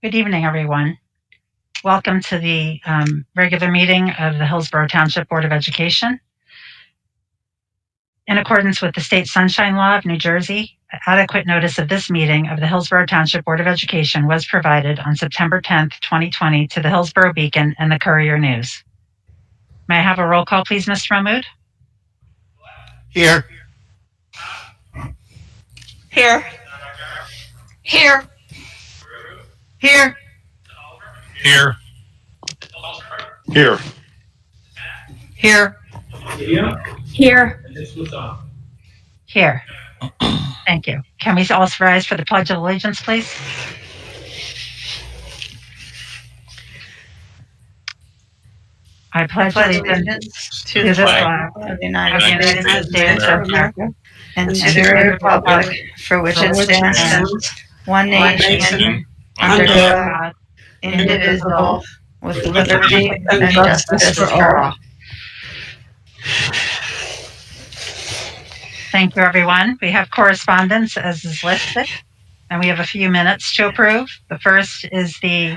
Good evening, everyone. Welcome to the regular meeting of the Hillsborough Township Board of Education. In accordance with the State Sunshine Law of New Jersey, adequate notice of this meeting of the Hillsborough Township Board of Education was provided on September 10th, 2020 to the Hillsborough Beacon and the Courier News. May I have a roll call, please, Mr. Mahmood? Here. Here. Here. Here. Here. Here. Here. Here. Here. Thank you. Can we all rise for the Pledge of Allegiance, please? I pledge allegiance to the flag of the of the United States of America and to the republic for which it stands, one nation, under God, indivisible, with liberty and justice for all. Thank you, everyone. We have correspondence as is listed, and we have a few minutes to approve. The first is the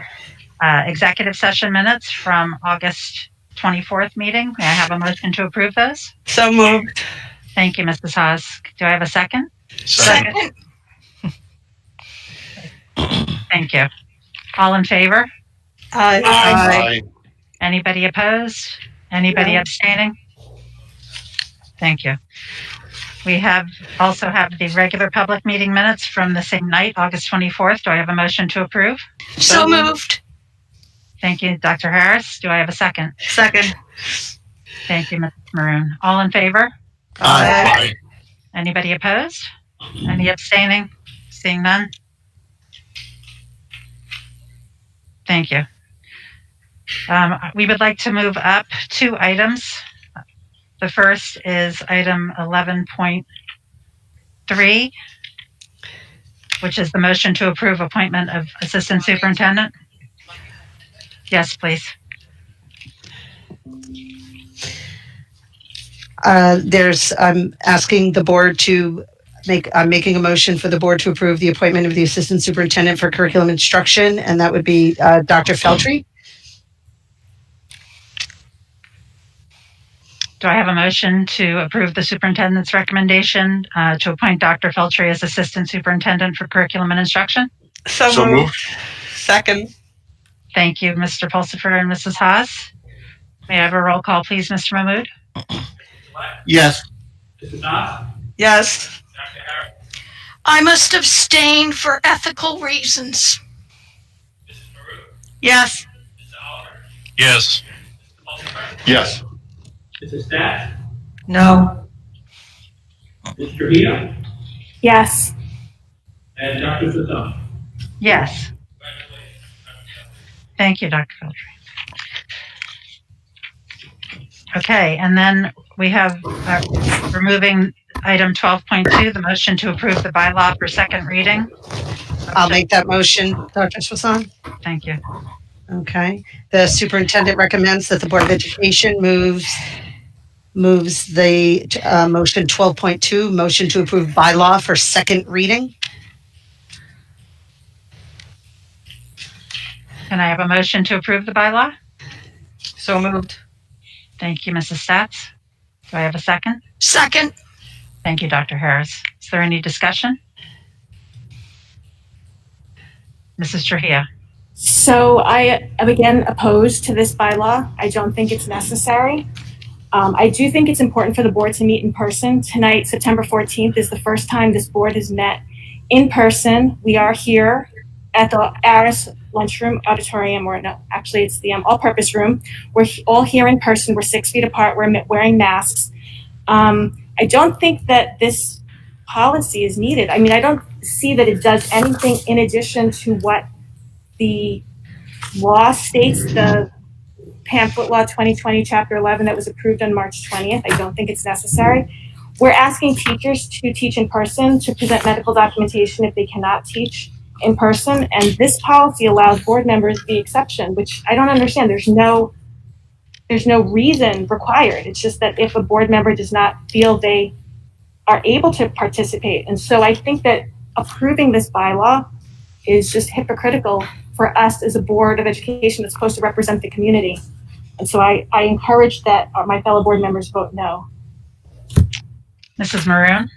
executive session minutes from August 24th meeting. May I have a motion to approve those? So moved. Thank you, Mrs. Haas. Do I have a second? Second. Thank you. All in favor? Aye. Anybody opposed? Anybody abstaining? Thank you. We also have the regular public meeting minutes from the same night, August 24th. Do I have a motion to approve? So moved. Thank you, Dr. Harris. Do I have a second? Second. Thank you, Ms. Maroon. All in favor? Aye. Anybody opposed? Any abstaining? Seeing none? Thank you. We would like to move up 2 items. The first is item 11.3, which is the motion to approve appointment of Assistant Superintendent. Yes, please. I'm asking the board to I'm making a motion for the board to approve the appointment of the Assistant Superintendent for Curriculum Instruction, and that would be Dr. Feltry. Do I have a motion to approve the superintendent's recommendation to appoint Dr. Feltry as Assistant Superintendent for Curriculum and Instruction? So moved. Second. Thank you, Mr. Pulsifer and Mrs. Haas. May I have a roll call, please, Mr. Mahmood? Yes. Yes. I must abstain for ethical reasons. Yes. Yes. Yes. Mrs. Thatch? No. Mr. Trujillo? Yes. And Dr. Sasson? Yes. Thank you, Dr. Feltry. Okay, and then we have removing item 12.2, the motion to approve the bylaw for second reading. I'll make that motion, Dr. Swasan. Thank you. Okay. The superintendent recommends that the Board of Education moves the motion 12.2, motion to approve bylaw for second reading. Can I have a motion to approve the bylaw? So moved. Thank you, Mrs. Stats. Do I have a second? Second. Thank you, Dr. Harris. Is there any discussion? Mrs. Trujillo. So I am again opposed to this bylaw. I don't think it's necessary. I do think it's important for the board to meet in person. Tonight, September 14th, is the first time this board has met in person. We are here at the Aris lunchroom auditorium, or no, actually it's the all-purpose room. We're all here in person. We're 6 feet apart. We're wearing masks. I don't think that this policy is needed. I mean, I don't see that it does anything in addition to what the law states, the pamphlet law 2020 chapter 11 that was approved on March 20th. I don't think it's necessary. We're asking teachers to teach in person, to present medical documentation if they cannot teach in person, and this policy allows board members the exception, which I don't understand. There's no reason required. It's just that if a board member does not feel they are able to participate. And so I think that approving this bylaw is just hypocritical for us as a board of education that's supposed to represent the community. And so I encourage that my fellow board members vote no. Mrs. Maroon?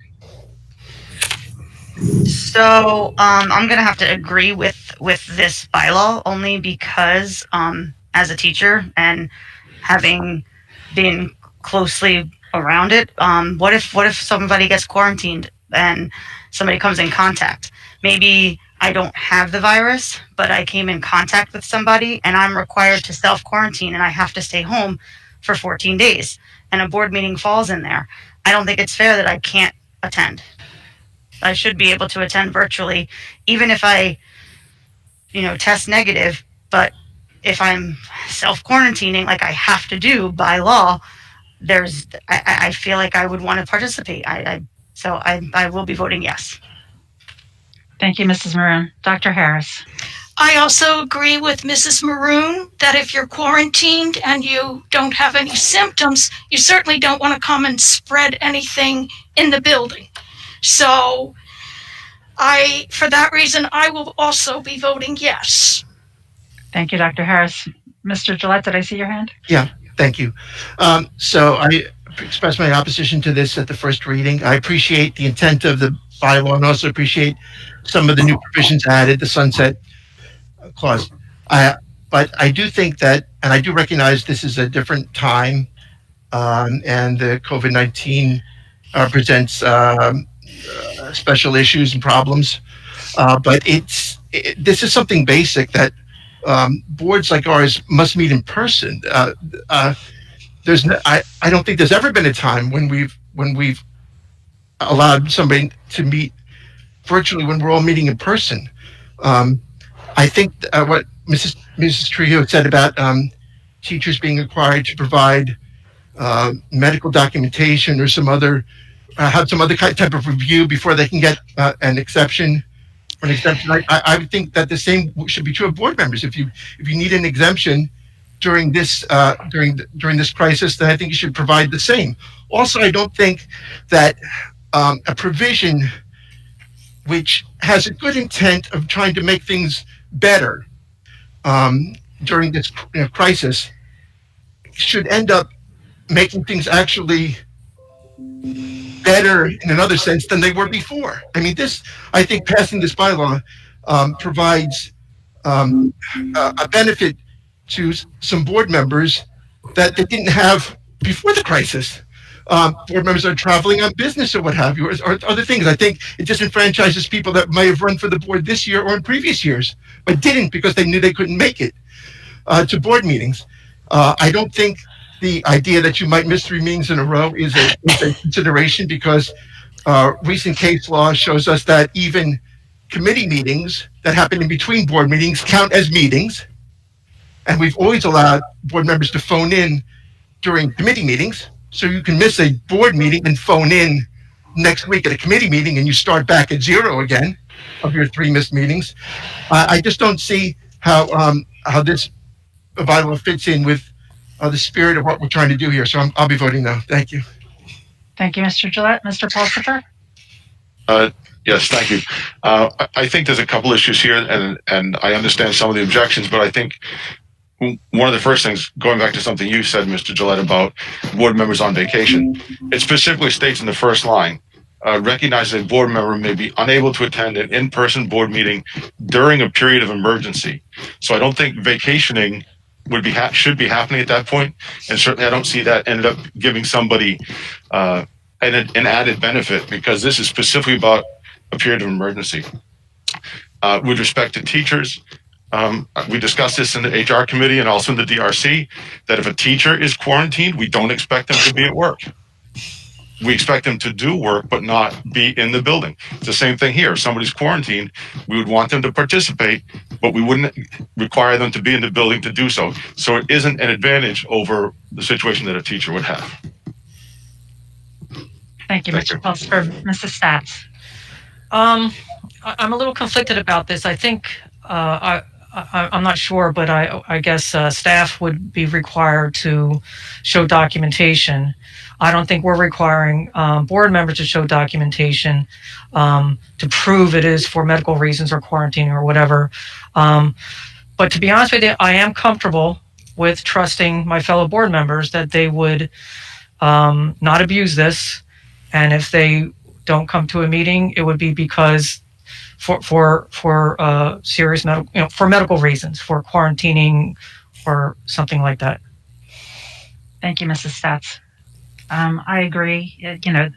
So I'm gonna have to agree with this bylaw only because as a teacher and having been closely around it, what if somebody gets quarantined and somebody comes in contact? Maybe I don't have the virus, but I came in contact with somebody and I'm required to self-quarantine and I have to stay home for 14 days and a board meeting falls in there. I don't think it's fair that I can't attend. I should be able to attend virtually, even if I, test negative. But if I'm self-quarantining, like I have to do by law, I feel like I would want to participate. So I will be voting yes. Thank you, Mrs. Maroon. Dr. Harris? I also agree with Mrs. Maroon that if you're quarantined and you don't have any symptoms, you certainly don't want to come and spread anything in the building. So for that reason, I will also be voting yes. Thank you, Dr. Harris. Mr. Gillette, did I see your hand? Yeah, thank you. So I expressed my opposition to this at the first reading. I appreciate the intent of the bylaw and also appreciate some of the new provisions added, the sunset clause. But I do think that, and I do recognize this is a different time, and the COVID-19 presents special issues and problems. But this is something basic that boards like ours must meet in person. I don't think there's ever been a time when we've allowed somebody to meet virtually when we're all meeting in person. I think what Mrs. Trujillo said about teachers being required to provide medical documentation or have some other type of review before they can get an exemption. I would think that the same should be true of board members. If you need an exemption during this during this crisis, then I think you should provide the same. Also, I don't think that a provision which has a good intent of trying to make things better during this crisis should end up making things actually better in another sense than they were before. I mean, I think passing this bylaw provides a benefit to some board members that they didn't have before the crisis. Board members are traveling on business or what have you, or other things. I think it disenfranchises people that might have run for the board this year or in previous years, but didn't because they knew they couldn't make it to board meetings. I don't think the idea that you might miss 3 meetings in a row is a consideration because recent case law shows us that even committee meetings that happen in between board meetings count as meetings. And we've always allowed board members to phone in during committee meetings. So you can miss a board meeting and phone in next week at a committee meeting and you start back at 0 again of your 3 missed meetings. I just don't see how this bylaw fits in with the spirit of what we're trying to do here. So I'll be voting no. Thank you. Thank you, Mr. Gillette. Mr. Pulsifer? Yes, thank you. I think there's a couple issues here, and I understand some of the objections, but I think one of the first things, going back to something you said, Mr. Gillette, about board members on vacation, it specifically states in the first line, recognize a board member may be unable to attend an in-person board meeting during a period of emergency. So I don't think vacationing should be happening at that point, and certainly I don't see that ended up giving somebody an added benefit because this is specifically about a period of emergency. With respect to teachers, we discussed this in the HR committee and also in the DRC, that if a teacher is quarantined, we don't expect them to be at work. We expect them to do work, but not be in the building. It's the same thing here. If somebody's quarantined, we would want them to participate, but we wouldn't require them to be in the building to do so. So it isn't an advantage over the situation that a teacher would have. Thank you, Mr. Pulsifer. Mrs. Stats? I'm a little conflicted about this. I think, I'm not sure, but I guess staff would be required to show documentation. I don't think we're requiring board members to show documentation to prove it is for medical reasons or quarantine or whatever. But to be honest with you, I am comfortable with trusting my fellow board members that they would not abuse this. And if they don't come to a meeting, it would be because for serious medical, for medical reasons, for quarantining or something like that. Thank you, Mrs. Stats. I agree.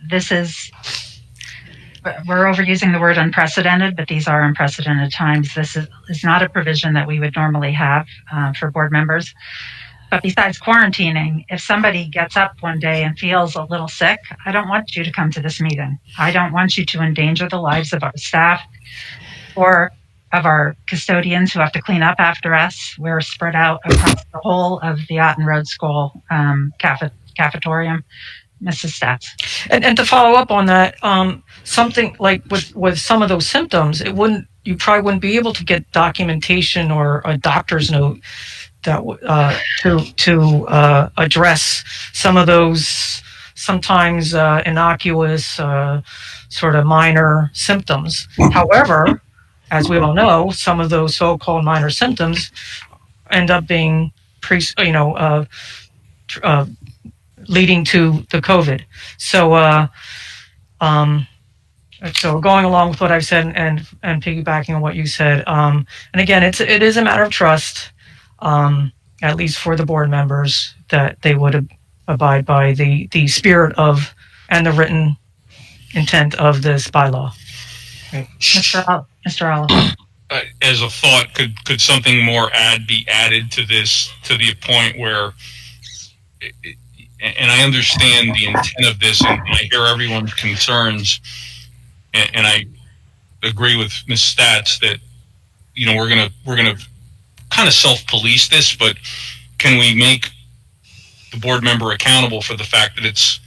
This is, we're overusing the word unprecedented, but these are unprecedented times. This is not a provision that we would normally have for board members. But besides quarantining, if somebody gets up one day and feels a little sick, I don't want you to come to this meeting. I don't want you to endanger the lives of our staff or of our custodians who have to clean up after us. We're spread out across the whole of the Otten Road School cafetorium. Mrs. Stats. And to follow up on that, something like with some of those symptoms, you probably wouldn't be able to get documentation or a doctor's note that to address some of those sometimes innocuous sort of minor symptoms. However, as we all know, some of those so-called minor symptoms end up being leading to the COVID. So going along with what I've said and piggybacking on what you said, and again, it is a matter of trust, at least for the board members, that they would abide by the spirit of and the written intent of this bylaw. Right. Mr. Oliver. As a thought, could something more be added to this, to the point where, and I understand the intent of this, and I hear everyone's concerns, and I agree with Ms. Stats that we're gonna kind of self-police this, but can we make the board member accountable for the fact that it's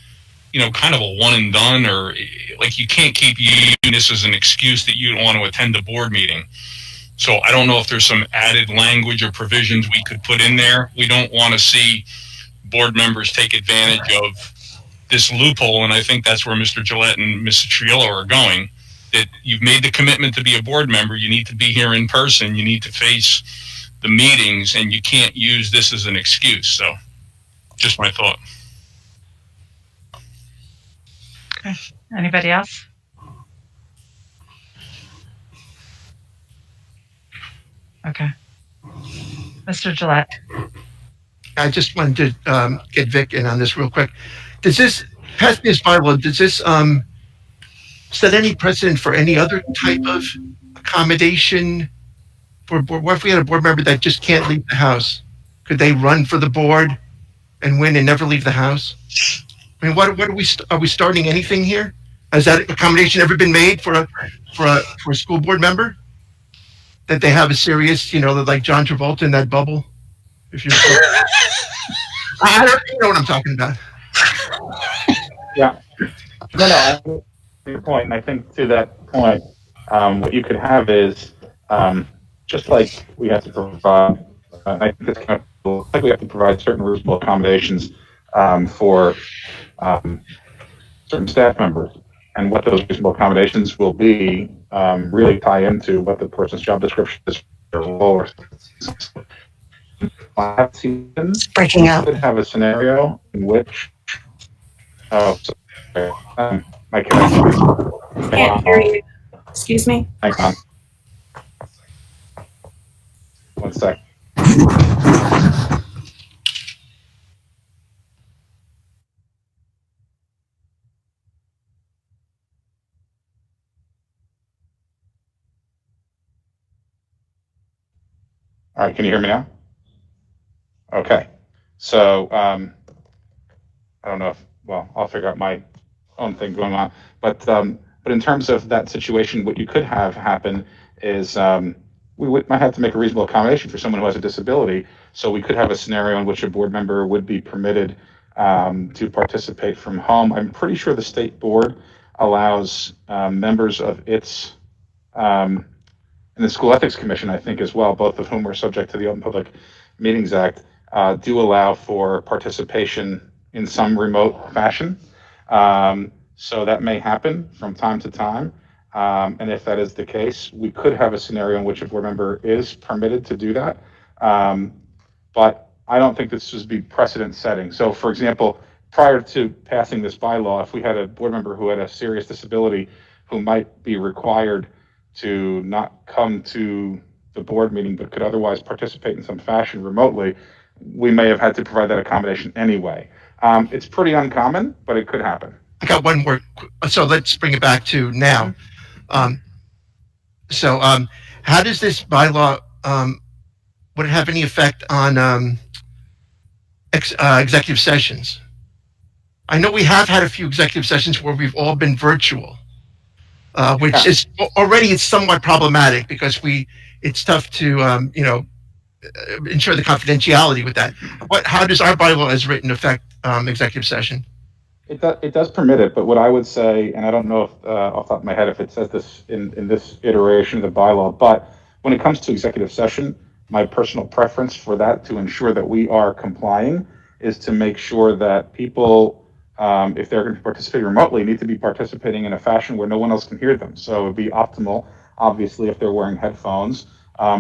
kind of a one and done, or like you can't keep using this as an excuse that you don't want to attend a board meeting. So I don't know if there's some added language or provisions we could put in there. We don't want to see board members take advantage of this loophole, and I think that's where Mr. Gillette and Mr. Triolo are going, that you've made the commitment to be a board member, you need to be here in person, you need to face the meetings, and you can't use this as an excuse. So just my thought. Okay. Anybody else? Okay. Mr. Gillette. I just wanted to get Vic in on this real quick. Does this pass this bylaw? Does this set any precedent for any other type of accommodation for board? What if we had a board member that just can't leave the house? Could they run for the board and win and never leave the house? I mean, what are we starting anything here? Has that accommodation ever been made for a school board member? That they have a serious, like John Travolta in that bubble? If you're, I don't, you know what I'm talking about. Yeah. No, your point, and I think to that point, what you could have is just like we have to provide. I think it's kind of like we have to provide certain reasonable accommodations for certain staff members, and what those reasonable accommodations will be really tie into what the person's job description is. Or breaking up. Could have a scenario in which my connection. Can't hear you. Excuse me. Hang on. 1 sec. All right, can you hear me now? Okay, so I don't know if, well, I'll figure out my own thing going on, but in terms of that situation, what you could have happen is we might have to make a reasonable accommodation for someone who has a disability. So we could have a scenario in which a board member would be permitted to participate from home. I'm pretty sure the state board allows members of its and the School Ethics Commission, I think, as well, both of whom are subject to the Open Public Meetings Act, do allow for participation in some remote fashion. So that may happen from time to time. And if that is the case, we could have a scenario in which a board member is permitted to do that. But I don't think this would be precedent setting. So for example, prior to passing this bylaw, if we had a board member who had a serious disability who might be required to not come to the board meeting but could otherwise participate in some fashion remotely, we may have had to provide that accommodation anyway. It's pretty uncommon, but it could happen. I got one more. So let's bring it back to now. How does this bylaw, would it have any effect on executive sessions? I know we have had a few executive sessions where we've all been virtual, which is already it's somewhat problematic because it's tough to ensure the confidentiality with that. How does our bylaw as written affect executive session? It does permit it, but what I would say, and I don't know if off the top of my head if it says this in this iteration of the bylaw, but when it comes to executive session, my personal preference for that to ensure that we are complying is to make sure that people, if they're going to participate remotely, need to be participating in a fashion where no one else can hear them. So it would be optimal, obviously, if they're wearing headphones.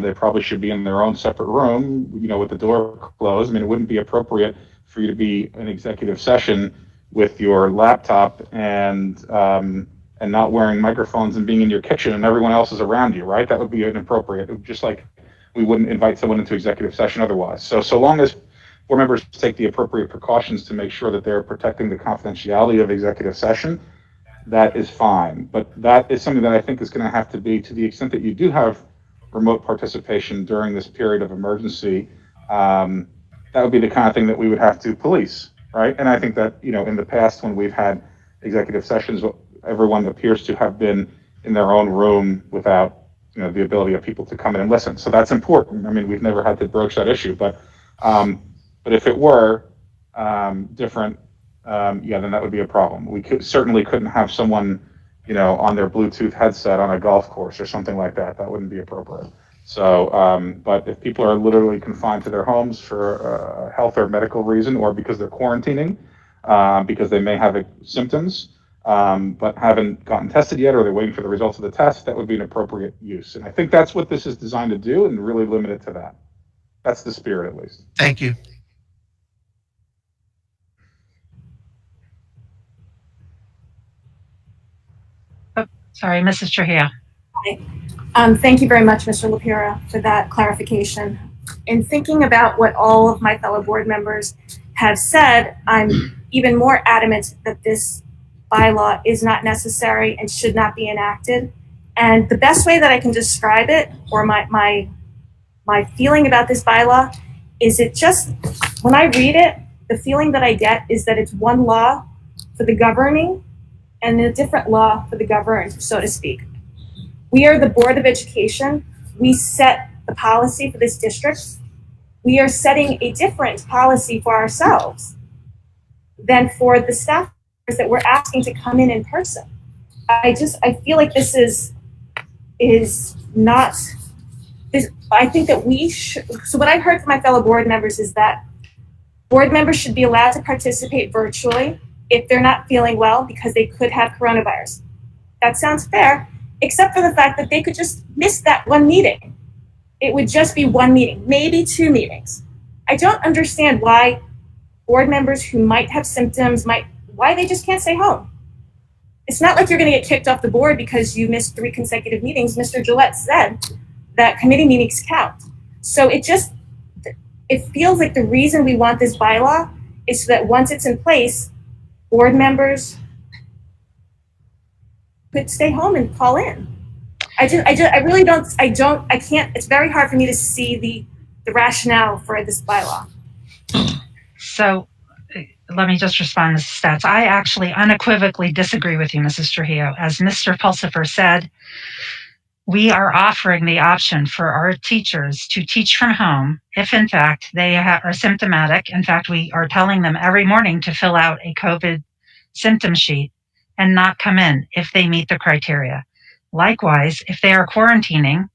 They probably should be in their own separate room, with the door closed. I mean, it wouldn't be appropriate for you to be in executive session with your laptop and not wearing microphones and being in your kitchen and everyone else is around you, right? That would be inappropriate, just like we wouldn't invite someone into executive session otherwise. So long as board members take the appropriate precautions to make sure that they're protecting the confidentiality of executive session, that is fine. But that is something that I think is going to have to be, to the extent that you do have remote participation during this period of emergency, that would be the kind of thing that we would have to police. Right. And I think that, in the past, when we've had executive sessions, everyone appears to have been in their own room without, the ability of people to come in and listen. So that's important. I mean, we've never had to broach that issue, but if it were different, then that would be a problem. We certainly couldn't have someone, on their Bluetooth headset on a golf course or something like that. That wouldn't be appropriate. So, but if people are literally confined to their homes for a health or medical reason, or because they're quarantining, because they may have symptoms, but haven't gotten tested yet, or they're waiting for the results of the test, that would be an appropriate use. And I think that's what this is designed to do, and really limit it to that. That's the spirit, at least. Thank you. Oh, sorry, Mrs. Trujillo. Thank you very much, Mr. LaPira, for that clarification. In thinking about what all of my fellow board members have said, I'm even more adamant that this bylaw is not necessary and should not be enacted. And the best way that I can describe it, or my feeling about this bylaw, is it just, when I read it, the feeling that I get is that it's one law for the governing and a different law for the governed, so to speak. We are the Board of Education. We set the policy for this district. We are setting a different policy for ourselves than for the staff that we're asking to come in person. I feel like this is not, I think that we should, so what I've heard from my fellow board members is that board members should be allowed to participate virtually if they're not feeling well because they could have coronavirus. That sounds fair, except for the fact that they could just miss that one meeting. It would just be one meeting, maybe two meetings. I don't understand why board members who might have symptoms, why they just can't stay home. It's not like you're gonna get kicked off the board because you missed 3 consecutive meetings. Mr. Gillette said that committee meetings count. So it feels like the reason we want this bylaw is so that once it's in place, board members could stay home and call in. I can't, it's very hard for me to see the rationale for this bylaw. So let me just respond to Stats. I actually unequivocally disagree with you, Mrs. Trujillo. As Mr. Pulsifer said, we are offering the option for our teachers to teach from home if, in fact, they are symptomatic. In fact, we are telling them every morning to fill out a COVID symptom sheet and not come in if they meet the criteria. Likewise, if they are quarantining,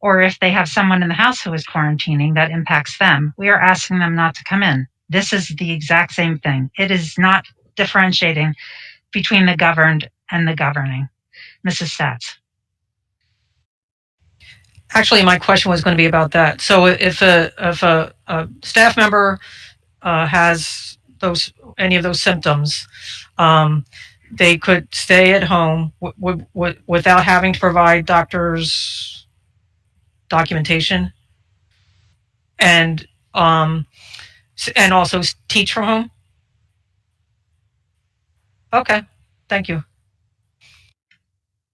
or if they have someone in the house who is quarantining that impacts them, we are asking them not to come in. This is the exact same thing. It is not differentiating between the governed and the governing. Mrs. Stats. Actually, my question was going to be about that. So if a staff member has any of those symptoms, they could stay at home without having to provide doctor's documentation, and also teach from home. Okay, thank you.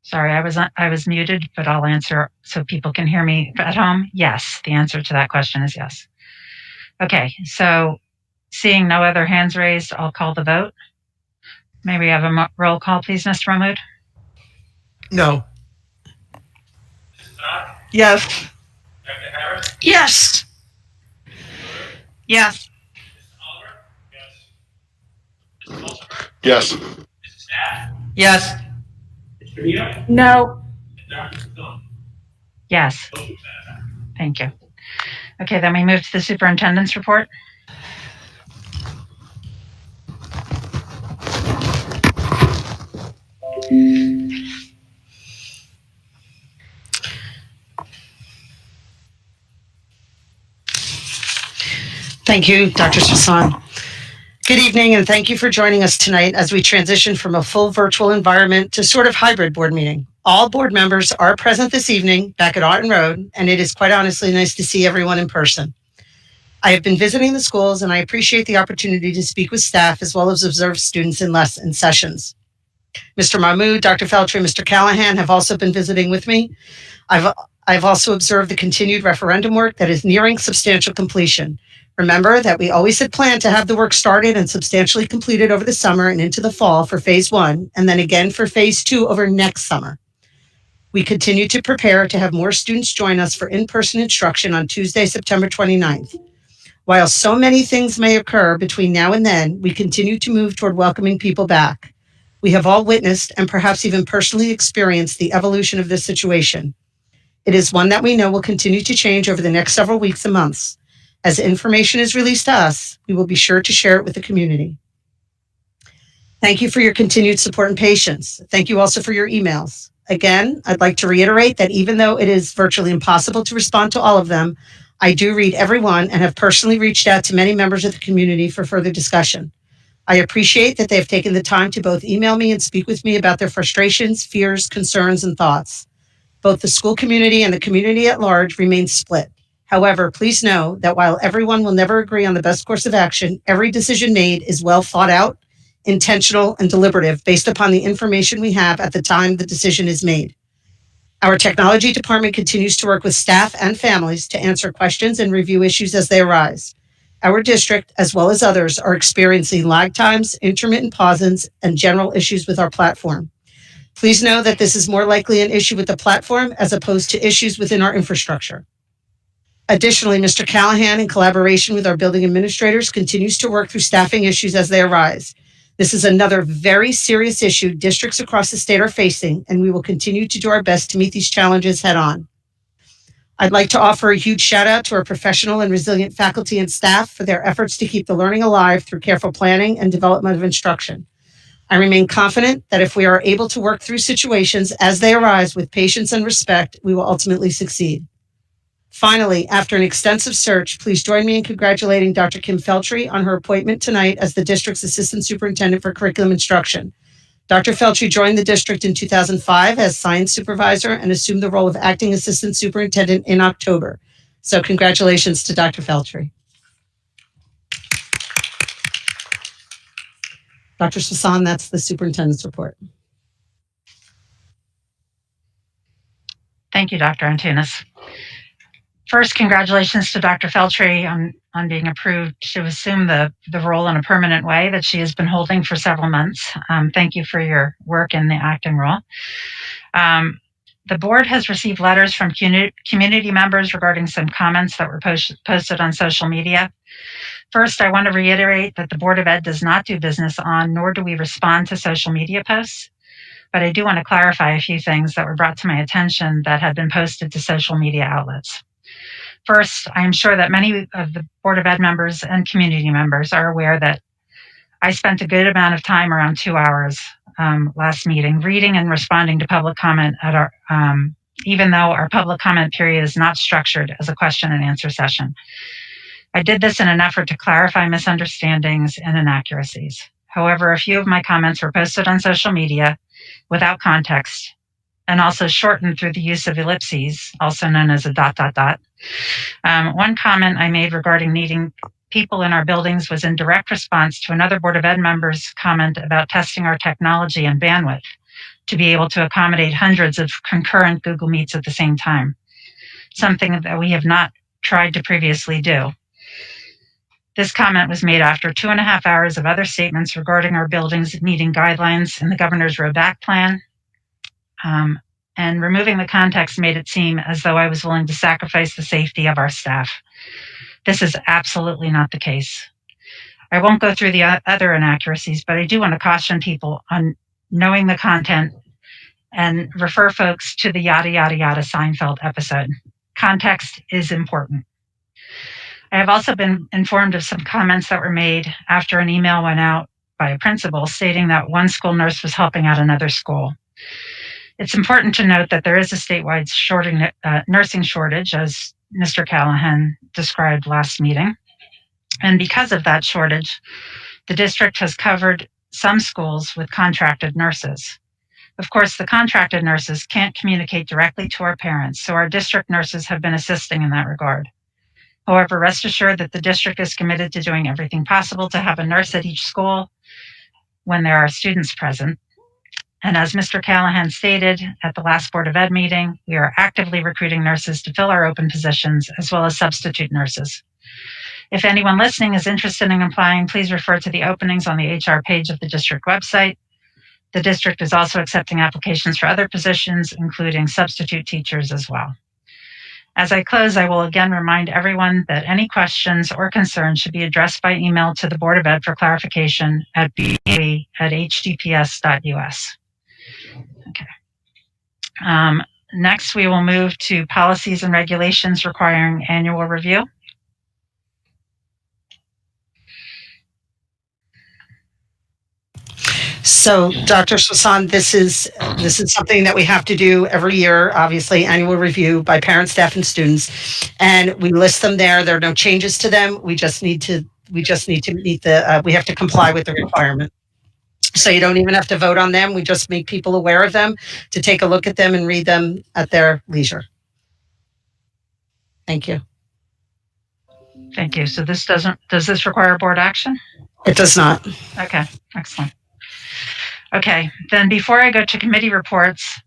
Sorry, I was muted, but I'll answer so people can hear me at home. Yes, the answer to that question is yes. Okay, so seeing no other hands raised, I'll call the vote. May we have a roll call, please, Mr. Mahmood? No. Yes. Dr. Harris? Yes. Yes. Mr. Oliver? Yes. Mrs. Stats? Yes. Mr. Hia? No. And Dr. Sutton? Yes, Motion passes. thank you. Okay, then we move to the superintendent's report. Thank you, Dr. Sasan. Good evening, and thank you for joining us tonight as we transition from a full virtual environment to sort of hybrid board meeting. All board members are present this evening back at Arden Road, and it is quite honestly nice to see everyone in person. I have been visiting the schools, and I appreciate the opportunity to speak with staff as well as observe students in lesson sessions. Mr. Mahmood, Dr. Feltry, Mr. Callahan have also been visiting with me. I've also observed the continued referendum work that is nearing substantial completion. Remember that we always had planned to have the work started and substantially completed over the summer and into the fall for phase 1, and then again for phase 2 over next summer. We continue to prepare to have more students join us for in-person instruction on Tuesday, September 29th. While so many things may occur between now and then, we continue to move toward welcoming people back. We have all witnessed and perhaps even personally experienced the evolution of this situation. It is one that we know will continue to change over the next several weeks and months. As information is released to us, we will be sure to share it with the community. Thank you for your continued support and patience. Thank you also for your emails. Again, I'd like to reiterate that even though it is virtually impossible to respond to all of them, I do read every one and have personally reached out to many members of the community for further discussion. I appreciate that they have taken the time to both email me and speak with me about their frustrations, fears, concerns, and thoughts. Both the school community and the community at large remain split. However, please know that while everyone will never agree on the best course of action, every decision made is well thought out, intentional, and deliberative based upon the information we have at the time the decision is made. Our technology department continues to work with staff and families to answer questions and review issues as they arise. Our district, as well as others, are experiencing lag times, intermittent pauses, and general issues with our platform. Please know that this is more likely an issue with the platform as opposed to issues within our infrastructure. Additionally, Mr. Callahan, in collaboration with our building administrators, continues to work through staffing issues as they arise. This is another very serious issue districts across the state are facing, and we will continue to do our best to meet these challenges head on. I'd like to offer a huge shout out to our professional and resilient faculty and staff for their efforts to keep the learning alive through careful planning and development of instruction. I remain confident that if we are able to work through situations as they arise with patience and respect, we will ultimately succeed. Finally, after an extensive search, please join me in congratulating Dr. Kim Feltry on her appointment tonight as the district's Assistant Superintendent for Curriculum Instruction. Dr. Feltry joined the district in 2005 as Science Supervisor and assumed the role of Acting Assistant Superintendent in October. So congratulations to Dr. Feltry. Dr. Sasan, that's the superintendent's report. Thank you, Dr. Antunes. First, congratulations to Dr. Feltry on being approved to assume the role in a permanent way that she has been holding for several months. Thank you for your work in the acting role. The board has received letters from community members regarding some comments that were posted on social media. First, I want to reiterate that the Board of Ed does not do business on, nor do we respond to social media posts. But I do want to clarify a few things that were brought to my attention that had been posted to social media outlets. First, I am sure that many of the Board of Ed members and community members are aware that I spent a good amount of time, around 2 hours last meeting, reading and responding to public comment at our, even though our public comment period is not structured as a question and answer session. I did this in an effort to clarify misunderstandings and inaccuracies. However, a few of my comments were posted on social media without context and also shortened through the use of ellipses, also known as a ... One comment I made regarding needing people in our buildings was in direct response to another Board of Ed member's comment about testing our technology and bandwidth to be able to accommodate hundreds of concurrent Google Meets at the same time, something that we have not tried to previously do. This comment was made after 2.5 hours of other statements regarding our buildings meeting guidelines in the governor's rollback plan. And removing the context made it seem as though I was willing to sacrifice the safety of our staff. This is absolutely not the case. I won't go through the other inaccuracies, but I do want to caution people on knowing the content and refer folks to the yada, yada, yada Seinfeld episode. Context is important. I have also been informed of some comments that were made after an email went out by a principal stating that one school nurse was helping out another school. It's important to note that there is a statewide nursing shortage, as Mr. Callahan described last meeting. And because of that shortage, the district has covered some schools with contracted nurses. Of course, the contracted nurses can't communicate directly to our parents, so our district nurses have been assisting in that regard. However, rest assured that the district is committed to doing everything possible to have a nurse at each school when there are students present. And as Mr. Callahan stated at the last Board of Ed meeting, we are actively recruiting nurses to fill our open positions, as well as substitute nurses. If anyone listening is interested in applying, please refer to the openings on the HR page of the district website. The district is also accepting applications for other positions, including substitute teachers as well. As I close, I will again remind everyone that any questions or concerns should be addressed by email to the Board of Ed for clarification at boe@hdps.us. Okay. Next, we will move to policies and regulations requiring annual review. So, Dr. Sasan, this is something that we have to do every year, obviously, annual review by parents, staff, and students. And we list them there. There are no changes to them. We just need to meet the, we have to comply with the requirement. So you don't even have to vote on them. We just make people aware of them to take a look at them and read them at their leisure. Thank you. Thank you. So does this require board action? It does not. Okay, excellent. Okay, then before I go to committee reports,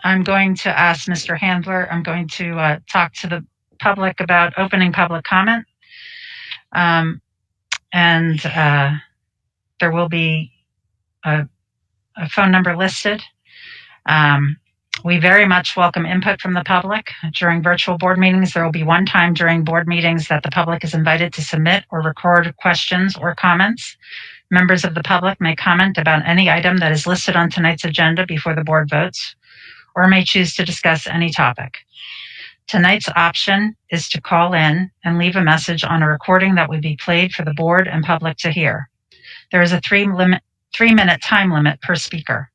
I'm going to ask Mr. Handler, I'm going to talk to the public about opening public comment. There will be a phone number listed. We very much welcome input from the public. During virtual board meetings, there will be one time during board meetings that the public is invited to submit or record questions or comments. Members of the public may comment about any item that is listed on tonight's agenda before the board votes, or may choose to discuss any topic. Tonight's option is to call in and leave a message on a recording that would be played for the board and public to hear. There is a 3-minute time limit per speaker.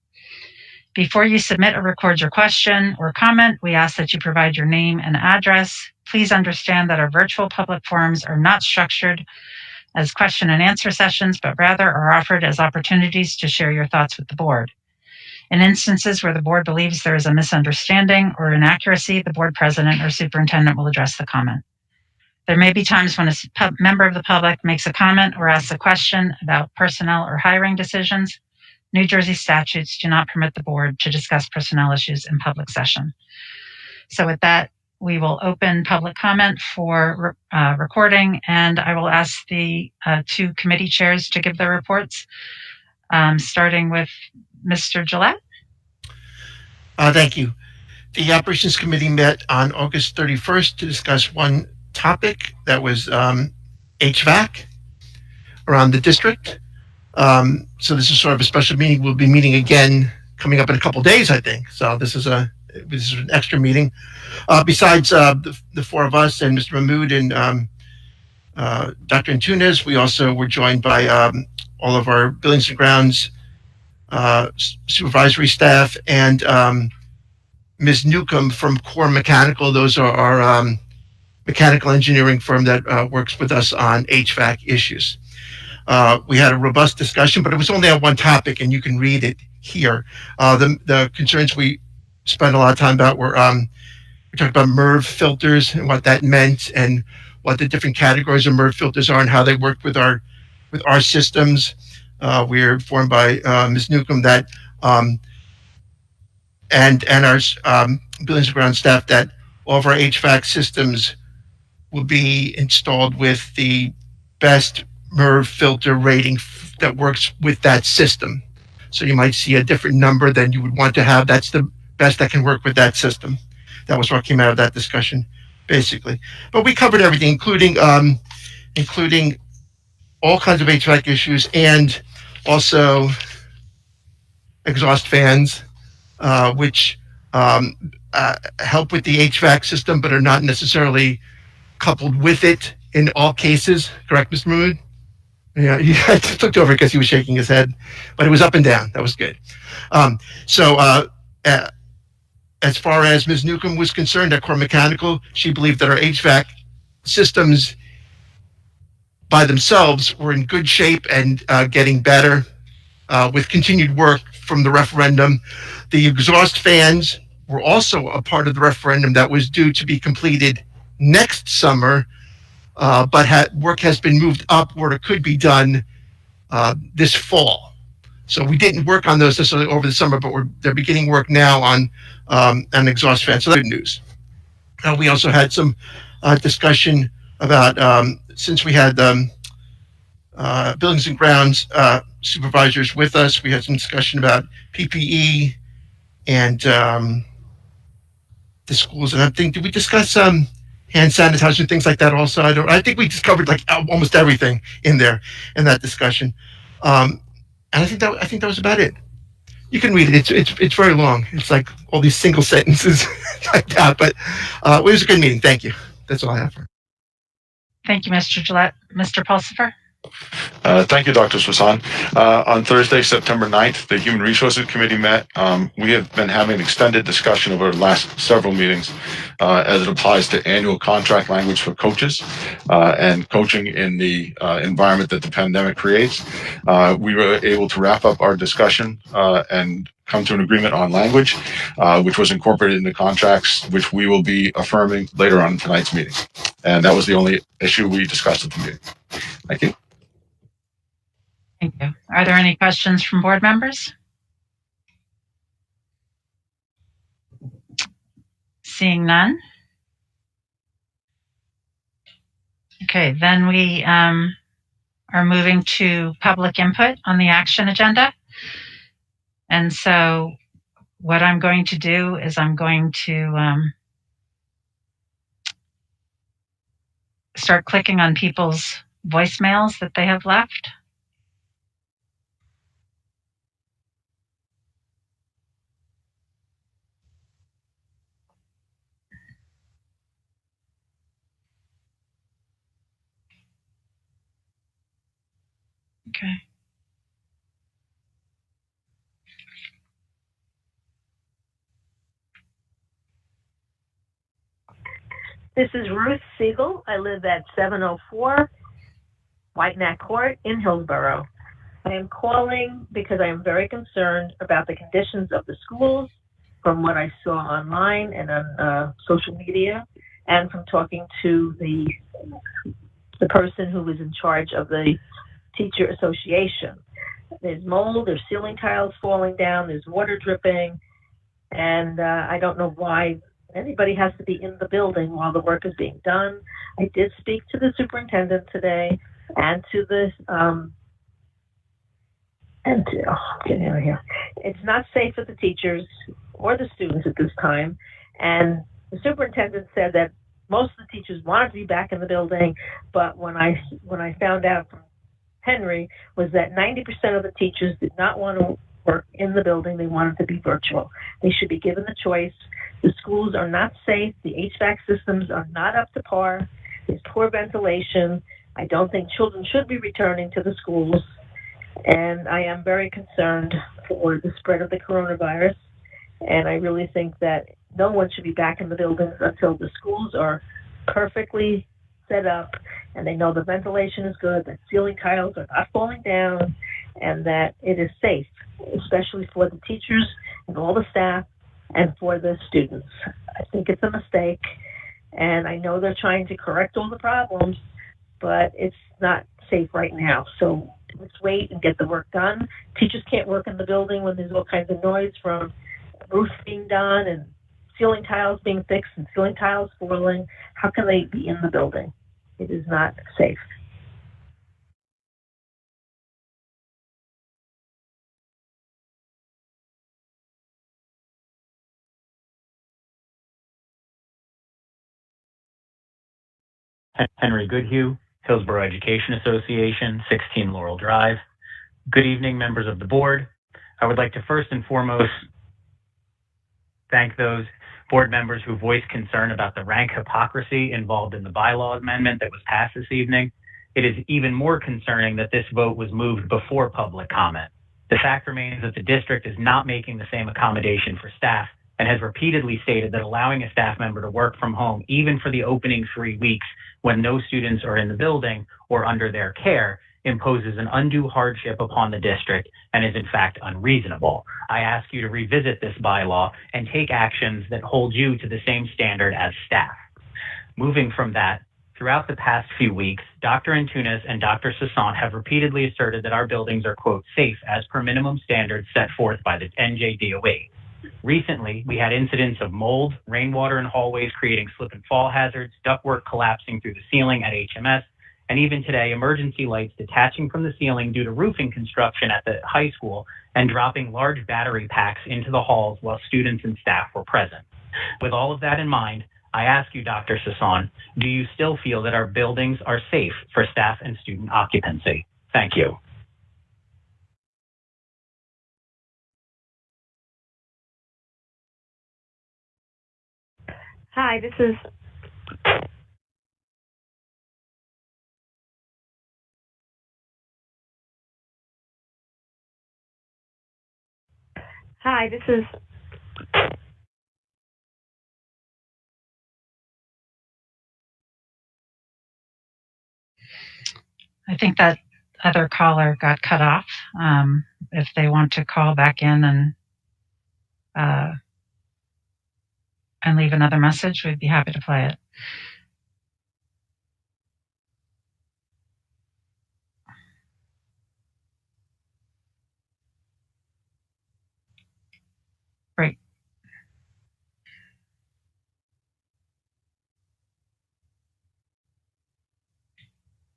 Before you submit or record your question or comment, we ask that you provide your name and address. Please understand that our virtual public forums are not structured as question and answer sessions, but rather are offered as opportunities to share your thoughts with the board. In instances where the board believes there is a misunderstanding or inaccuracy, the board president or superintendent will address the comment. There may be times when a member of the public makes a comment or asks a question about personnel or hiring decisions. New Jersey statutes do not permit the board to discuss personnel issues in public session. So with that, we will open public comment for recording, and I will ask the two committee chairs to give their reports, starting with Mr. Gillette. Thank you. The Operations Committee met on August 31st to discuss one topic that was HVAC around the district. So this is sort of a special meeting. We'll be meeting again coming up in a couple days, I think. So this is an this is an extra meeting. Besides the four of us and Mr. Mahmood and Dr. Antunes, we also were joined by all of our buildings and grounds supervisory staff and Ms. Newcomb from Core Mechanical. Those are our mechanical engineering firm that works with us on HVAC issues. We had a robust discussion, but it was only on one topic, and you can read it here. The concerns we spent a lot of time about were we talked about MERV filters and what that meant, and what the different categories of MERV filters are, and how they work with our systems. We are informed by Ms. Newcomb that and our buildings and ground staff that all of our HVAC systems will be installed with the best MERV filter rating that works with that system. So you might see a different number than you would want to have. That's the best that can work with that system. That was what came out of that discussion, basically. But we covered everything, including all kinds of HVAC issues and also exhaust fans, which help with the HVAC system, but are not necessarily coupled with it in all cases. Correct, Mr. Mahmood? Yeah, I just looked over because he was shaking his head, but it was up and down. That was good. As far as Ms. Newcomb was concerned at Core Mechanical, she believed that our HVAC systems by themselves were in good shape and getting better with continued work from the referendum. The exhaust fans were also a part of the referendum that was due to be completed next summer, but work has been moved up where it could be done this fall. So we didn't work on those necessarily over the summer, but they're beginning work now on an exhaust fan. So that's good news. We also had some discussion about, since we had buildings and grounds supervisors with us, we had some discussion about PPE and the schools. And I think, did we discuss hand sanitizer, things like that also? I think we just covered like almost everything in there in that discussion. And I think that was about it. You can read it. It's very long. It's like all these single sentences like that. But it was a good meeting. Thank you. That's all I have for. Thank you, Mr. Gillette. Mr. Pulsifer? Thank you, Dr. Swasan. On Thursday, September 9th, the Human Resources Committee met. We have been having an extended discussion over the last several meetings as it applies to annual contract language for coaches and coaching in the environment that the pandemic creates. We were able to wrap up our discussion and come to an agreement on language, which was incorporated into contracts, which we will be affirming later on in tonight's meeting. And that was the only issue we discussed at the meeting. Thank you. Thank you. Are there any questions from board members? Seeing none. Okay, then we are moving to public input on the action agenda. And so what I'm going to do is I'm going to start clicking on people's voicemails that they have left. Okay. This is Ruth Siegel. I live at 704 Hvac Court in Hillsborough. I am calling because I am very concerned about the conditions of the schools from what I saw online and on social media, and from talking to the person who was in charge of the teacher association. There's mold, there's ceiling tiles falling down, there's water dripping, and I don't know why anybody has to be in the building while the work is being done. I did speak to the superintendent today and to the get out of here. It's not safe for the teachers or the students at this time. And the superintendent said that most of the teachers wanted to be back in the building, but when I found out from Henry was that 90% of the teachers did not want to work in the building. They want it to be virtual. They should be given the choice. The schools are not safe. The HVAC systems are not up to par. There's poor ventilation. I don't think children should be returning to the schools. And I am very concerned for the spread of the coronavirus. And I really think that no one should be back in the buildings until the schools are perfectly set up and they know the ventilation is good, that ceiling tiles are not falling down, and that it is safe, especially for the teachers and all the staff and for the students. I think it's a mistake, and I know they're trying to correct all the problems, but it's not safe right now. So let's wait and get the work done. Teachers can't work in the building when there's all kinds of noise from roofs being done and ceiling tiles being fixed and ceiling tiles falling. How can they be in the building? It is not safe. Henry Goodhue, Hillsborough Education Association, 16 Laurel Drive. Good evening, members of the board. I would like to first and foremost thank those board members who voiced concern about the rank hypocrisy involved in the bylaw amendment that was passed this evening. It is even more concerning that this vote was moved before public comment. The fact remains that the district is not making the same accommodation for staff and has repeatedly stated that allowing a staff member to work from home, even for the opening 3 weeks when no students are in the building or under their care, imposes an undue hardship upon the district and is in fact unreasonable. I ask you to revisit this bylaw and take actions that hold you to the same standard as staff. Moving from that, throughout the past few weeks, Dr. Antunes and Dr. Sassant have repeatedly asserted that our buildings are, quote, safe as per minimum standards set forth by the NJDOE. Recently, we had incidents of mold, rainwater in hallways creating slip and fall hazards, ductwork collapsing through the ceiling at HMS, and even today, emergency lights detaching from the ceiling due to roofing construction at the high school and dropping large battery packs into the halls while students and staff were present. With all of that in mind, I ask you, Dr. Sassant, do you still feel that our buildings are safe for staff and student occupancy? Thank you. Hi, this is I think that other caller got cut off. If they want to call back in and leave another message, we'd be happy to play it. Great.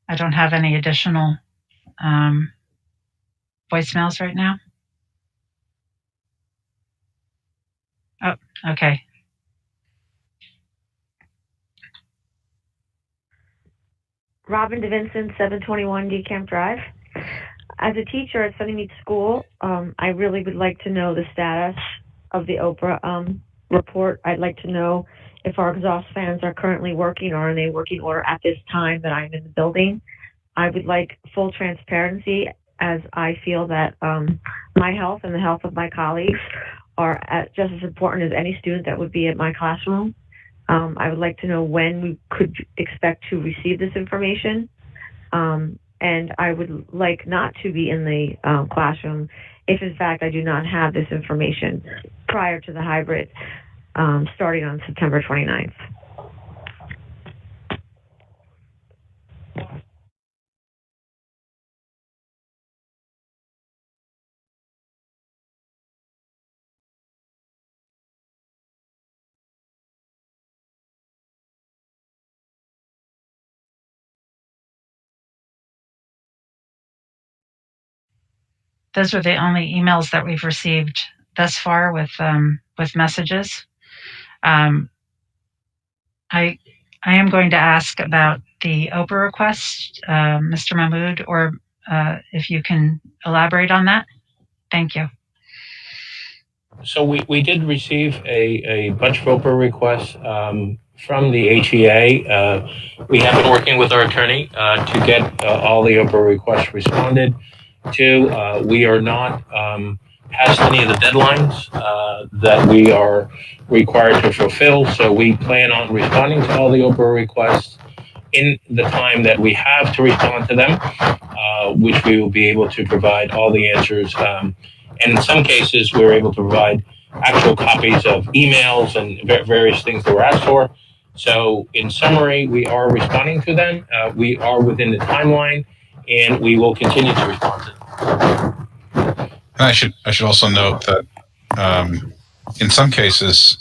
I don't have any additional voicemails right now. Oh, okay. Robin DeVincent, 721 DeCamp Drive. As a teacher at Sunnymead School, I really would like to know the status of the Oprah report. I'd like to know if our exhaust fans are currently working or are they working order at this time that I'm in the building. I would like full transparency, as I feel that my health and the health of my colleagues are just as important as any student that would be at my classroom. I would like to know when we could expect to receive this information. And I would like not to be in the classroom if, in fact, I do not have this information prior to the hybrid starting on September 29th. Those are the only emails that we've received thus far with messages. I am going to ask about the Oprah request, Mr. Mahmood, or if you can elaborate on that. Thank you. So we did receive a bunch of Oprah requests from the HEA. We have been working with our attorney to get all the Oprah requests responded to. We are not past any of the deadlines that we are required to fulfill, so we plan on responding to all the Oprah requests in the time that we have to respond to them, which we will be able to provide all the answers. And in some cases, we're able to provide actual copies of emails and various things that were asked for. So, in summary, we are responding to them. We are within the timeline, and we will continue to respond to them. And I should also note that in some cases,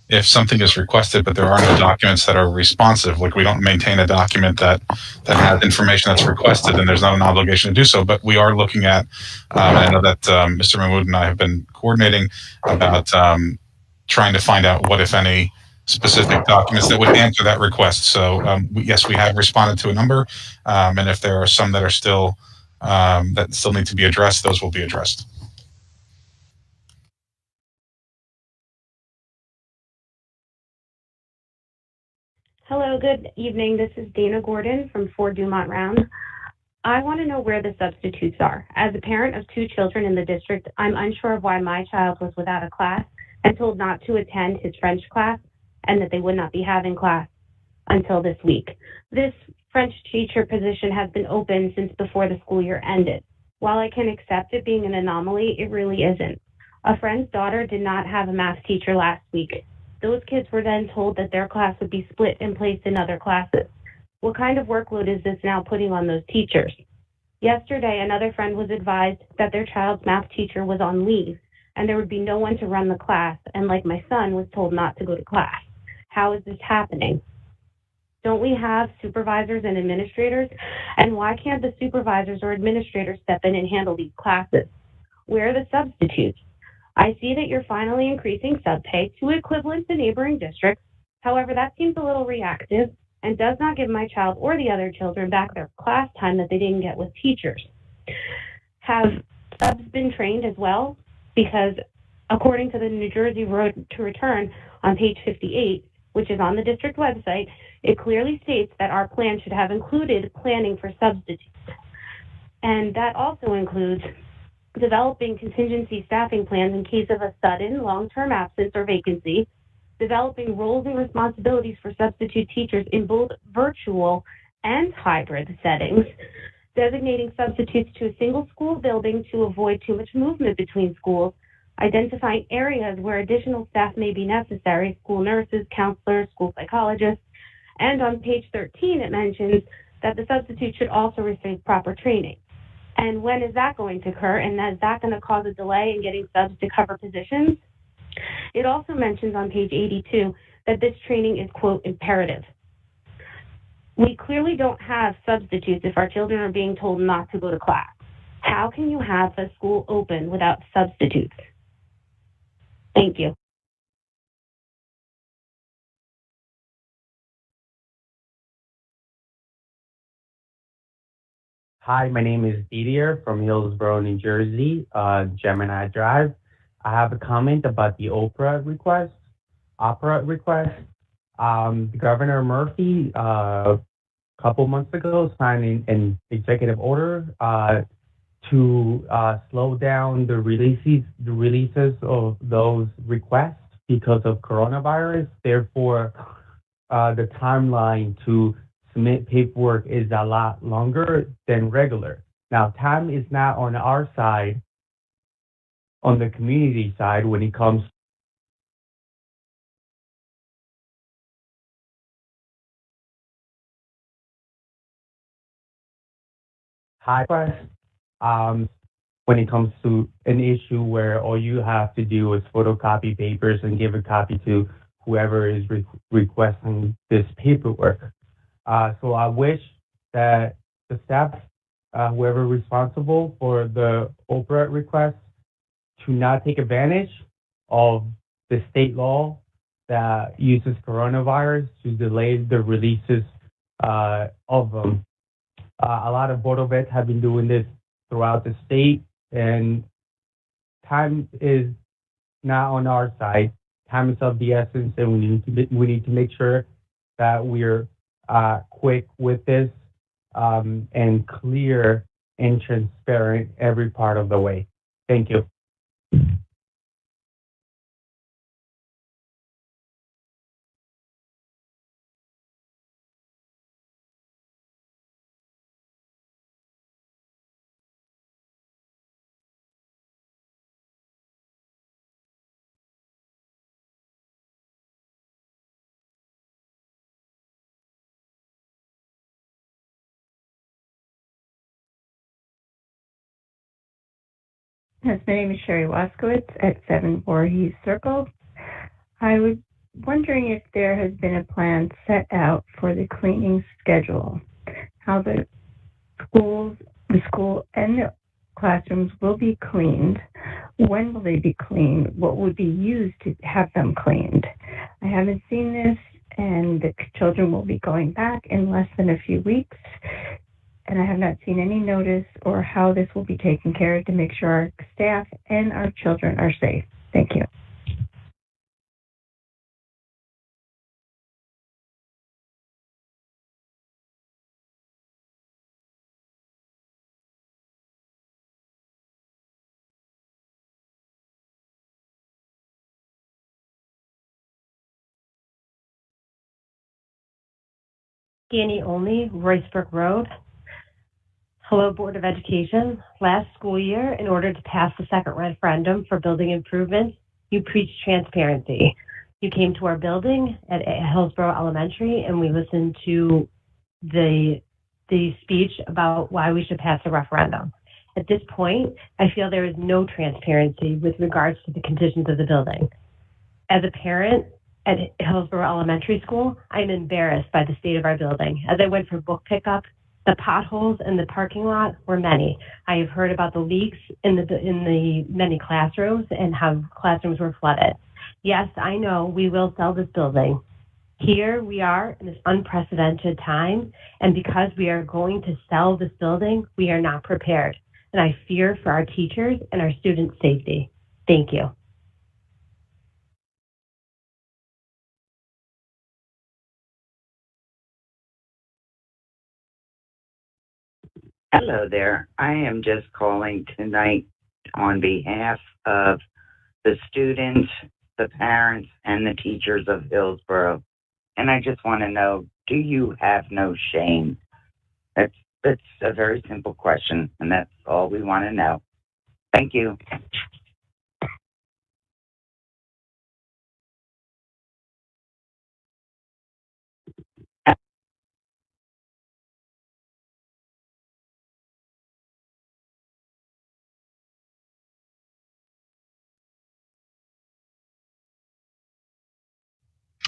if something is requested but there are no documents that are responsive, like we don't maintain a document that has information that's requested, then there's not an obligation to do so. But we are looking at, and I know that Mr. Mahmood and I have been coordinating about trying to find out what, if any, specific documents that would answer that request. So yes, we have responded to a number, and if there are some that are still that still need to be addressed, those will be addressed. Hello, good evening. This is Dana Gordon from 4 Dumont Round. I want to know where the substitutes are. As a parent of 2 children in the district, I'm unsure of why my child was without a class and told not to attend his French class and that they would not be having class until this week. This French teacher position has been open since before the school year ended. While I can accept it being an anomaly, it really isn't. A friend's daughter did not have a math teacher last week. Those kids were then told that their class would be split and placed in other classes. What kind of workload is this now putting on those teachers? Yesterday, another friend was advised that their child's math teacher was on leave and there would be no one to run the class, and like my son, was told not to go to class. How is this happening? Don't we have supervisors and administrators? And why can't the supervisors or administrators step in and handle these classes? Where are the substitutes? I see that you're finally increasing subpay to equivalent to neighboring districts. However, that seems a little reactive and does not give my child or the other children back their class time that they didn't get with teachers. Have subs been trained as well? Because according to the New Jersey Road to Return on page 58, which is on the district website, it clearly states that our plan should have included planning for substitutes. And that also includes developing contingency staffing plans in case of a sudden long-term absence or vacancy, developing roles and responsibilities for substitute teachers in both virtual and hybrid settings, designating substitutes to a single school building to avoid too much movement between schools, identifying areas where additional staff may be necessary, school nurses, counselors, school psychologists, and on page 13 it mentions that the substitute should also receive proper training. And when is that going to occur? And is that going to cause a delay in getting subs to cover positions? It also mentions on page 82 that this training is, quote, imperative. We clearly don't have substitutes if our children are being told not to go to class. How can you have a school open without substitutes? Thank you. Hi, my name is Didier from Hillsborough, New Jersey, Gemini Drive. I have a comment about the opera request. Governor Murphy, a couple months ago, signed an executive order to slow down the releases of those requests because of coronavirus. Therefore, the timeline to submit paperwork is a lot longer than regular. Now, time is not on our side, on the community side, when it comes high press, when it comes to an issue where all you have to do is photocopy papers and give a copy to whoever is requesting this paperwork. So I wish that the staff, whoever responsible for the Oprah request, to not take advantage of the state law that uses coronavirus to delay the releases of them. A lot of Board of Eds have been doing this throughout the state, and time is not on our side. Time is of the essence, and we need to make sure that we're quick with this and clear and transparent every part of the way. Thank you. Yes, my name is Sherry Waskowitz at 7 Voorhees Circle. I was wondering if there has been a plan set out for the cleaning schedule, how the school and the classrooms will be cleaned, when will they be cleaned, what would be used to have them cleaned. I haven't seen this, and the children will be going back in less than a few weeks, and I have not seen any notice or how this will be taken care of to make sure our staff and our children are safe. Thank you. Danny Only, Roycebrook Road. Hello, Board of Education. Last school year, in order to pass the second referendum for building improvements, you preached transparency. You came to our building at Hillsborough Elementary, and we listened to the speech about why we should pass the referendum. At this point, I feel there is no transparency with regards to the conditions of the building. As a parent at Hillsborough Elementary School, I'm embarrassed by the state of our building. As I went for book pickup, the potholes in the parking lot were many. I have heard about the leaks in the many classrooms and how classrooms were flooded. Yes, I know we will sell this building. Here we are in this unprecedented time, and because we are going to sell this building, we are not prepared. And I fear for our teachers and our students' safety. Thank you. Hello there. I am just calling tonight on behalf of the students, the parents, and the teachers of Hillsborough. And I just want to know, do you have no shame? That's a very simple question, and that's all we want to know. Thank you.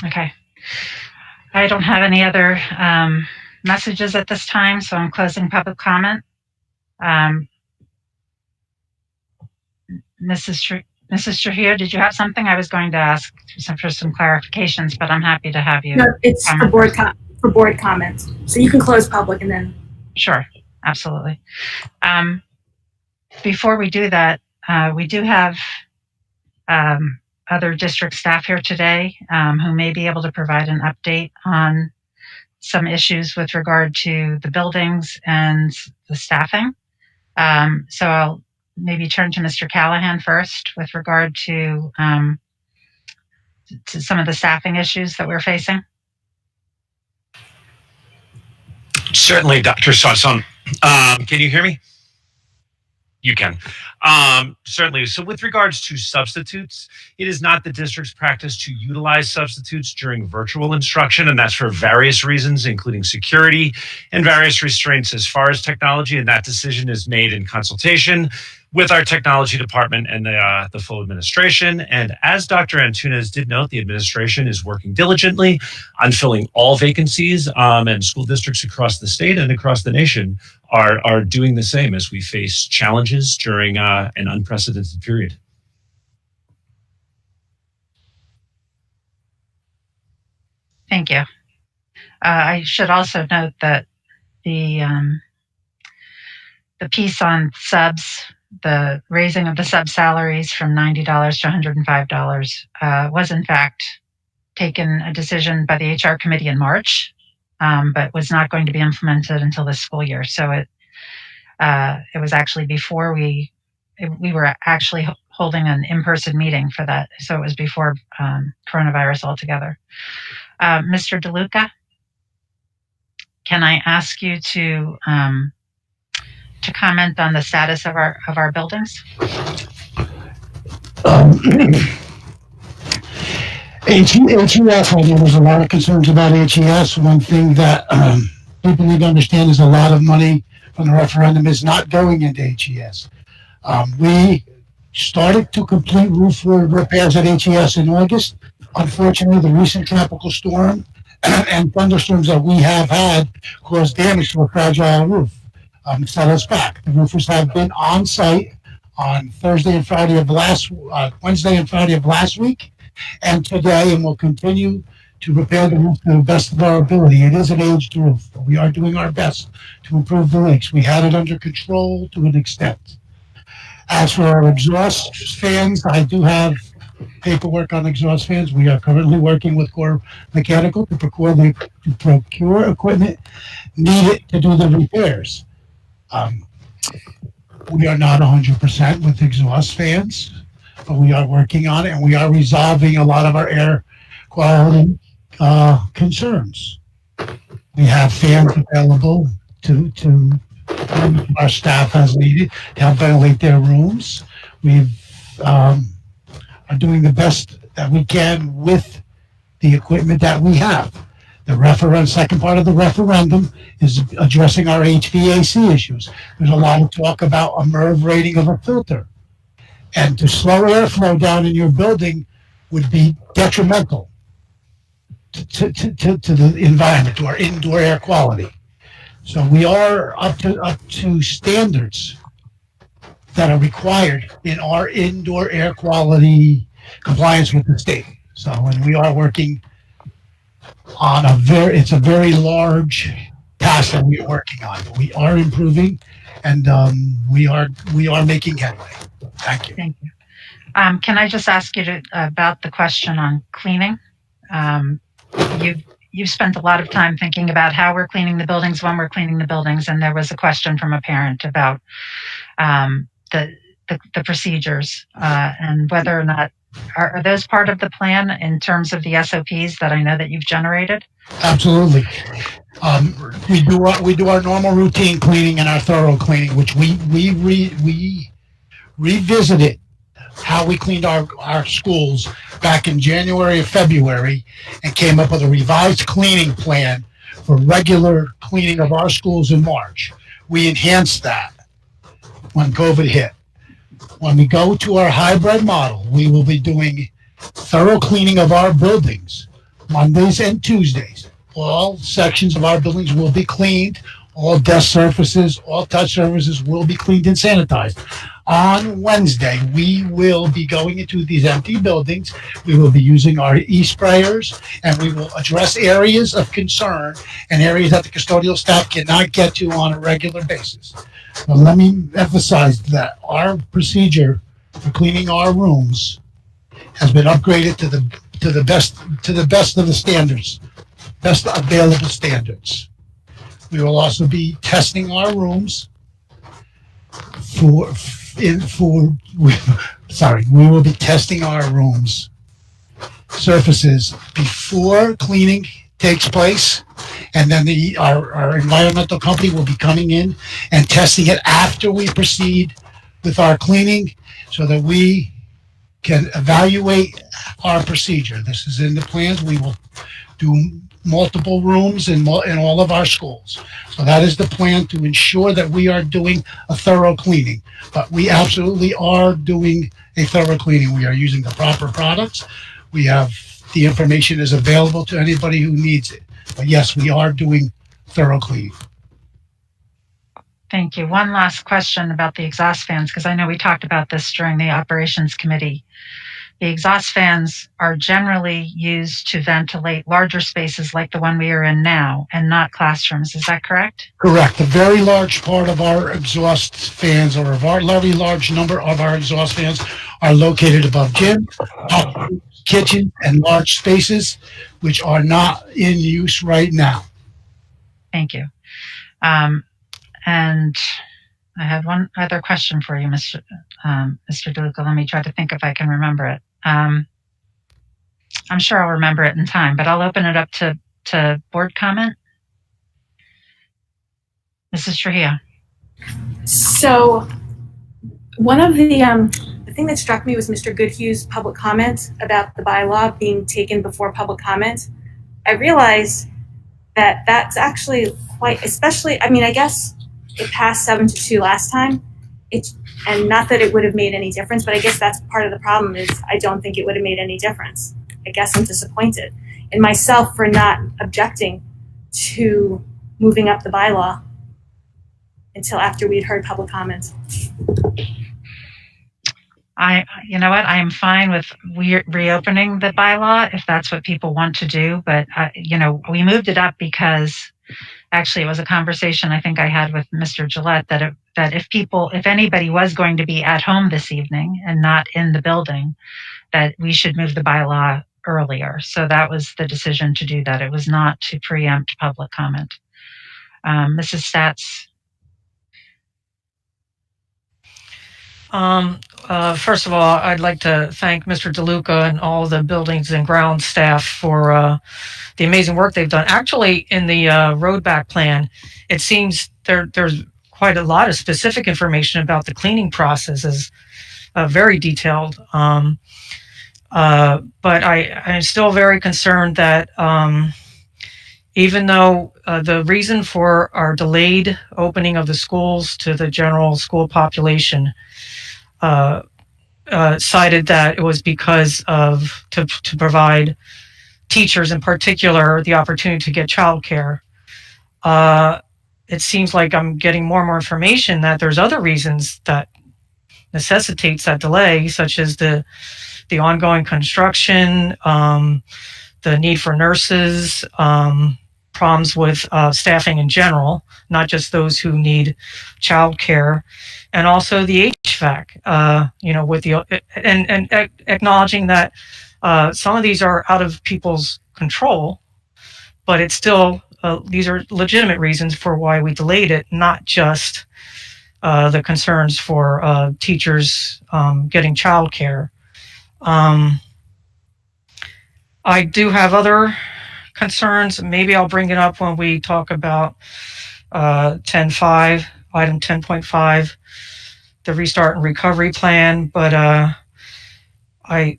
Okay. I don't have any other messages at this time, so I'm closing public comment. Mrs. Trujillo, did you have something? I was going to ask for some clarifications, but I'm happy to have you. No, it's for board comments. So you can close public and then. Sure, absolutely. Before we do that, we do have other district staff here today who may be able to provide an update on some issues with regard to the buildings and the staffing. So I'll maybe turn to Mr. Callahan first with regard to some of the staffing issues that we're facing. Certainly, Dr. Sasson. Can you hear me? You can. Certainly. So with regards to substitutes, it is not the district's practice to utilize substitutes during virtual instruction, and that's for various reasons, including security and various restraints as far as technology, and that decision is made in consultation with our technology department and the full administration. And as Dr. Antunes did note, the administration is working diligently on filling all vacancies, and school districts across the state and across the nation are doing the same as we face challenges during an unprecedented period. Thank you. I should also note that the piece on subs the raising of the sub salaries from $90 to $105 was in fact taken a decision by the HR committee in March, but was not going to be implemented until this school year. So it was actually before we were actually holding an in-person meeting for that. So it was before coronavirus altogether. Mr. DeLuca, can I ask you to comment on the status of our buildings? HES, I know there's a lot of concerns about HES. One thing that people need to understand is a lot of money from the referendum is not going into HES. We started to complete roof repairs at HES in August. Unfortunately, the recent tropical storm and thunderstorms that we have had caused damage to a fragile roof. Set us back. The roofers have been on site on Wednesday and Friday of last week, and today, and will continue to repair the roof to the best of our ability. It is an aged roof, but we are doing our best to improve the leaks. We had it under control to an extent. As for our exhaust fans, I do have paperwork on exhaust fans. We are currently working with Core Mechanical to procure equipment needed to do the repairs. We are not 100% with exhaust fans, but we are working on it, and we are resolving a lot of our air quality concerns. We have fans available to our staff as needed to help ventilate their rooms. We are doing the best that we can with the equipment that we have. The second part of the referendum is addressing our HVAC issues. There's a lot of talk about a MERV rating of a filter. And to slow airflow down in your building would be detrimental to the environment, to our indoor air quality. So we are up to standards that are required in our indoor air quality compliance with the state. So when we are working on it's a very large task that we are working on. We are improving, and we are making headway. Thank you. Thank you. Can I just ask you about the question on cleaning? You've spent a lot of time thinking about how we're cleaning the buildings, when we're cleaning the buildings, and there was a question from a parent about the procedures and whether or not are those part of the plan in terms of the SOPs that I know that you've generated? Absolutely. We do our normal routine cleaning and our thorough cleaning, which we revisited how we cleaned our schools back in January or February, and came up with a revised cleaning plan for regular cleaning of our schools in March. We enhanced that when COVID hit. When we go to our hybrid model, we will be doing thorough cleaning of our buildings Mondays and Tuesdays. All sections of our buildings will be cleaned. All desk surfaces, all touch surfaces will be cleaned and sanitized. On Wednesday, we will be going into these empty buildings. We will be using our e-sprayers, and we will address areas of concern and areas that the custodial staff cannot get to on a regular basis. But let me emphasize that our procedure for cleaning our rooms has been upgraded to the best of the standards, best available standards. We will also be testing our rooms we will be testing our rooms surfaces before cleaning takes place, and then our environmental company will be coming in and testing it after we proceed with our cleaning, so that we can evaluate our procedure. This is in the plans. We will do multiple rooms in all of our schools. So that is the plan, to ensure that we are doing a thorough cleaning. But we absolutely are doing a thorough cleaning. We are using the proper products. The information is available to anybody who needs it. But yes, we are doing thorough cleaning. Thank you. One last question about the exhaust fans, because I know we talked about this during the operations committee The exhaust fans are generally used to ventilate larger spaces like the one we are in now and not classrooms. Is that correct? Correct. A very large part of our exhaust fans, or a very large number of our exhaust fans, are located above gym, kitchen, and large spaces, which are not in use right now. Thank you. And I had one other question for you, Mr. DeLuca. Let me try to think if I can remember it. I'm sure I'll remember it in time, but I'll open it up to board comment. Mrs. Trujillo. So one of the thing that struck me was Mr. Goodhue's public comment about the bylaw being taken before public comment. I realized that that's actually quite, especially, I mean, I guess it passed 7-2 last time. And not that it would have made any difference, but I guess that's part of the problem is I don't think it would have made any difference. I guess I'm disappointed in myself for not objecting to moving up the bylaw until after we'd heard public comments. You know what? I am fine with reopening the bylaw if that's what people want to do. But, we moved it up because actually it was a conversation I think I had with Mr. Gillette that if anybody was going to be at home this evening and not in the building, that we should move the bylaw earlier. So that was the decision to do that. It was not to preempt public comment. Mrs. Stats. First of all, I'd like to thank Mr. DeLuca and all the buildings and grounds staff for the amazing work they've done. Actually, in the road back plan, it seems there's quite a lot of specific information about the cleaning process, is very detailed. But I'm still very concerned that even though the reason for our delayed opening of the schools to the general school population cited that it was because of to provide teachers in particular the opportunity to get childcare. It seems like I'm getting more and more information that there's other reasons that necessitates that delay, such as the ongoing construction, the need for nurses, problems with staffing in general, not just those who need childcare, and also the HVAC. With the and acknowledging that some of these are out of people's control, but it's still these are legitimate reasons for why we delayed it, not just the concerns for teachers getting childcare. I do have other concerns. Maybe I'll bring it up when we talk about 10.5, item 10.5, the restart and recovery plan. But I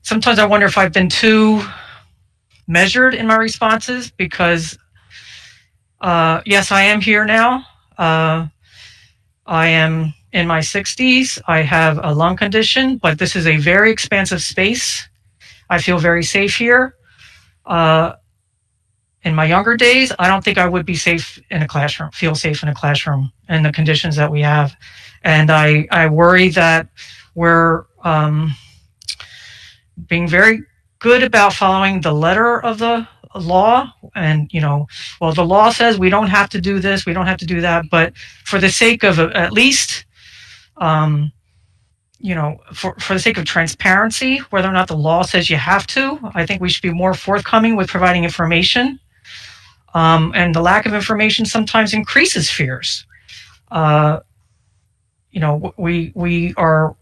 sometimes I wonder if I've been too measured in my responses because yes, I am here now. I am in my 60s. I have a lung condition, but this is a very expansive space. I feel very safe here. In my younger days, I don't think I would be safe in a classroom, feel safe in a classroom in the conditions that we have. And I worry that we're being very good about following the letter of the law. And, the law says we don't have to do this, we don't have to do that. But for the sake of at least, for the sake of transparency, whether or not the law says you have to, I think we should be more forthcoming with providing information. And the lack of information sometimes increases fears. We are,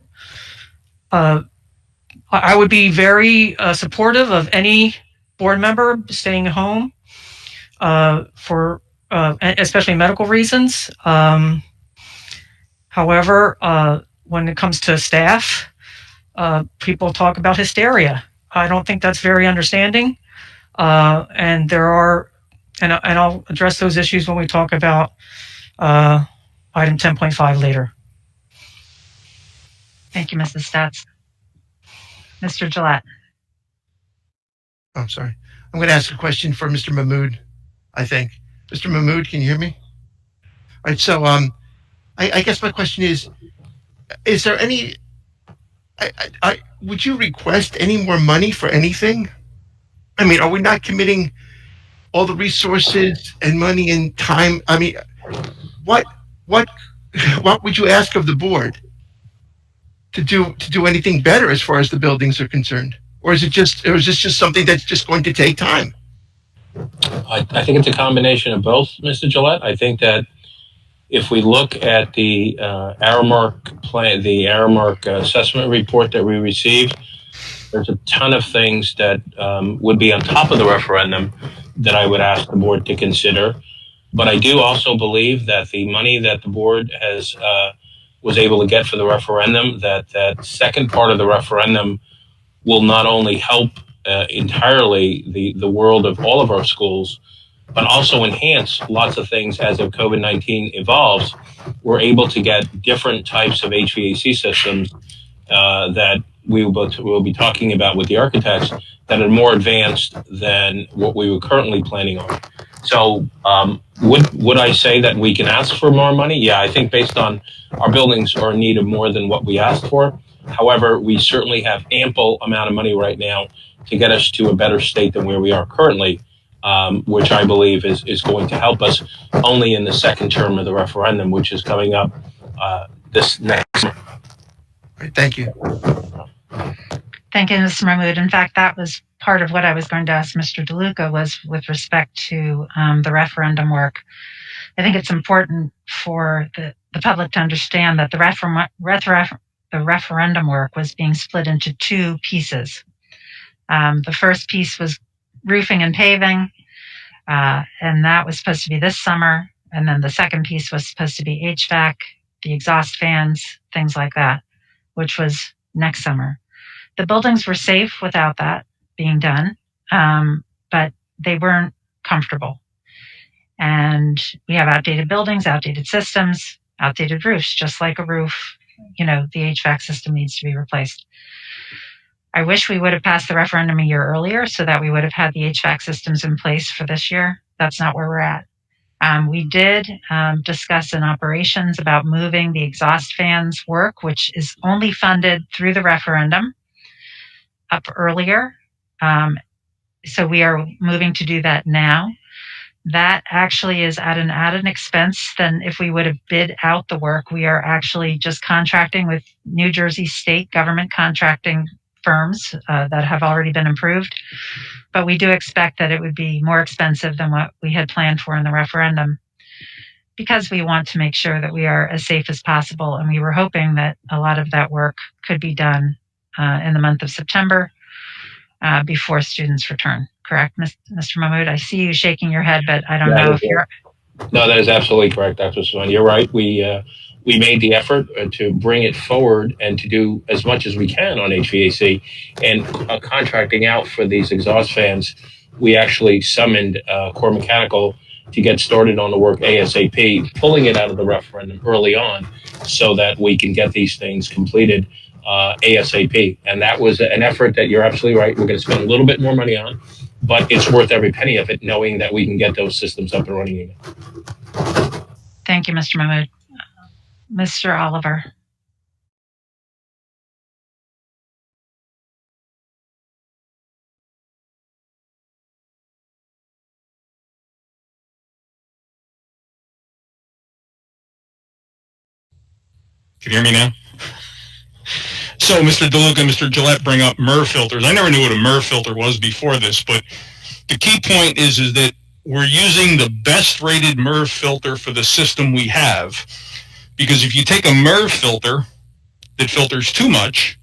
I would be very supportive of any board member staying home for especially medical reasons. However, when it comes to staff, people talk about hysteria. I don't think that's very understanding. And there are, and I'll address those issues when we talk about item 10.5 later. Thank you, Mrs. Stats. Mr. Gillette. I'm sorry. I'm going to ask a question for Mr. Mahmood, I think. Mr. Mahmood, can you hear me? All right, so I guess my question is, is there any, would you request any more money for anything? I mean, are we not committing all the resources and money and time? I mean, what would you ask of the board to do anything better as far as the buildings are concerned? Or is this just something that's just going to take time? I think it's a combination of both, Mr. Gillette. I think that if we look at the Aramark plan, the Aramark assessment report that we received, there's a ton of things that would be on top of the referendum that I would ask the board to consider. But I do also believe that the money that the board has was able to get for the referendum, that second part of the referendum will not only help entirely the world of all of our schools, but also enhance lots of things as of COVID-19 evolves. We're able to get different types of HVAC systems that we will be talking about with the architects that are more advanced than what we were currently planning on. So would I say that we can ask for more money? Yeah, I think based on our buildings are in need of more than what we asked for. However, we certainly have ample amount of money right now to get us to a better state than where we are currently, which I believe is going to help us only in the second term of the referendum, which is coming up this next month. Right, thank you. Thank you, Mr. Mahmood. In fact, that was part of what I was going to ask Mr. DeLuca was with respect to the referendum work. I think it's important for the public to understand that the referendum work was being split into two pieces. The first piece was roofing and paving, and that was supposed to be this summer. And then the second piece was supposed to be HVAC, the exhaust fans, things like that, which was next summer. The buildings were safe without that being done, but they weren't comfortable. And we have outdated buildings, outdated systems, outdated roofs, just like a roof, the HVAC system needs to be replaced. I wish we would have passed the referendum a year earlier so that we would have had the HVAC systems in place for this year. That's not where we're at. We did discuss in operations about moving the exhaust fans work, which is only funded through the referendum, up earlier. So we are moving to do that now. That actually is at an added expense than if we would have bid out the work. We are actually just contracting with New Jersey state government contracting firms that have already been approved. But we do expect that it would be more expensive than what we had planned for in the referendum because we want to make sure that we are as safe as possible. And we were hoping that a lot of that work could be done in the month of September before students return. Correct, Mr. Mahmood? I see you shaking your head, but I don't know if you're... No, that is absolutely correct, Dr. Swan. You're right. We made the effort to bring it forward and to do as much as we can on HVAC and contracting out for these exhaust fans. We actually summoned Core Mechanical to get started on the work ASAP, pulling it out of the referendum early on so that we can get these things completed ASAP. And that was an effort that you're absolutely right. We're going to spend a little bit more money on, but it's worth every penny of it, knowing that we can get those systems up and running again. Thank you, Mr. Mahmood. Mr. Oliver. Can you hear me now? So Mr. DeLuca and Mr. Gillette bring up MER filters. I never knew what a MER filter was before this, but the key point is that we're using the best rated MER filter for the system we have. Because if you take a MER filter that filters too much,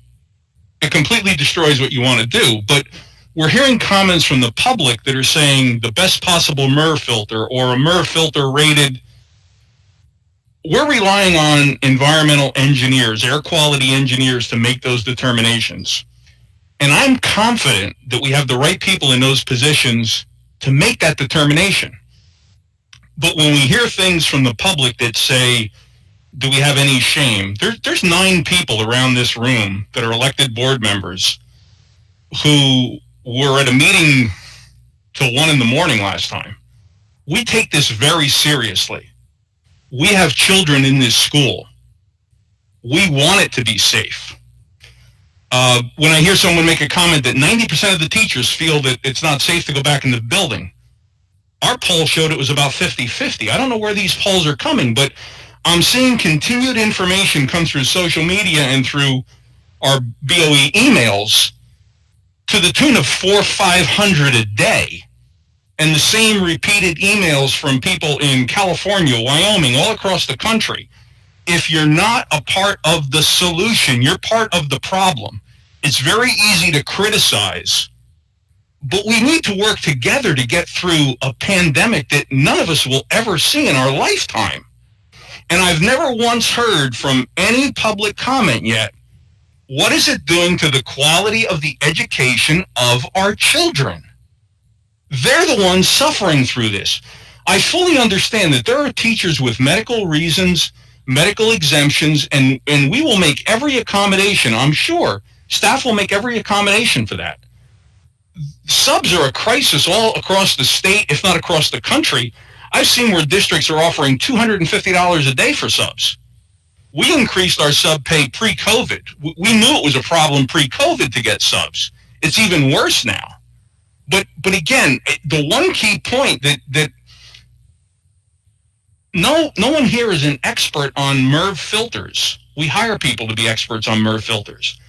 it completely destroys what you want to do. But we're hearing comments from the public that are saying the best possible MER filter or a MER filter rated. We're relying on environmental engineers, air quality engineers, to make those determinations. And I'm confident that we have the right people in those positions to make that determination. But when we hear things from the public that say, do we have any shame? There's 9 people around this room that are elected board members who were at a meeting till 1 a.m. last time. We take this very seriously. We have children in this school. We want it to be safe. When I hear someone make a comment that 90% of the teachers feel that it's not safe to go back in the building, our poll showed it was about 50-50. I don't know where these polls are coming, but I'm seeing continued information come through social media and through our BOE emails to the tune of 400-500 a day. And the same repeated emails from people in California, Wyoming, all across the country. If you're not a part of the solution, you're part of the problem. It's very easy to criticize, but we need to work together to get through a pandemic that none of us will ever see in our lifetime. And I've never once heard from any public comment yet, what is it doing to the quality of the education of our children? They're the ones suffering through this. I fully understand that there are teachers with medical reasons, medical exemptions, and we will make every accommodation. I'm sure staff will make every accommodation for that. Subs are a crisis all across the state, if not across the country. I've seen where districts are offering $250 a day for subs. We increased our sub pay pre-COVID. We knew it was a problem pre-COVID to get subs. It's even worse now. But again, the one key point that no one here is an expert on MERV filters. We hire people to be experts on MERV filters.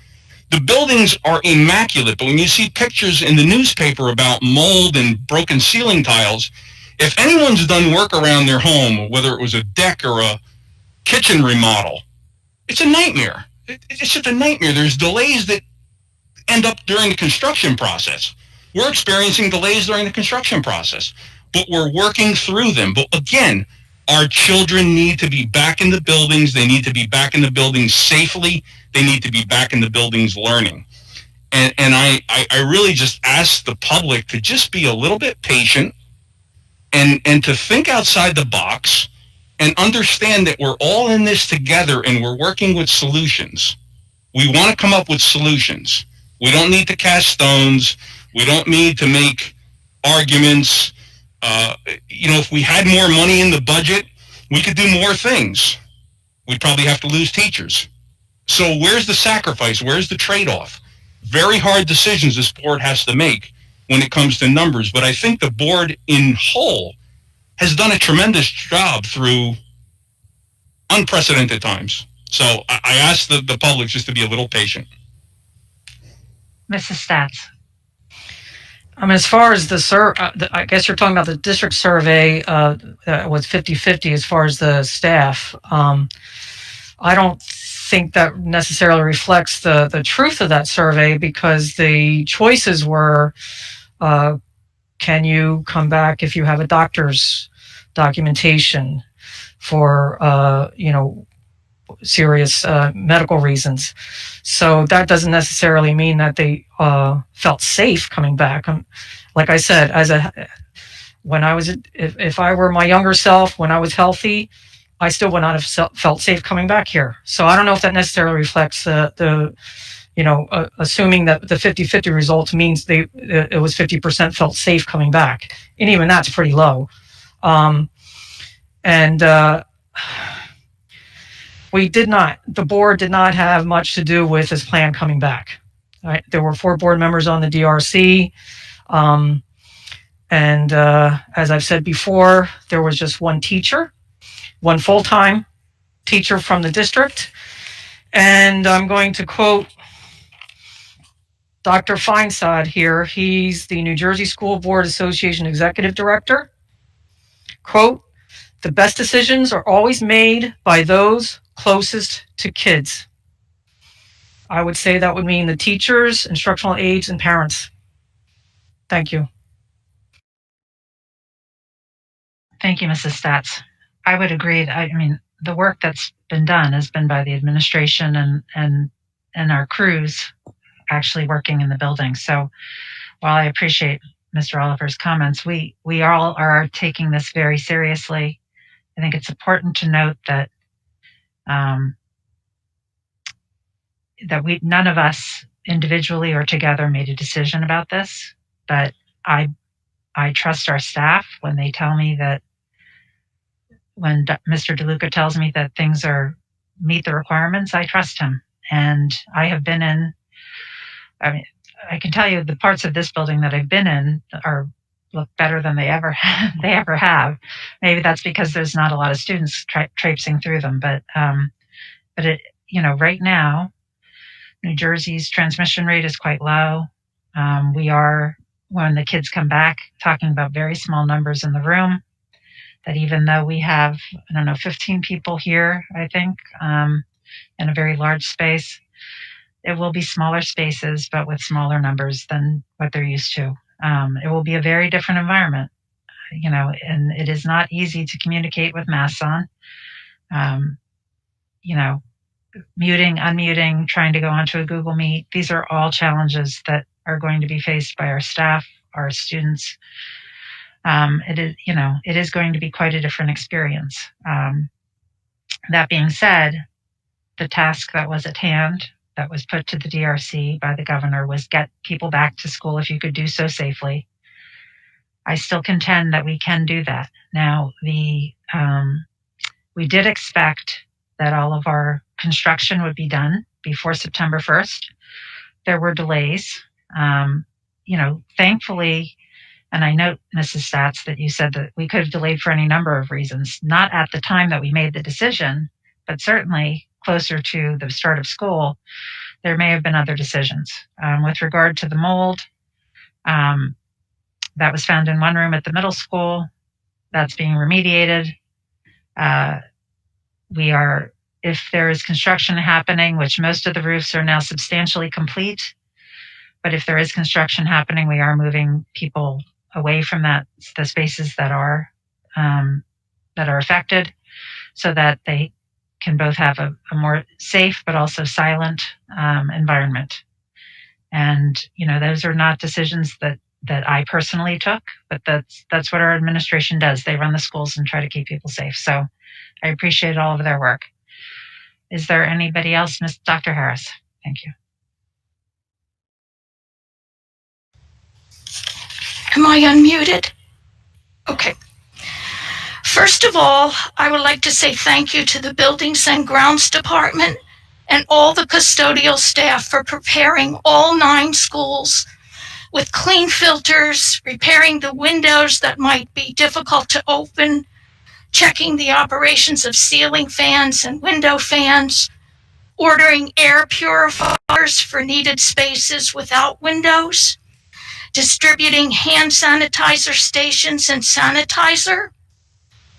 The buildings are immaculate, but when you see pictures in the newspaper about mold and broken ceiling tiles, if anyone's done work around their home, whether it was a deck or a kitchen remodel, it's a nightmare. It's just a nightmare. There's delays that end up during the construction process. We're experiencing delays during the construction process, but we're working through them. But again, our children need to be back in the buildings. They need to be back in the buildings safely. They need to be back in the buildings learning. And I really just ask the public to just be a little bit patient and to think outside the box and understand that we're all in this together and we're working with solutions. We want to come up with solutions. We don't need to cast stones. We don't need to make arguments. If we had more money in the budget, we could do more things. We'd probably have to lose teachers. So where's the sacrifice? Where's the trade-off? Very hard decisions this board has to make when it comes to numbers. But I think the board in whole has done a tremendous job through unprecedented times. So I ask the public just to be a little patient. Mrs. Stats. As far as I guess you're talking about the district survey that was 50-50 as far as the staff. I don't think that necessarily reflects the truth of that survey, because the choices were, can you come back if you have a doctor's documentation for, serious medical reasons. So that doesn't necessarily mean that they felt safe coming back. Like I said, if I were my younger self, when I was healthy, I still would not have felt safe coming back here. So I don't know if that necessarily reflects assuming that the 50-50 results means it was 50% felt safe coming back. And even that's pretty low. The board did not have much to do with this plan coming back. Right? There were 4 board members on the DRC. As I've said before, there was just one teacher, one full-time teacher from the district. And I'm going to quote Dr. Feinsod here. He's the New Jersey School Board Association Executive Director. Quote, "The best decisions are always made by those closest to kids." I would say that would mean the teachers, instructional aides, and parents. Thank you. Thank you, Mrs. Stats. I would agree. The work that's been done has been by the administration and our crews actually working in the building. So while I appreciate Mr. Oliver's comments, we all are taking this very seriously. I think it's important to note that none of us individually or together made a decision about this, but I trust our staff when they tell me that, when Mr. DeLuca tells me that things are meet the requirements, I trust him. And I have been in, I mean, I can tell you the parts of this building that I've been in look better than they ever have. Maybe that's because there's not a lot of students traipsing through them, but it, right now, New Jersey's transmission rate is quite low. We are, when the kids come back, talking about very small numbers in the room, that even though we have, 15 people here, I think, in a very large space, it will be smaller spaces, but with smaller numbers than what they're used to. It will be a very different environment, and it is not easy to communicate with masks on. Muting, unmuting, trying to go onto a Google Meet. These are all challenges that are going to be faced by our staff, our students. It is going to be quite a different experience. That being said, the task that was at hand, that was put to the DRC by the governor, was get people back to school if you could do so safely. I still contend that we can do that. Now, we did expect that all of our construction would be done before September 1st. There were delays. Thankfully, and I note, Mrs. Stats, that you said that we could have delayed for any number of reasons, not at the time that we made the decision, but certainly closer to the start of school, there may have been other decisions. With regard to the mold, that was found in one room at the middle school, that's being remediated. If there is construction happening, which most of the roofs are now substantially complete, but if there is construction happening, we are moving people away from the spaces that are affected, so that they can both have a more safe but also silent environment. And those are not decisions that I personally took, but that's what our administration does. They run the schools and try to keep people safe. So I appreciate all of their work. Is there anybody else? Dr. Harris, thank you. Am I unmuted? Okay. First of all, I would like to say thank you to the Buildings and Grounds Department and all the custodial staff for preparing all 9 schools with clean filters, repairing the windows that might be difficult to open, checking the operations of ceiling fans and window fans, ordering air purifiers for needed spaces without windows, distributing hand sanitizer stations and sanitizer,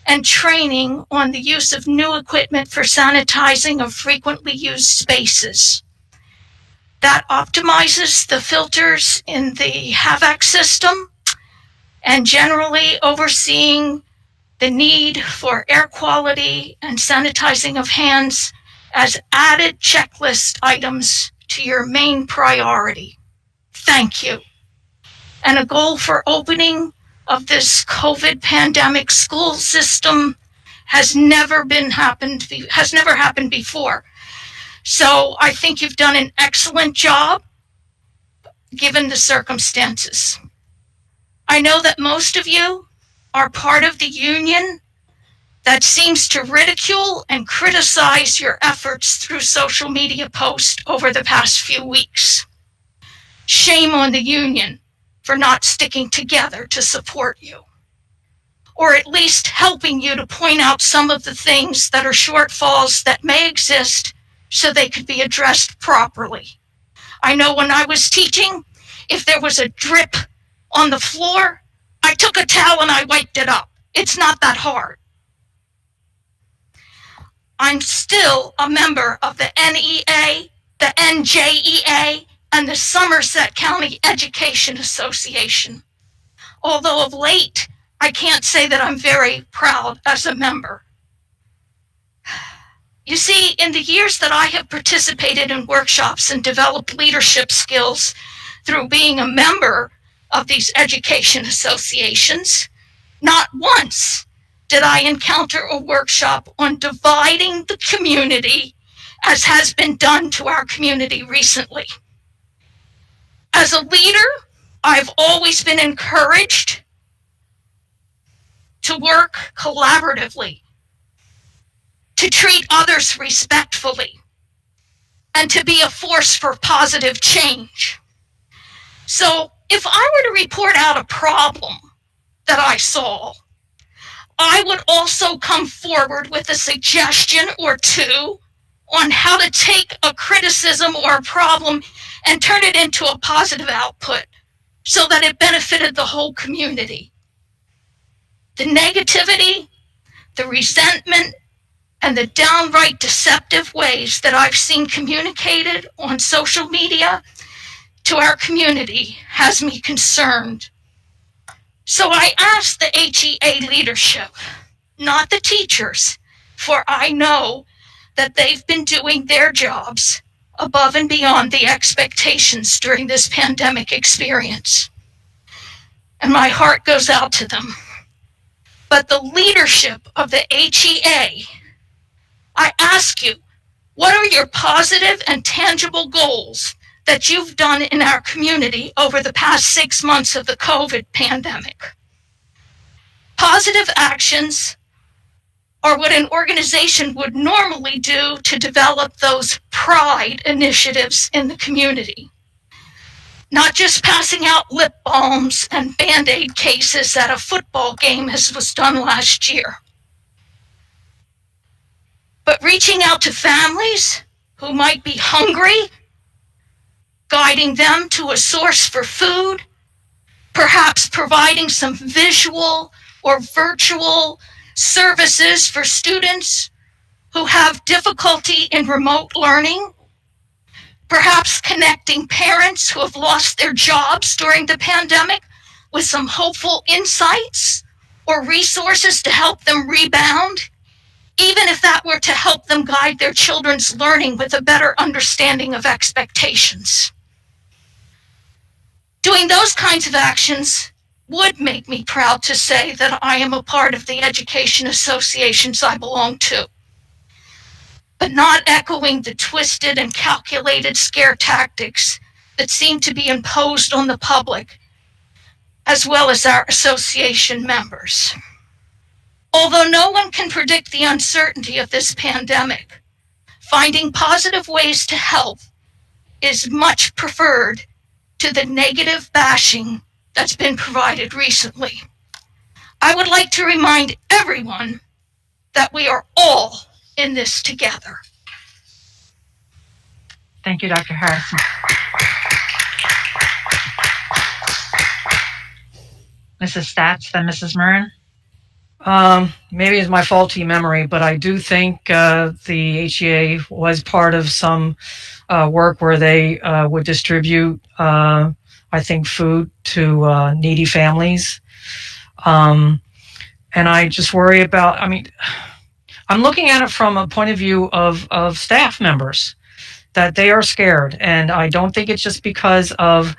and training on the use of new equipment for sanitizing of frequently used spaces. That optimizes the filters in the Hvac system and generally overseeing the need for air quality and sanitizing of hands as added checklist items to your main priority. Thank you. And a goal for opening of this COVID pandemic school system has never happened before. So I think you've done an excellent job given the circumstances. I know that most of you are part of the union that seems to ridicule and criticize your efforts through social media posts over the past few weeks. Shame on the union for not sticking together to support you, or at least helping you to point out some of the things that are shortfalls that may exist so they could be addressed properly. I know when I was teaching, if there was a drip on the floor, I took a towel and I wiped it up. It's not that hard. I'm still a member of the NEA, the NJEA, and the Somerset County Education Association. Although of late, I can't say that I'm very proud as a member. You see, in the years that I have participated in workshops and developed leadership skills through being a member of these education associations, not once did I encounter a workshop on dividing the community as has been done to our community recently. As a leader, I've always been encouraged to work collaboratively to treat others respectfully, and to be a force for positive change. So if I were to report out a problem that I saw, I would also come forward with a suggestion or two on how to take a criticism or a problem and turn it into a positive output so that it benefited the whole community. The negativity, the resentment, and the downright deceptive ways that I've seen communicated on social media to our community has me concerned. So I asked the HEA leadership, not the teachers, for I know that they've been doing their jobs above and beyond the expectations during this pandemic experience. And my heart goes out to them. But the leadership of the HEA, I ask you, what are your positive and tangible goals that you've done in our community over the past 6 months of the COVID pandemic? Positive actions are what an organization would normally do to develop those pride initiatives in the community. Not just passing out lip balms and Band-Aid cases at a football game as was done last year, but reaching out to families who might be hungry, guiding them to a source for food, perhaps providing some visual or virtual services for students who have difficulty in remote learning, perhaps connecting parents who have lost their jobs during the pandemic with some hopeful insights or resources to help them rebound, even if that were to help them guide their children's learning with a better understanding of expectations. Doing those kinds of actions would make me proud to say that I am a part of the education associations I belong to, but not echoing the twisted and calculated scare tactics that seem to be imposed on the public, as well as our association members. Although no one can predict the uncertainty of this pandemic, finding positive ways to help is much preferred to the negative bashing that's been provided recently. I would like to remind everyone that we are all in this together. Thank you, Dr. Harris. Mrs. Stats, then Mrs. Murrin. Maybe it's my faulty memory, but I do think the HEA was part of some work where they would distribute, I think, food to needy families. And I just worry about, I'm looking at it from a point of view of staff members, that they are scared. And I don't think it's just because of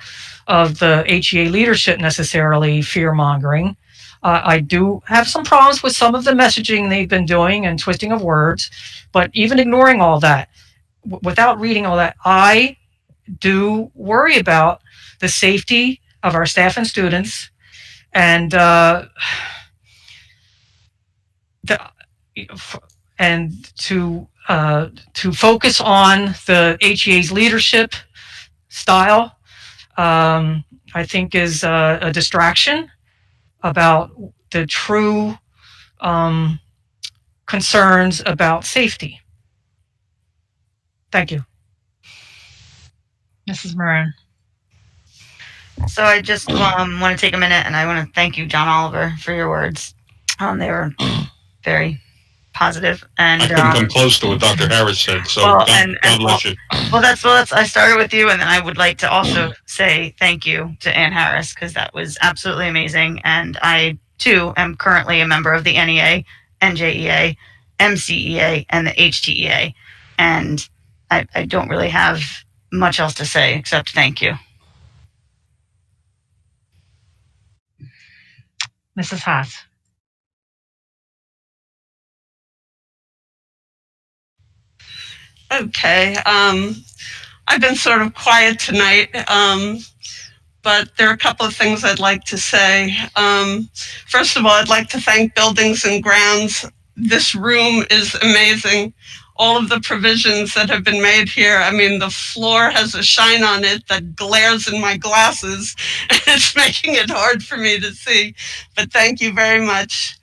the HEA leadership necessarily fear-mongering. I do have some problems with some of the messaging they've been doing and twisting of words, but even ignoring all that, without reading all that, I do worry about the safety of our staff and students, and to focus on the HEA's leadership style, I think is a distraction about the true concerns about safety. Thank you. Mrs. Murrin. So I just want to take a minute, and I want to thank you, John Oliver, for your words. They were very positive, and I couldn't come close to what Dr. Harris said. So well, God bless you. Well, that's I started with you, and then I would like to also say thank you to Ann Harris, because that was absolutely amazing. And I too am currently a member of the NEA, NJEA, MCEA, and the HTEA, and I don't really have much else to say except thank you. Mrs. Haas. Okay. I've been sort of quiet tonight, but there are a couple of things I'd like to say. First of all, I'd like to thank Buildings and Grounds. this room is amazing. All of the provisions that have been made here. I mean, the floor has a shine on it that glares in my glasses, and it's making it hard for me to see. But thank you very much.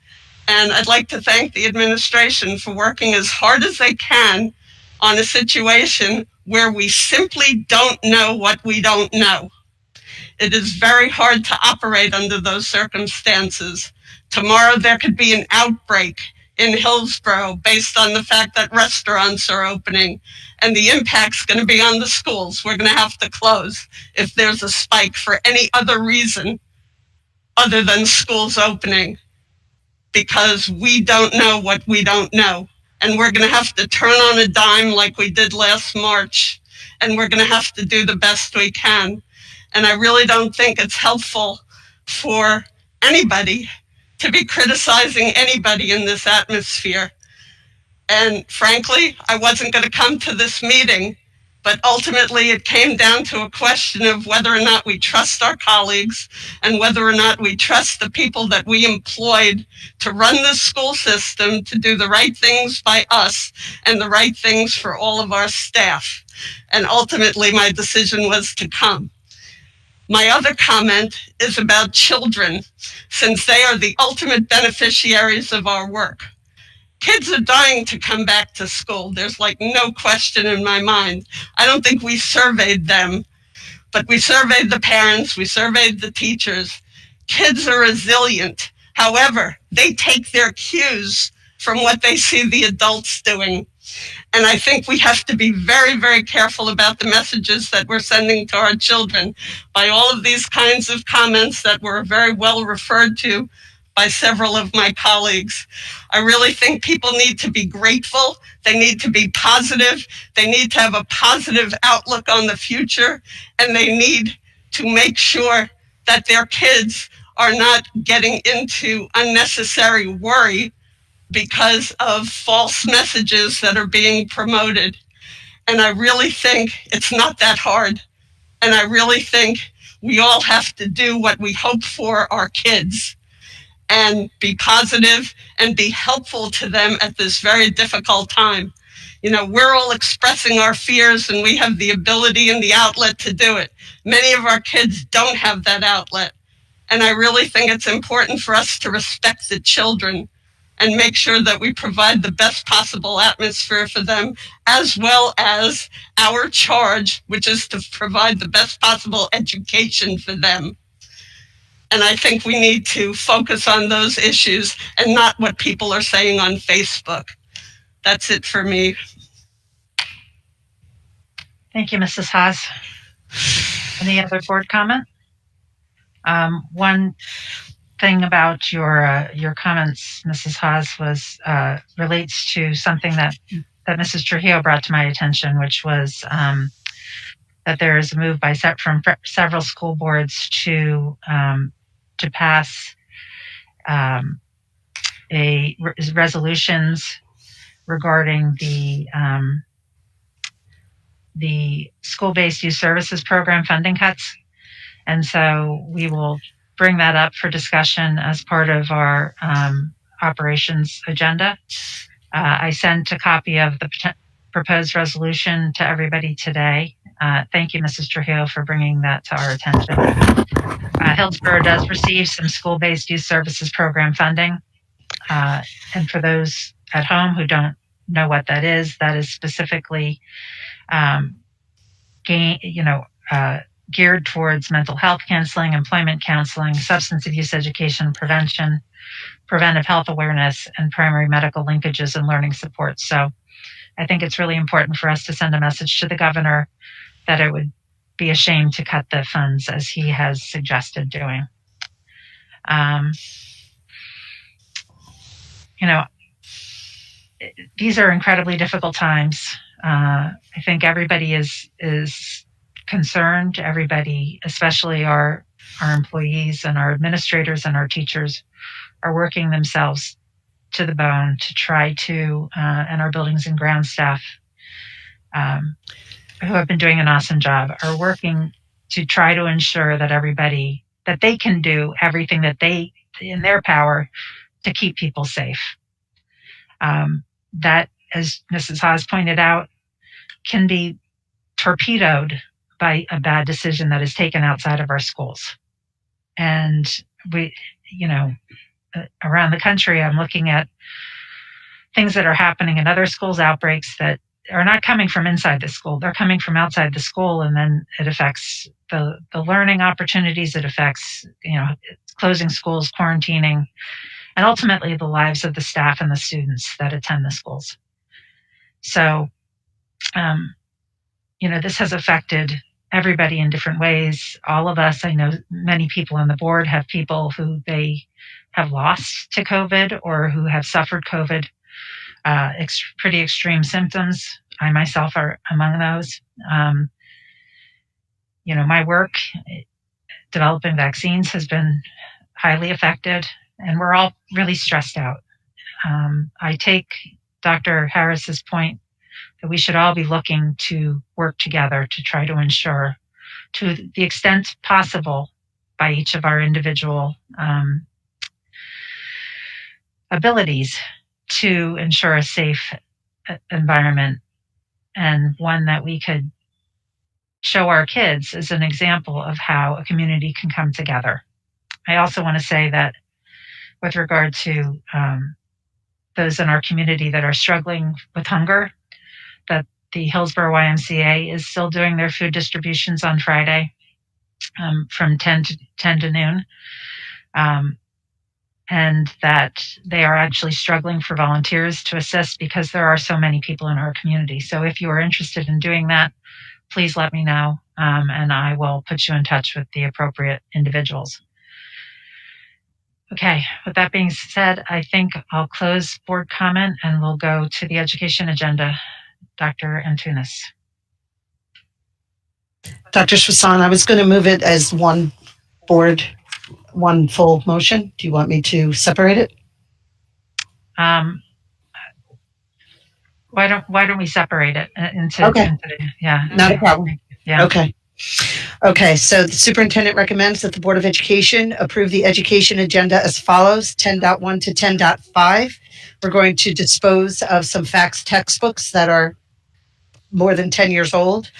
And I'd like to thank the administration for working as hard as they can on a situation where we simply don't know what we don't know. It is very hard to operate under those circumstances. Tomorrow there could be an outbreak in Hillsborough based on the fact that restaurants are opening, and the impact's going to be on the schools. We're going to have to close if there's a spike for any other reason other than schools opening, because we don't know what we don't know. And we're going to have to turn on a dime like we did last March, and we're going to have to do the best we can. And I really don't think it's helpful for anybody to be criticizing anybody in this atmosphere. And frankly, I wasn't going to come to this meeting, but ultimately it came down to a question of whether or not we trust our colleagues and whether or not we trust the people that we employed to run this school system to do the right things by us and the right things for all of our staff. And ultimately my decision was to come. My other comment is about children, since they are the ultimate beneficiaries of our work. Kids are dying to come back to school. There's like no question in my mind. I don't think we surveyed them, but we surveyed the parents, we surveyed the teachers. Kids are resilient. However, they take their cues from what they see the adults doing. And I think we have to be very, very careful about the messages that we're sending to our children by all of these kinds of comments that were very well referred to by several of my colleagues. I really think people need to be grateful. They need to be positive. They need to have a positive outlook on the future. And they need to make sure that their kids are not getting into unnecessary worry because of false messages that are being promoted. And I really think it's not that hard. And I really think we all have to do what we hope for our kids and be positive and be helpful to them at this very difficult time. You know, we're all expressing our fears and we have the ability and the outlet to do it. Many of our kids don't have that outlet. And I really think it's important for us to respect the children and make sure that we provide the best possible atmosphere for them, as well as our charge, which is to provide the best possible education for them. And I think we need to focus on those issues and not what people are saying on Facebook. That's it for me. Thank you, Mrs. Haas. Any other board comment? One thing about your comments, Mrs. Haas, was relates to something that Mrs. Trujillo brought to my attention, which was that there is a move by from several school boards to pass resolutions regarding the school-based youth services program funding cuts. And so we will bring that up for discussion as part of our operations agenda. I sent a copy of the proposed resolution to everybody today. Thank you, Mrs. Trujillo, for bringing that to our attention. Hillsborough does receive some school-based youth services program funding. And for those at home who don't know what that is specifically geared towards mental health counseling, employment counseling, substance abuse education, prevention, preventive health awareness, and primary medical linkages and learning support. So I think it's really important for us to send a message to the governor that it would be a shame to cut the funds as he has suggested doing. These are incredibly difficult times. I think everybody is concerned. Everybody, especially our employees and our administrators and our teachers, are working themselves to the bone to try to, and our buildings and ground staff, who have been doing an awesome job, are working to try to ensure that they can do everything that they in their power to keep people safe. That, as Mrs. Haas pointed out, can be torpedoed by a bad decision that is taken outside of our schools. And we, around the country, I'm looking at things that are happening in other schools, outbreaks that are not coming from inside the school. They're coming from outside the school, and then it affects the learning opportunities. It affects, closing schools, quarantining, and ultimately the lives of the staff and the students that attend the schools. So, this has affected everybody in different ways. All of us, I know many people on the board have people who they have lost to COVID or who have suffered COVID, pretty extreme symptoms. I myself are among those. My work developing vaccines has been highly affected, and we're all really stressed out. I take Dr. Harris's point that we should all be looking to work together to try to ensure, to the extent possible by each of our individual abilities, to ensure a safe environment, and one that we could show our kids as an example of how a community can come together. I also want to say that with regard to those in our community that are struggling with hunger, that the Hillsborough YMCA is still doing their food distributions on Friday from 10 to noon. And that they are actually struggling for volunteers to assist because there are so many people in our community. So if you are interested in doing that, please let me know, and I will put you in touch with the appropriate individuals. Okay, with that being said, I think I'll close board comment and we'll go to the education agenda. Dr. Antunes. Dr. Schwasan, I was going to move it as one board, one full motion. Do you want me to separate it? Why don't we separate it into? Okay. Yeah. Not a problem. Yeah. Okay. Okay. So the superintendent recommends that the Board of Education approve the education agenda as follows: 10.1 to 10.5. We're going to dispose of some Hvac textbooks that are more than 10 years old,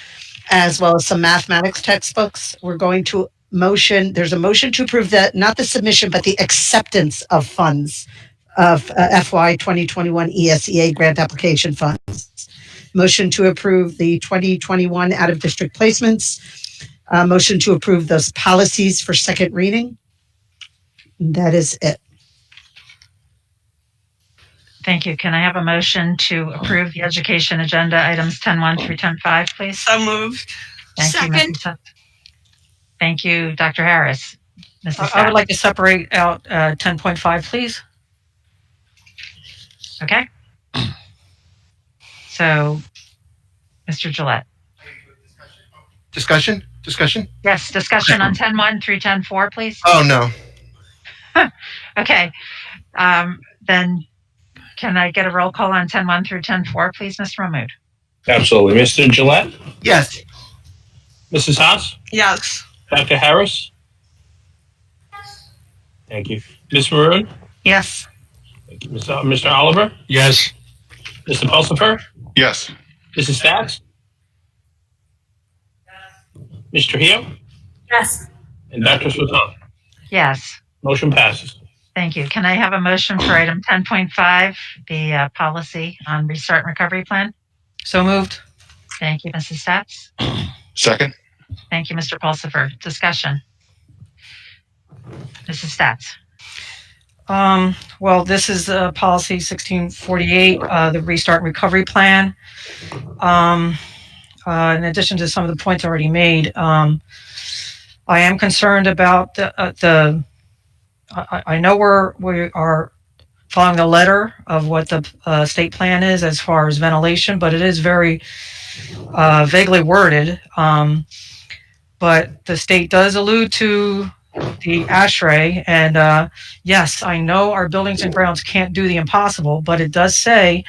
as well as some mathematics textbooks. We're going to there's a motion to approve that, not the submission, but the acceptance of funds of FY 2021 ESEA grant application funds. Motion to approve the 2021 out-of-district placements. Motion to approve those policies for second reading. That is it. Thank you. Can I have a motion to approve the education agenda items 10.1 through 10.5, please? So moved. Thank Second. you, Mrs. Thank you, Dr. Harris. Mrs. I would like to separate out 10.5, please. Okay. So, Mr. Gillette. Discussion? Yes, discussion on 10.1 through 10.4, please. Oh, no. Okay. Then can I get a roll call on 10.1 through 10.4, please, Mr. Mahmood? Absolutely. Mr. Gillette? Yes. Mrs. Haas? Yes. Dr. Harris? Thank you. Ms. Maroon? Yes. Thank you. Mr. Oliver? Yes. Mr. Pulsifer? Yes. Mrs. Stacks? Mr. Hio? Yes. And Dr. Swasan? Yes. Motion passes. Thank you. Can I have a motion for item 10.5, the policy on restart and recovery plan? So moved. Thank you, Mrs. Stats. Second. Thank you, Mr. Pulsifer. Discussion. Mrs. Stats. Well, this is policy 1648, the restart and recovery plan. In addition to some of the points already made, I am concerned about I know we are following the letter of what the state plan is as far as ventilation, but it is very vaguely worded. But the state does allude to the ASHRAE, and yes, I know our buildings and grounds can't do the impossible, but it does say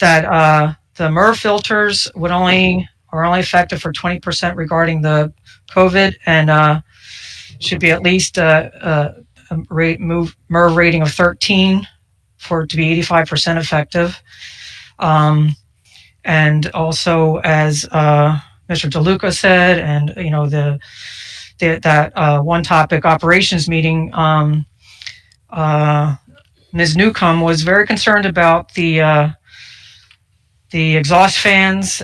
that the MER filters are only effective for 20% regarding the COVID, and should be at least a MER rating of 13 for it to be 85% effective. And also, as Mr. DeLuca said, and that one topic operations meeting, Ms. Newcomb was very concerned about the exhaust fans.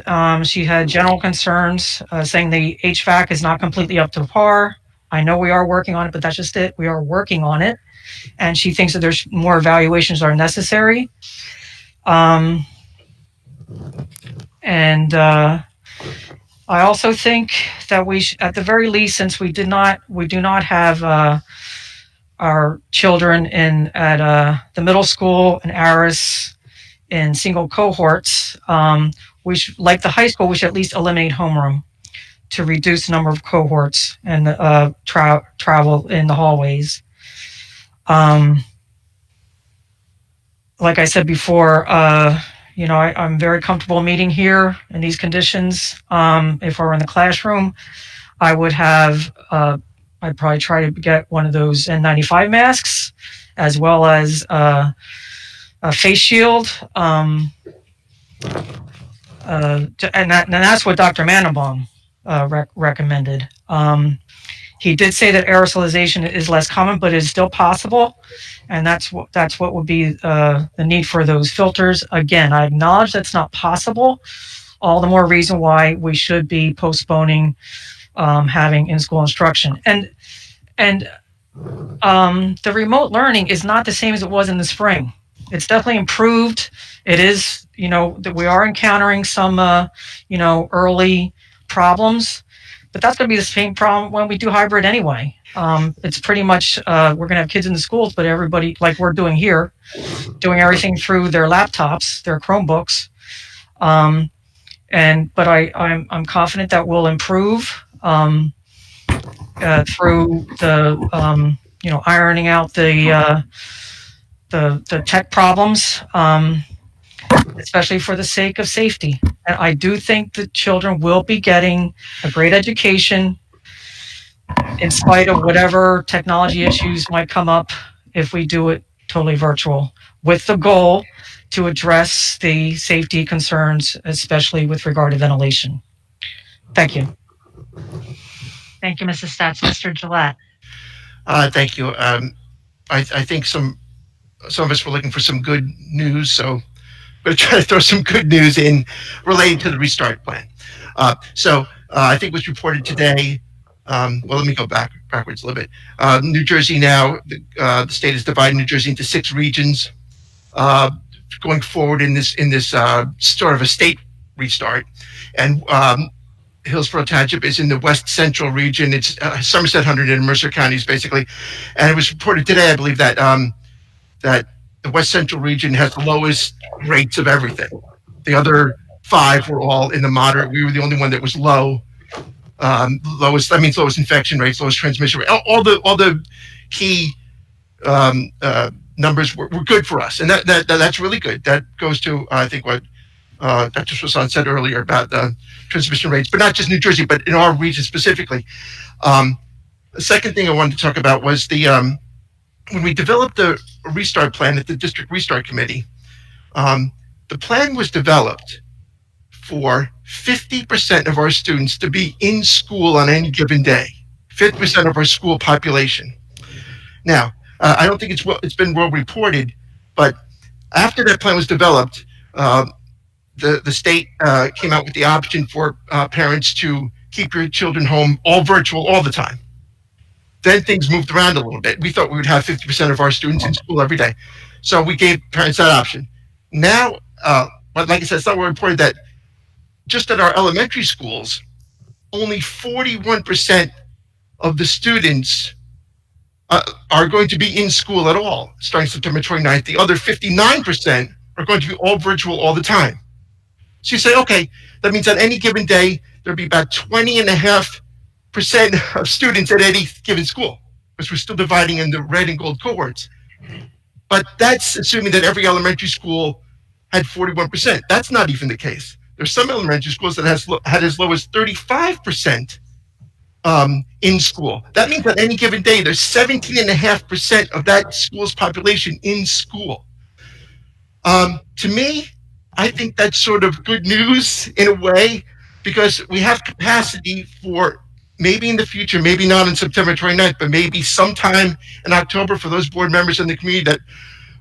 She had general concerns, saying the HVAC is not completely up to par. I know we are working on it, but that's just it. We are working on it. And she thinks that there's more evaluations are necessary. I also think that we at the very least, since we do not have our children at the middle school in Aris in single cohorts, we should, like the high school, we should at least eliminate homeroom to reduce the number of cohorts and travel in the hallways. Like I said before, I'm very comfortable meeting here in these conditions. If I were in the classroom, I would have, I'd probably try to get one of those N95 masks, as well as a face shield. And that's what Dr. Manenbaum recommended. He did say that aerosolization is less common, but is still possible. And that's what would be the need for those filters. Again, I acknowledge that's not possible. All the more reason why we should be postponing having in-school instruction. And the remote learning is not the same as it was in the spring. It's definitely improved. It is, that we are encountering some, early problems, but that's going to be the same problem when we do hybrid anyway. It's pretty much, we're going to have kids in the schools, but everybody, like we're doing here, doing everything through their laptops, their Chromebooks. But I'm confident that we'll improve through the, ironing out the tech problems, especially for the sake of safety. And I do think that children will be getting a great education in spite of whatever technology issues might come up if we do it totally virtual, with the goal to address the safety concerns, especially with regard to ventilation. Thank you. Thank you, Mrs. Stats. Mr. Gillette. Thank you. I think some of us were looking for some good news, so I'm going to try to throw some good news in related to the restart plan. I think it was reported today. Let me go backwards a little bit. New Jersey now, the state has divided New Jersey into 6 regions. Going forward in this sort of a state restart, and Hillsborough Township is in the west central region. It's Somerset, Hunterdon, and Mercer counties basically. And it was reported today, I believe, that that the west central region has the lowest rates of everything. The other 5 were all in the moderate. We were the only one that was low. Lowest infection rates, lowest transmission rate. All the key numbers were good for us, and that's really good. That goes to I think what Dr. Swasan said earlier about the transmission rates, but not just New Jersey, but in our region specifically. The second thing I wanted to talk about was when we developed the restart plan at the district restart committee. The plan was developed for 50% of our students to be in school on any given day, 50% of our school population. Now, I don't think it's been well reported, but after that plan was developed, the state came out with the option for parents to keep your children home, all virtual, all the time. Then things moved around a little bit. We thought we would have 50% of our students in school every day. So we gave parents that option. Now, but like I said, it's not well reported that just at our elementary schools, only 41% of the students are going to be in school at all, starting September 29th. The other 59% are going to be all virtual all the time. So you say, okay, that means on any given day, there'll be about 20.5% of students at any given school, because we're still dividing in the red and gold cohorts. But that's assuming that every elementary school had 41%. That's not even the case. There's some elementary schools that had as low as 35% in school. That means on any given day, there's 17.5% of that school's population in school. To me, I think that's sort of good news in a way, because we have capacity for maybe in the future, maybe not on September 29th, but maybe sometime in October for those board members in the community that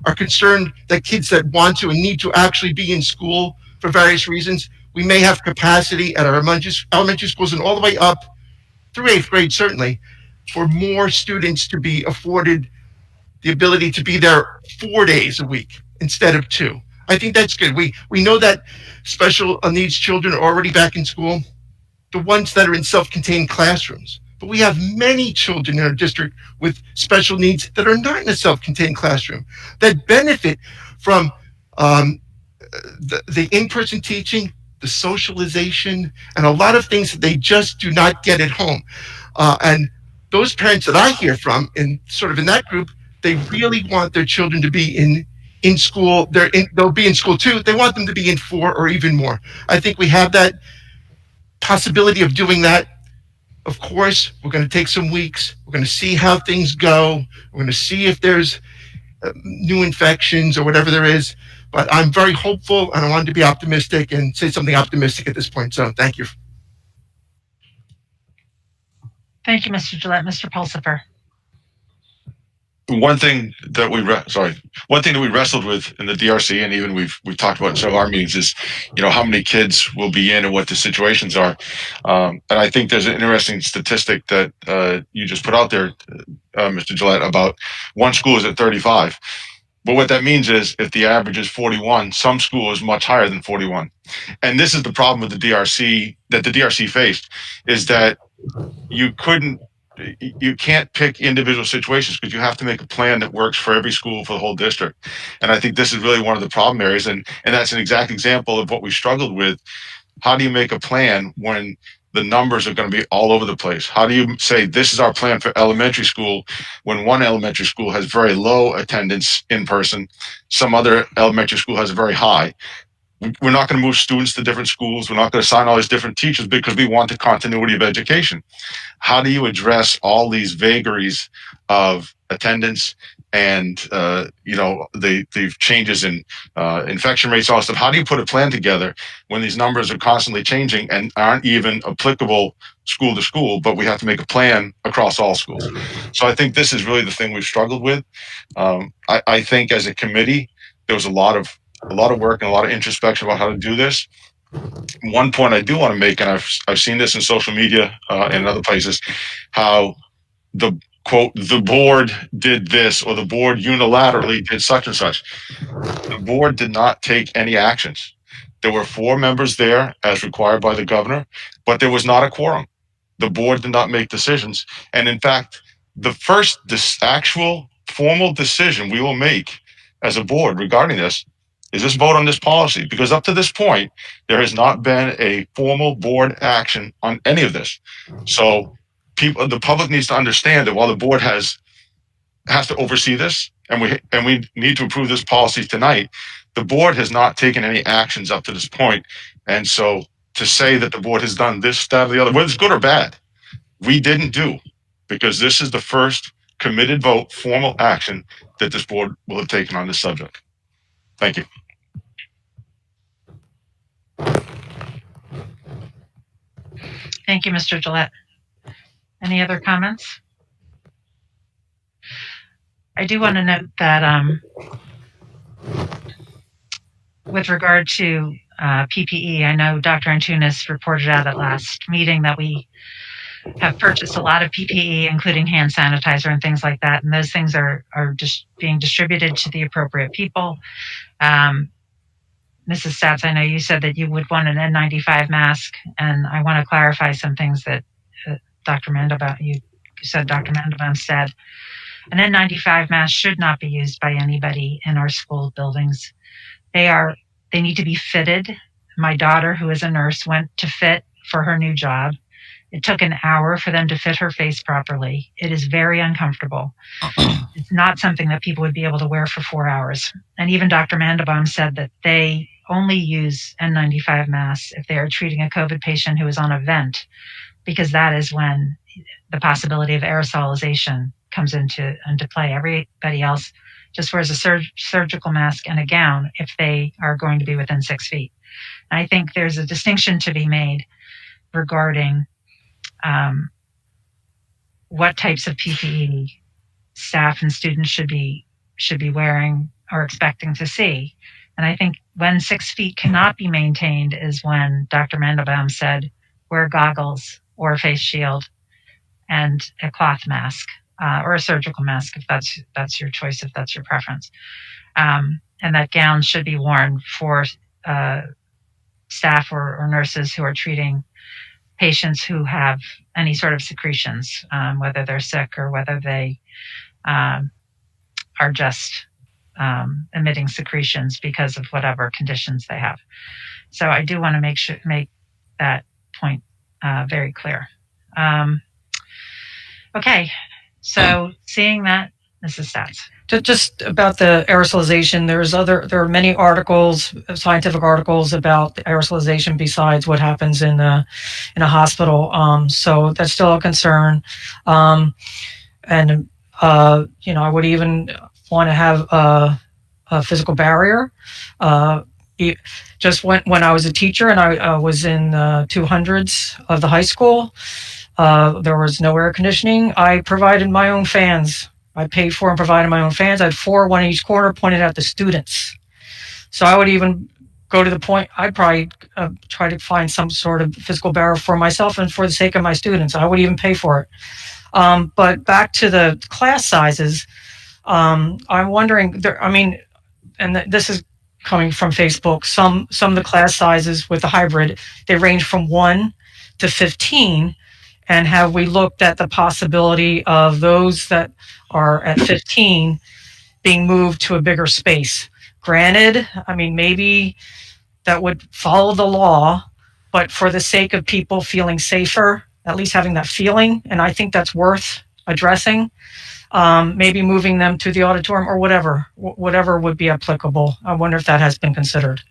are concerned that kids that want to and need to actually be in school for various reasons, we may have capacity at our elementary schools and all the way up through 8th grade, certainly, for more students to be afforded the ability to be there 4 days a week instead of 2. I think that's good. We know that special needs children are already back in school, the ones that are in self-contained classrooms. But we have many children in our district with special needs that are not in a self-contained classroom, that benefit from the in-person teaching, the socialization, and a lot of things that they just do not get at home. And those parents that I hear from, in sort of in that group, they really want their children to be in school. They'll be in school too. They want them to be in 4 or even more. I think we have that possibility of doing that. Of course, we're going to take some weeks. We're going to see how things go. We're going to see if there's new infections or whatever there is. But I'm very hopeful, and I wanted to be optimistic and say something optimistic at this point. So thank you. Thank you, Mr. Gillette. Mr. Pulsifer. One thing that we wrestled with in the DRC, and even we've talked about in some of our meetings, is how many kids will be in and what the situations are. And I think there's an interesting statistic that you just put out there, Mr. Gillette, about one school is at 35. But what that means is if the average is 41, some school is much higher than 41. And this is the problem with the DRC that the DRC faced, is that you can't pick individual situations, because you have to make a plan that works for every school for the whole district. And I think this is really one of the problem areas. And that's an exact example of what we struggled with. How do you make a plan when the numbers are going to be all over the place? How do you say this is our plan for elementary school when one elementary school has very low attendance in person, some other elementary school has a very high? We're not going to move students to different schools. We're not going to assign all these different teachers because we want the continuity of education. How do you address all these vagaries of attendance and the changes in infection rates, all stuff? How do you put a plan together when these numbers are constantly changing and aren't even applicable school to school, but we have to make a plan across all schools? So I think this is really the thing we've struggled with. I think as a committee, there was a lot of work and a lot of introspection about how to do this. One point I do want to make, and I've seen this in social media and other places, how the quote, the board did this, or the board unilaterally did such and such. The board did not take any actions. There were 4 members there as required by the governor, but there was not a quorum. The board did not make decisions. And in fact, the first actual formal decision we will make as a board regarding this is this vote on this policy, because up to this point, there has not been a formal board action on any of this. So the public needs to understand that while the board has to oversee this, and we need to approve this policy tonight, the board has not taken any actions up to this point. And so to say that the board has done this, that, or the other, whether it's good or bad, we didn't do, because this is the first committed vote, formal action that this board will have taken on this subject. Thank you. Thank you, Mr. Gillette. Any other comments? I do want to note that with regard to PPE, I know Dr. Antunes reported out at last meeting that we have purchased a lot of PPE, including hand sanitizer and things like that, and those things are just being distributed to the appropriate people. Mrs. Stats, I know you said that you would want an N95 mask, and I want to clarify some things that Dr. Mandelbaum said. An N95 mask should not be used by anybody in our school buildings. They need to be fitted. My daughter, who is a nurse, went to fit for her new job. It took an hour for them to fit her face properly. It is very uncomfortable. It's not something that people would be able to wear for 4 hours. And even Dr. Mandelbaum said that they only use N95 masks if they are treating a COVID patient who is on a vent, because that is when the possibility of aerosolization comes into play. Everybody else just wears a surgical mask and a gown if they are going to be within 6 feet. And I think there's a distinction to be made regarding what types of PPE staff and students should be wearing or expecting to see. And I think when 6 feet cannot be maintained is when Dr. Mandelbaum said, wear goggles or a face shield and a cloth mask or a surgical mask if that's your choice, if that's your preference. And that gown should be worn for staff or nurses who are treating patients who have any sort of secretions, whether they're sick or whether they are just emitting secretions because of whatever conditions they have. So I do want to make that point very clear. Okay, so seeing that, Mrs. Stats. Just about the aerosolization, there are many articles, scientific articles about the aerosolization besides what happens in a hospital. So that's still a concern. I would even want to have a physical barrier. Just when I was a teacher and I was in 200s of the high school, there was no air conditioning. I provided my own fans. I paid for and provided my own fans. I had 4, one in each corner, pointed at the students. So I would even go to the point, I'd probably try to find some sort of physical barrier for myself and for the sake of my students. I would even pay for it. But back to the class sizes, I'm wondering, this is coming from Facebook, some of the class sizes with the hybrid, they range from 1 to 15. And have we looked at the possibility of those that are at 15 being moved to a bigger space? Granted, maybe that would follow the law, but for the sake of people feeling safer, at least having that feeling, and I think that's worth addressing, maybe moving them to the auditorium or whatever would be applicable. I wonder if that has been considered.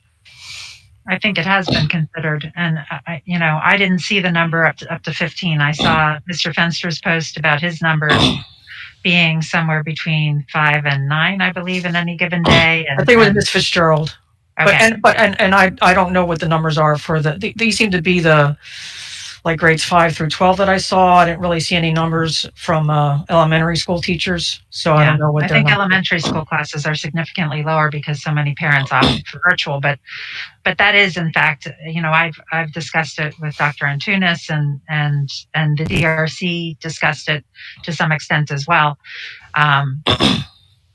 I think it has been considered, and I didn't see the number up to 15. I saw Mr. Fenster's post about his numbers being somewhere between 5 and 9, I believe, in any given day. I think it was Ms. Fitzgerald, okay. but I don't know what the numbers are for these seem to be the like grades 5 through 12 that I saw. I didn't really see any numbers from elementary school teachers, so I don't know what. I think elementary school classes are significantly lower because so many parents opt for virtual. But that is, in fact, I've discussed it with Dr. Antunes and the DRC discussed it to some extent as well.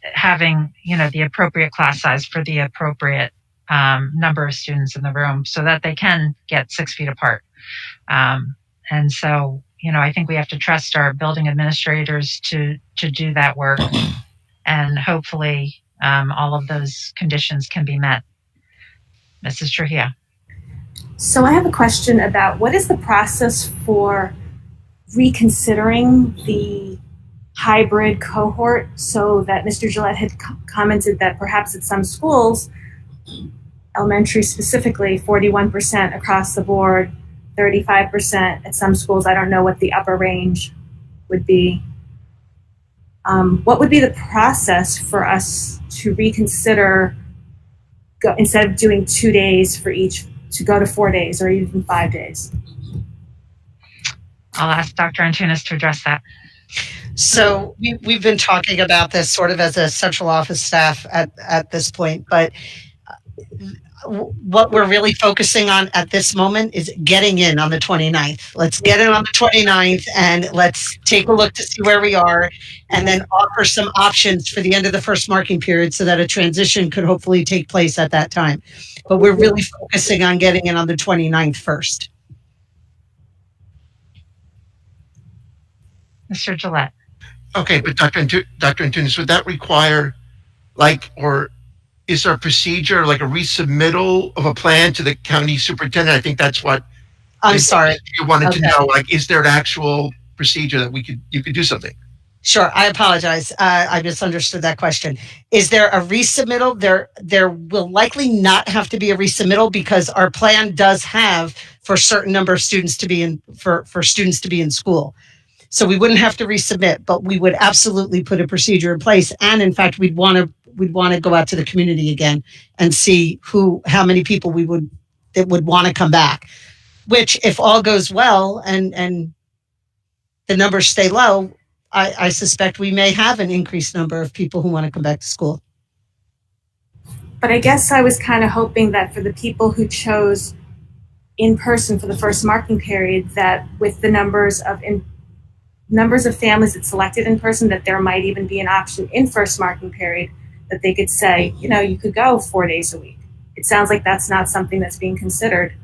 Having the appropriate class size for the appropriate number of students in the room so that they can get 6 feet apart. And so, I think we have to trust our building administrators to do that work. And hopefully all of those conditions can be met. Mrs. Trujillo. So I have a question about what is the process for reconsidering the hybrid cohort, so that Mr. Gillette had commented that perhaps at some schools, elementary specifically, 41% across the board, 35% at some schools. I don't know what the upper range would be. What would be the process for us to reconsider, instead of doing 2 days for each, to go to 4 days or even 5 days? I'll ask Dr. Antunes to address that. So we've been talking about this sort of as a central office staff at this point, but what we're really focusing on at this moment is getting in on the 29th. Let's get in on the 29th and let's take a look to see where we are and then offer some options for the end of the first marking period so that a transition could hopefully take place at that time. But we're really focusing on getting in on the 29th first. Mr. Gillette. Okay, but Dr. Antunes, would that require or is there a procedure like a resubmittal of a plan to the county superintendent? I think that's what I'm sorry. You wanted to know, is there an actual procedure that you could do something? Sure, I apologize. I misunderstood that question. Is there a resubmittal? There will likely not have to be a resubmittal because our plan does have for a certain number of students to be in for students to be in school. So we wouldn't have to resubmit, but we would absolutely put a procedure in place. And in fact, we'd want to we'd want to go out to the community again and see how many people that would want to come back. Which, if all goes well and the numbers stay low, I suspect we may have an increased number of people who want to come back to school. But I guess I was kind of hoping that for the people who chose in person for the first marking period, that with the numbers of families that selected in person, that there might even be an option in first marking period that they could say, you could go 4 days a week. It sounds like that's not something that's being considered.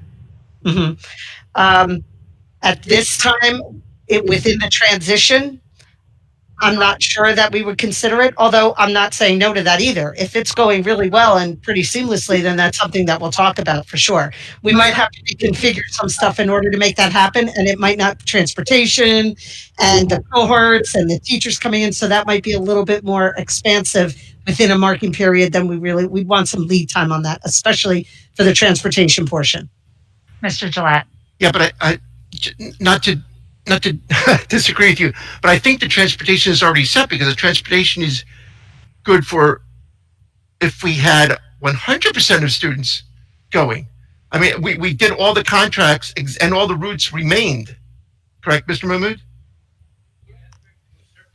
Mm-hmm. At this time, within the transition, I'm not sure that we would consider it, although I'm not saying no to that either. If it's going really well and pretty seamlessly, then that's something that we'll talk about for sure. We might have to reconfigure some stuff in order to make that happen, and it might not transportation and the cohorts and the teachers coming in, so that might be a little bit more expansive within a marking period than we want some lead time on that, especially for the transportation portion. Mr. Gillette. Yeah, but I not to disagree with you, but I think the transportation is already set, because the transportation is good for if we had 100% of students going. I mean, we did all the contracts and all the routes remained. Correct, Mr. Mahmood?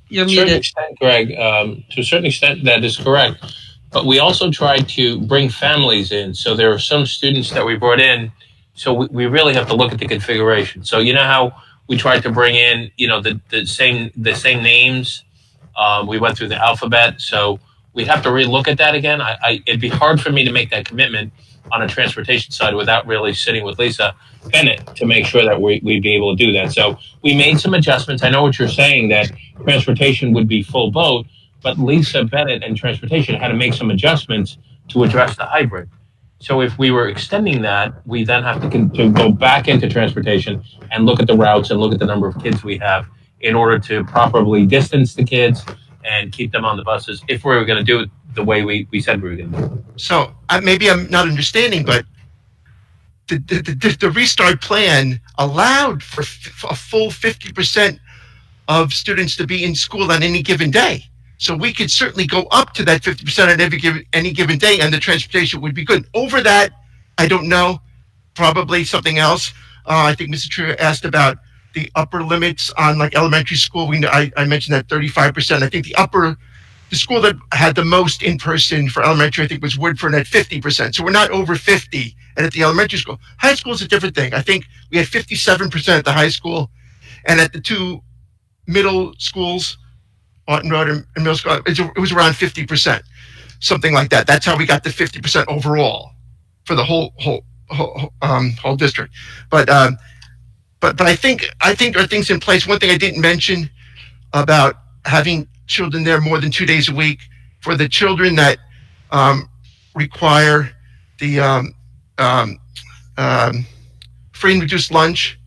You're to a certain muted. extent, Greg, to a certain extent, that is correct. But we also tried to bring families in. So there are some students that we brought in. So we really have to look at the configuration. So you know how we tried to bring in, the same names. We went through the alphabet. So we'd have to relook at that again. It'd be hard for me to make that commitment on a transportation side without really sitting with Lisa Bennett to make sure that we'd be able to do that. So we made some adjustments. I know what you're saying, that transportation would be full boat, but Lisa Bennett and transportation had to make some adjustments to address the hybrid. So if we were extending that, we then have to go back into transportation and look at the routes and look at the number of kids we have in order to properly distance the kids and keep them on the buses if we were going to do it the way we said we were going to do it. So maybe I'm not understanding, but the restart plan allowed for a full 50% of students to be in school on any given day. So we could certainly go up to that 50% on any given day, and the transportation would be good. Over that, I don't know, probably something else. I think Mr. Trio asked about the upper limits on like elementary school. I mentioned that 35%. I think the school that had the most in person for elementary, I think, was Woodford at 50%. So we're not over 50 and at the elementary school. High school is a different thing. I think we had 57% at the high school, and at the two middle schools, Orton Road and middle school, it was around 50%, something like that. That's how we got the 50% overall for the whole district. But I think there are things in place. One thing I didn't mention about having children there more than 2 days a week for the children that require the free and reduced lunch.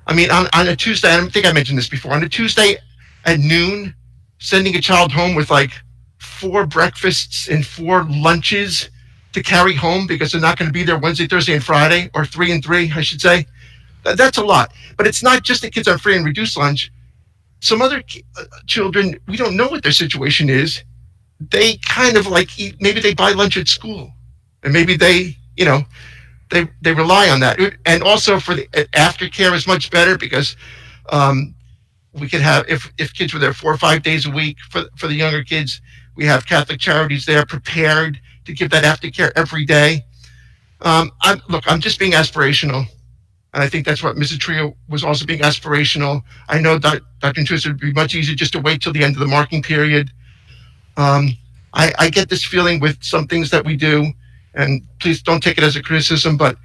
I mean, on a Tuesday, I don't think I mentioned this before, on a Tuesday at noon, sending a child home with like 4 breakfasts and 4 lunches to carry home because they're not going to be there Wednesday, Thursday, and Friday, or 3 and 3, I should say. That's a lot. But it's not just the kids on free and reduced lunch. Some other children, we don't know what their situation is. They kind of like eat, maybe they buy lunch at school, and maybe they rely on that. And also for the aftercare is much better because we could have, if kids were there 4 or 5 days a week for the younger kids, we have Catholic Charities there prepared to give that aftercare every day. I'm just being aspirational. And I think that's what Mrs. Trio was also being aspirational. I know Dr. Intuit would be much easier just to wait till the end of the marking period. I get this feeling with some things that we do, and please don't take it as a criticism, but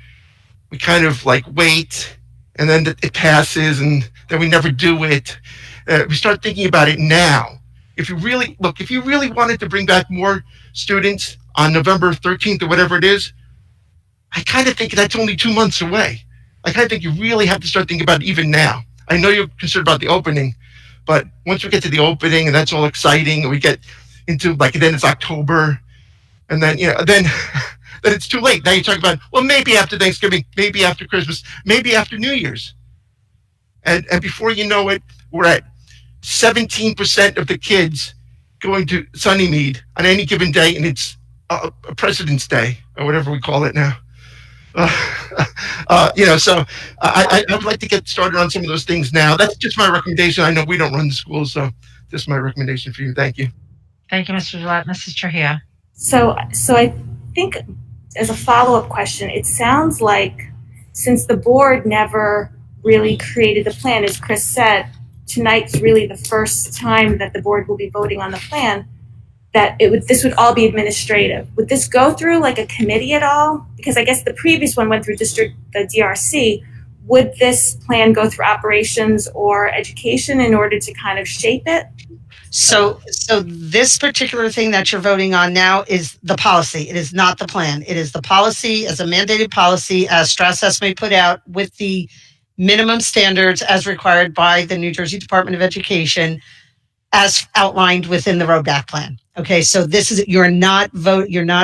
we kind of like wait, and then it passes, and then we never do it. We start thinking about it now. If you really wanted to bring back more students on November 13th or whatever it is, I kind of think that's only 2 months away. I kind of think you really have to start thinking about it even now. I know you're concerned about the opening, but once we get to the opening and that's all exciting, and we get into then it's October, and then then it's too late. Now you're talking about, well, maybe after Thanksgiving, maybe after Christmas, maybe after New Year's, and before you know it, we're at 17% of the kids going to Sunnymead on any given day, and it's a President's Day or whatever we call it now. So I would like to get started on some of those things now. That's just my recommendation. I know we don't run the school, so this is my recommendation for you. Thank you. Thank you, Mr. Gillette. Mrs. Trujillo. So I think as a follow-up question, it sounds like since the board never really created the plan, as Chris said, tonight's really the first time that the board will be voting on the plan, that this would all be administrative. Would this go through like a committee at all? Because I guess the previous one went through the DRC. Would this plan go through operations or education in order to kind of shape it? So this particular thing that you're voting on now is the policy. It is not the plan. It is the policy as a mandated policy as Strauss Esme put out with the minimum standards as required by the New Jersey Department of Education as outlined within the roadback plan. Okay, so this is, you're not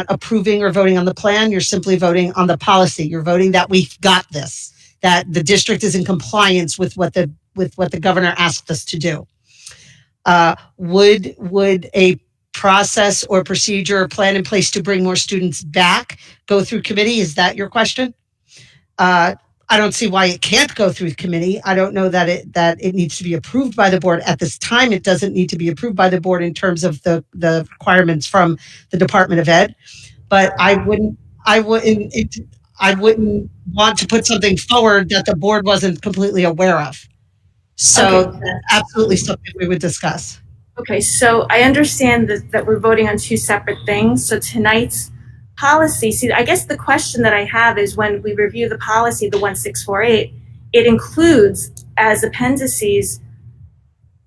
approving or voting on the plan. You're simply voting on the policy. You're voting that we've got this, that the district is in compliance with what the governor asked us to do. Would a process or procedure or plan in place to bring more students back go through committee? Is that your question? I don't see why it can't go through committee. I don't know that it needs to be approved by the board. At this time, it doesn't need to be approved by the board in terms of the requirements from the Department of Ed. But I wouldn't want to put something forward that the board wasn't completely aware of. So Okay. that's absolutely something we would discuss. Okay, so I understand that we're voting on two separate things. So tonight's policy, see, I guess the question that I have is when we review the policy, the 1648, it includes as appendices,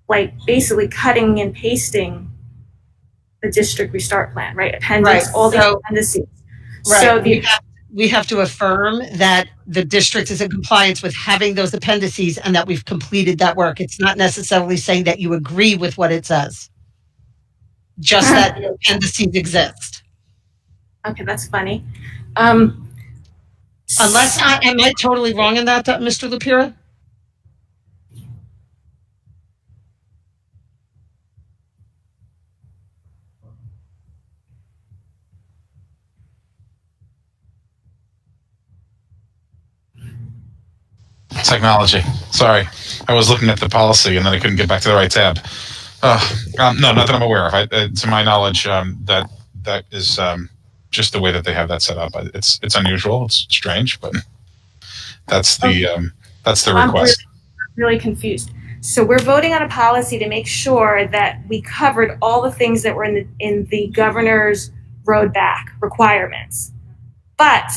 like basically cutting and pasting the district restart plan, right? Appendix, Right. all the appendices. Right. So we have to affirm that the district is in compliance with having those appendices and that we've completed that work. It's not necessarily saying that you agree with what it says, just that the appendices exist. Okay, that's funny. Unless am I totally wrong in that, Mr. Lapira? Technology. Sorry, I was looking at the policy and then I couldn't get back to the right tab. No, not that I'm aware of. To my knowledge, that is just the way that they have that set up. It's unusual. It's strange, but that's the request. I'm really confused. So we're voting on a policy to make sure that we covered all the things that were in the governor's roadback requirements. But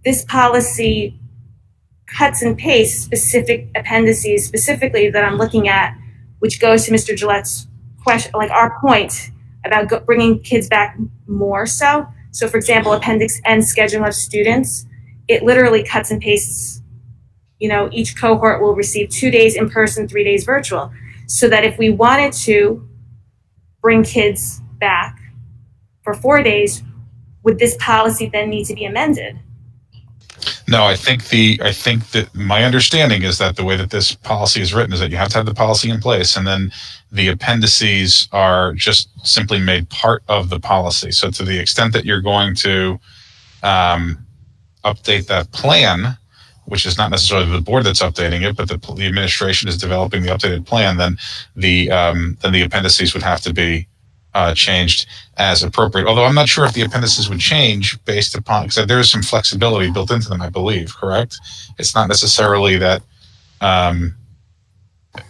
this policy cuts and pastes specific appendices, specifically that I'm looking at, which goes to Mr. Gillette's question, like our point about bringing kids back more so. So for example, Appendix N, scheduling of students, it literally cuts and pastes, each cohort will receive 2 days in person, 3 days virtual. So that if we wanted to bring kids back for 4 days, would this policy then need to be amended? No, I think that my understanding is that the way that this policy is written is that you have to have the policy in place, and then the appendices are just simply made part of the policy. So to the extent that you're going to update that plan, which is not necessarily the board that's updating it, but the administration is developing the updated plan, then the appendices would have to be changed as appropriate. Although I'm not sure if the appendices would change based upon, because there is some flexibility built into them, I believe, correct? It's not necessarily that,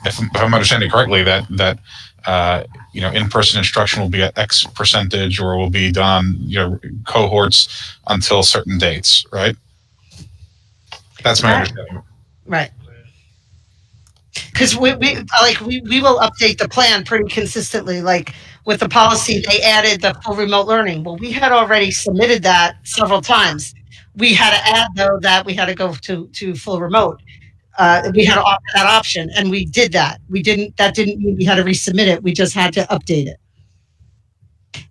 if I'm understanding correctly, that in-person instruction will be at X percentage or will be done on, cohorts until certain dates, right? That's my understanding. Right. Because we will update the plan pretty consistently. Like with the policy, they added the full remote learning. Well, we had already submitted that several times. We had to add though that we had to go to full remote. We had to offer that option, and we did that. That didn't mean we had to resubmit it. We just had to update it.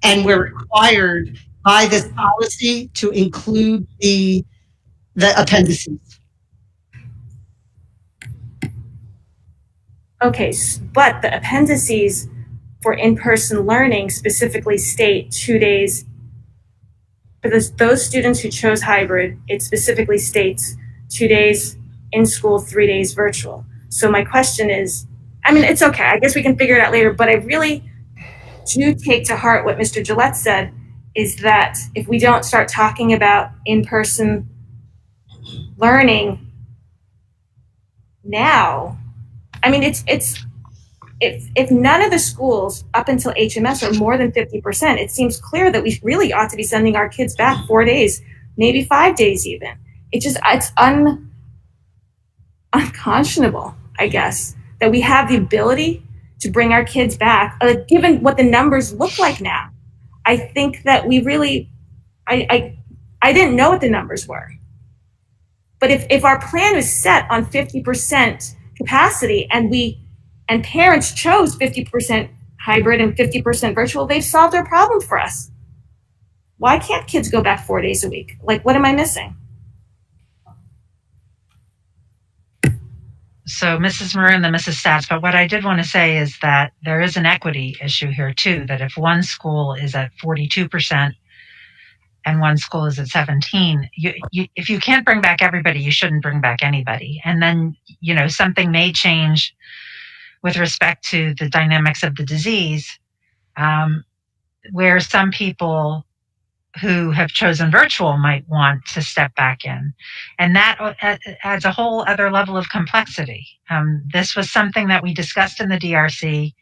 And we're required by this policy to include the appendices. Okay, but the appendices for in-person learning specifically state 2 days. For those students who chose hybrid, it specifically states 2 days in school, 3 days virtual. So my question is, I mean, it's okay. I guess we can figure it out later, but I really do take to heart what Mr. Gillette said, is that if we don't start talking about in-person learning now, I mean, if none of the schools up until HMS are more than 50%, it seems clear that we really ought to be sending our kids back 4 days, maybe 5 days even. It's unconscionable, I guess, that we have the ability to bring our kids back, given what the numbers look like now. I think that we really, I didn't know what the numbers were. But if our plan was set on 50% capacity and parents chose 50% hybrid and 50% virtual, they've solved their problem for us. Why can't kids go back 4 days a week? Like, what am I missing? So Mrs. Maroon, then Mrs. Stats, but what I did want to say is that there is an equity issue here too, that if one school is at 42% and one school is at 17, if you can't bring back everybody, you shouldn't bring back anybody. And then, something may change with respect to the dynamics of the disease, where some people who have chosen virtual might want to step back in. And that adds a whole other level of complexity. This was something that we discussed in the DRC,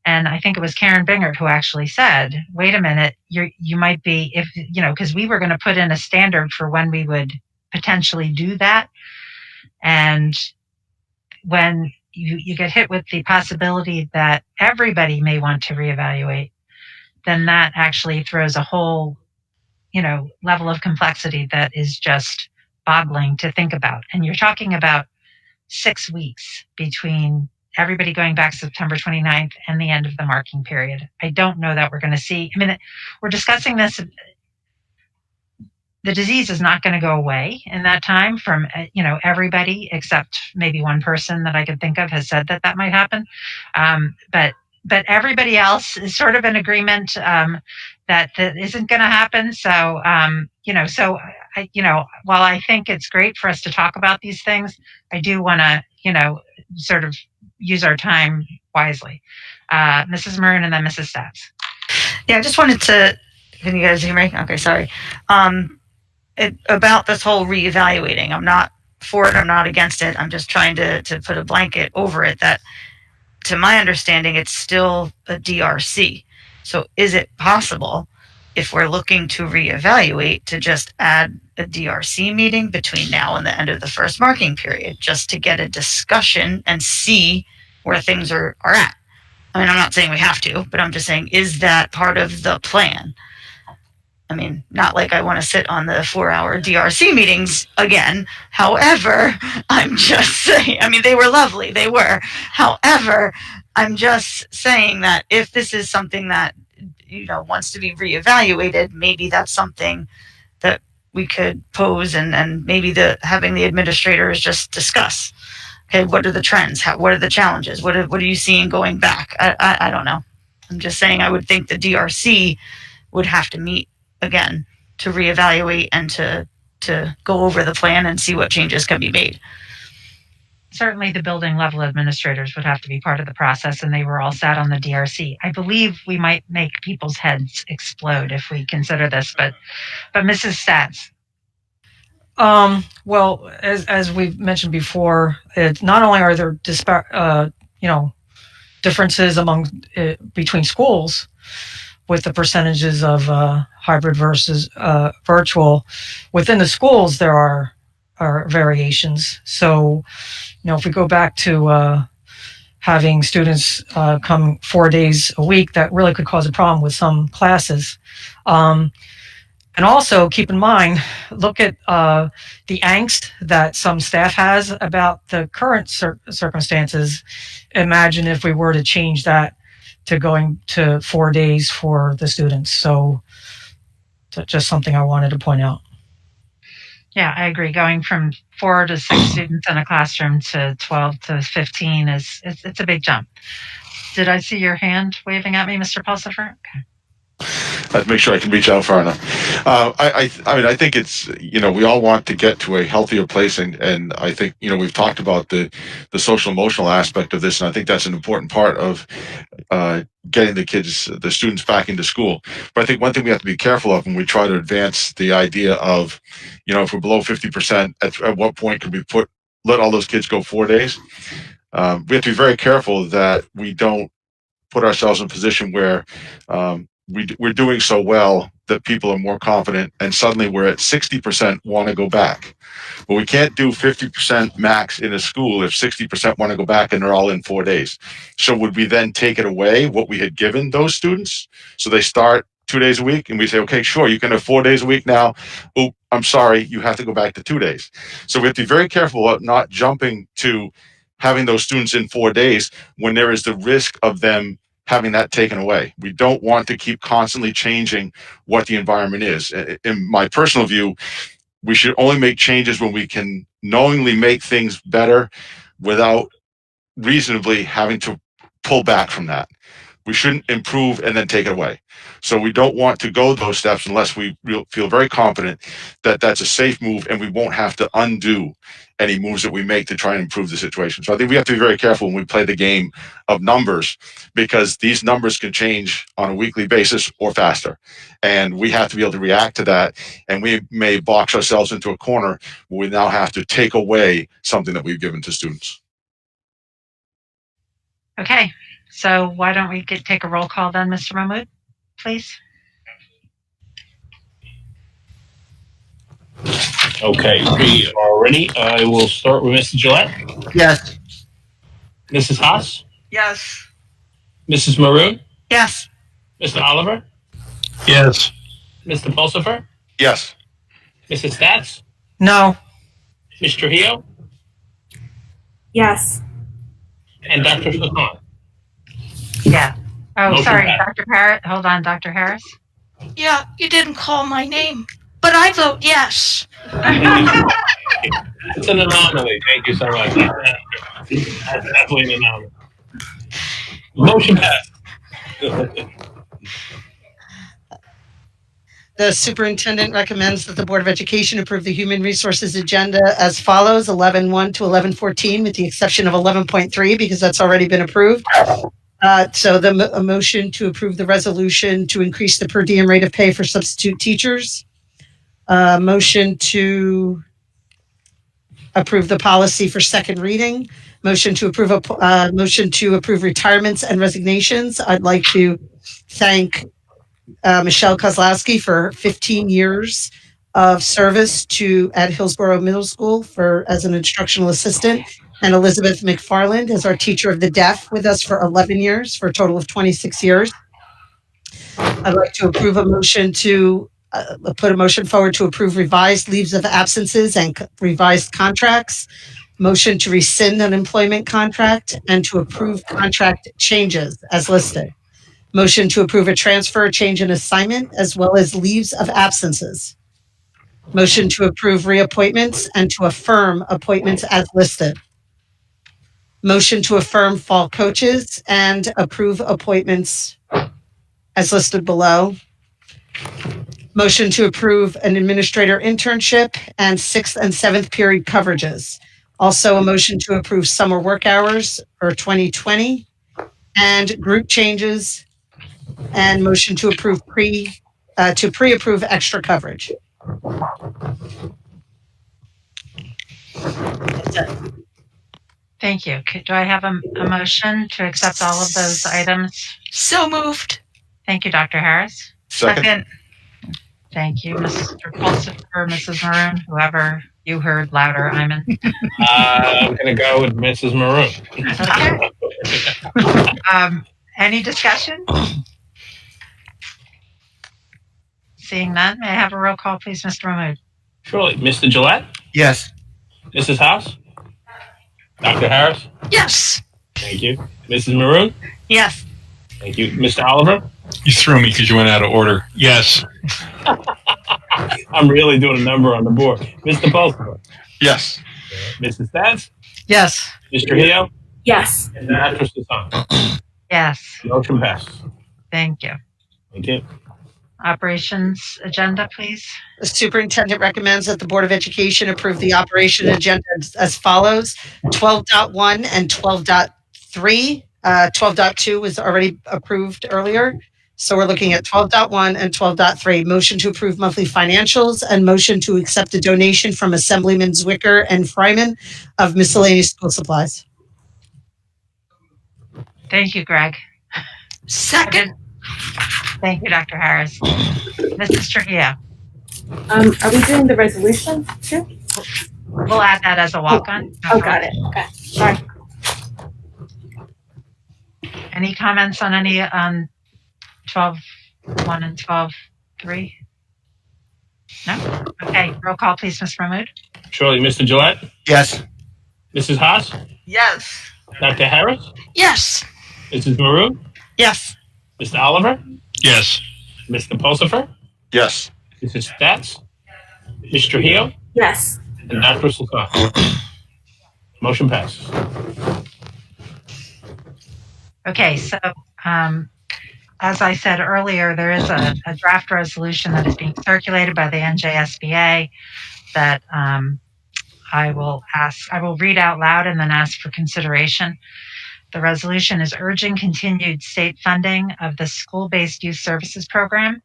and I think it was Karen Bingert who actually said, wait a minute, you might be, because we were going to put in a standard for when we would potentially do that. And when you get hit with the possibility that everybody may want to reevaluate, then that actually throws a whole level of complexity that is just boggling to think about. And you're talking about 6 weeks between everybody going back September 29th and the end of the marking period. I don't know that we're going to see, we're discussing this. The disease is not going to go away in that time from, everybody except maybe one person that I could think of has said that might happen. But everybody else is sort of in agreement that isn't going to happen. So, while I think it's great for us to talk about these things, I do want to, sort of use our time wisely. Mrs. Maroon and then Mrs. Stats. Yeah, I just wanted to, can you guys hear me? Okay, sorry. About this whole reevaluating, I'm not for it, I'm not against it. I'm just trying to put a blanket over it that, to my understanding, it's still a DRC. So is it possible, if we're looking to reevaluate, to just add a DRC meeting between now and the end of the first marking period, just to get a discussion and see where things are at? I'm not saying we have to, but I'm just saying, is that part of the plan? Not like I want to sit on the 4-hour DRC meetings again. However, I'm just saying, they were lovely. They were. However, I'm just saying that if this is something that, wants to be reevaluated, maybe that's something that we could pose and maybe having the administrators just discuss. Okay, what are the trends? What are the challenges? What are you seeing going back? I don't know. I'm just saying I would think the DRC would have to meet again to reevaluate and to go over the plan and see what changes can be made. Certainly the building level administrators would have to be part of the process, and they were all sat on the DRC. I believe we might make people's heads explode if we consider this, but Mrs. Stats. Well, as we've mentioned before, not only are there differences between schools with the percentages of hybrid versus virtual. Within the schools, there are variations. So, if we go back to having students come 4 days a week, that really could cause a problem with some classes. And also keep in mind, look at the angst that some staff has about the current circumstances. Imagine if we were to change that to going to 4 days for the students. So that's just something I wanted to point out. Yeah, I agree. Going from 4 to 6 students in a classroom to 12 to 15 it's a big jump. Did I see your hand waving at me, Mr. Pulsifer? Okay. I'd make sure I can reach out far enough. I mean, I think it's, we all want to get to a healthier place, and I think, we've talked about the social emotional aspect of this, and I think that's an important part of getting the students back into school. But I think one thing we have to be careful of when we try to advance the idea of, if we're below 50%, at what point could we let all those kids go 4 days? We have to be very careful that we don't put ourselves in a position where we're doing so well that people are more confident, and suddenly we're at 60% want to go back. But we can't do 50% max in a school if 60% want to go back and they're all in 4 days. So would we then take it away, what we had given those students? So they start 2 days a week and we say, okay, sure, you can have 4 days a week now. Oh, I'm sorry, you have to go back to 2 days. So we have to be very careful about not jumping to having those students in 4 days when there is the risk of them having that taken away. We don't want to keep constantly changing what the environment is. In my personal view, we should only make changes when we can knowingly make things better without reasonably having to pull back from that. We shouldn't improve and then take it away. So we don't want to go those steps unless we feel very confident that that's a safe move and we won't have to undo any moves that we make to try and improve the situation. So I think we have to be very careful when we play the game of numbers, because these numbers can change on a weekly basis or faster. And we have to be able to react to that. And we may box ourselves into a corner where we now have to take away something that we've given to students. Okay, so why don't we take a roll call then, Mr. Mahmood, please? Okay, we are ready. I will start with Mr. Gillette. Yes. Mrs. Haas? Yes. Mrs. Maroon? Yes. Mr. Oliver? Yes. Mr. Pulsifer? Yes. Mrs. Stats? No. Mr. Trujillo? Yes. And Dr. Sahan? Yeah. Oh, Motion sorry, passed. Dr. Harris. Hold on, Dr. Harris. Yeah, you didn't call my name, but I vote yes. It's an anomaly. Thank you so much. That's definitely an anomaly. Motion passed. The superintendent recommends that the Board of Education approve the human resources agenda as follows: 11.1 to 11.14, with the exception of 11.3 because that's already been approved. So a motion to approve the resolution to increase the per diem rate of pay for substitute teachers. Motion to approve the policy for second reading. Motion to approve retirements and resignations. I'd like to thank Michelle Kozlowski for 15 years of service at Hillsborough Middle School as an instructional assistant, and Elizabeth McFarland as our teacher of the deaf with us for 11 years, for a total of 26 years. I'd like to approve a motion to put a motion forward to approve revised leaves of absences and revised contracts, motion to rescind an employment contract, and to approve contract changes as listed. Motion to approve a transfer, change in assignment, as well as leaves of absences. Motion to approve reappointments and to affirm appointments as listed. Motion to affirm fall coaches and approve appointments as listed below. Motion to approve an administrator internship and 6th and 7th period coverages. Also a motion to approve summer work hours for 2020 and group changes, and motion to approve pre-approve extra coverage. That's it. Thank you. Do I have a motion to accept all of those items? So moved. Thank you, Dr. Harris. Second. Thank you, Mr. Pulsifer, Mrs. Maroon, whoever you heard louder, Iman. I'm going to go with Mrs. Maroon. Okay. Any discussion? Seeing none, may I have a roll call, please, Mr. Mahmood? Surely. Mr. Gillette? Yes. Mrs. House? Dr. Harris? Yes. Thank you. Mrs. Maroon? Yes. Thank you. Mr. Oliver? You threw me because you went out of order. Yes. I'm really doing a number on the board. Mr. Pulsifer? Yes. Mrs. Stats? Yes. Mr. Trujillo? Yes. And Dr. Sahan? Yes. Motion passes. Thank you. Thank you. Operations agenda, please. The superintendent recommends that the Board of Education approve the operation agenda as follows: 12.1 and 12.3. 12.2 was already approved earlier. So we're looking at 12.1 and 12.3. Motion to approve monthly financials and motion to accept a donation from Assemblyman Zwicker and Fryman of miscellaneous school supplies. Thank you, Greg. Second. Thank you, Dr. Harris. Mrs. Trujillo. Are we doing the resolution too? We'll add that as a walk-on. Oh, got it. Okay. Sorry. Any comments on any 12.1 and 12.3? No? Okay, roll call, please, Ms. Mahmood. Surely, Mr. Gillette? Yes. Mrs. Haas? Yes. Dr. Harris? Yes. Mrs. Maroon? Yes. Mr. Oliver? Yes. Mr. Pulsifer? Yes. Mrs. Stats? Ms. Trujillo? Yes. And Dr. Sultan. Motion passes. Okay, so as I said earlier, there is a draft resolution that is being circulated by the NJSBA that I will read out loud and then ask for consideration. The resolution is urging continued state funding of the School-Based Youth Services Program.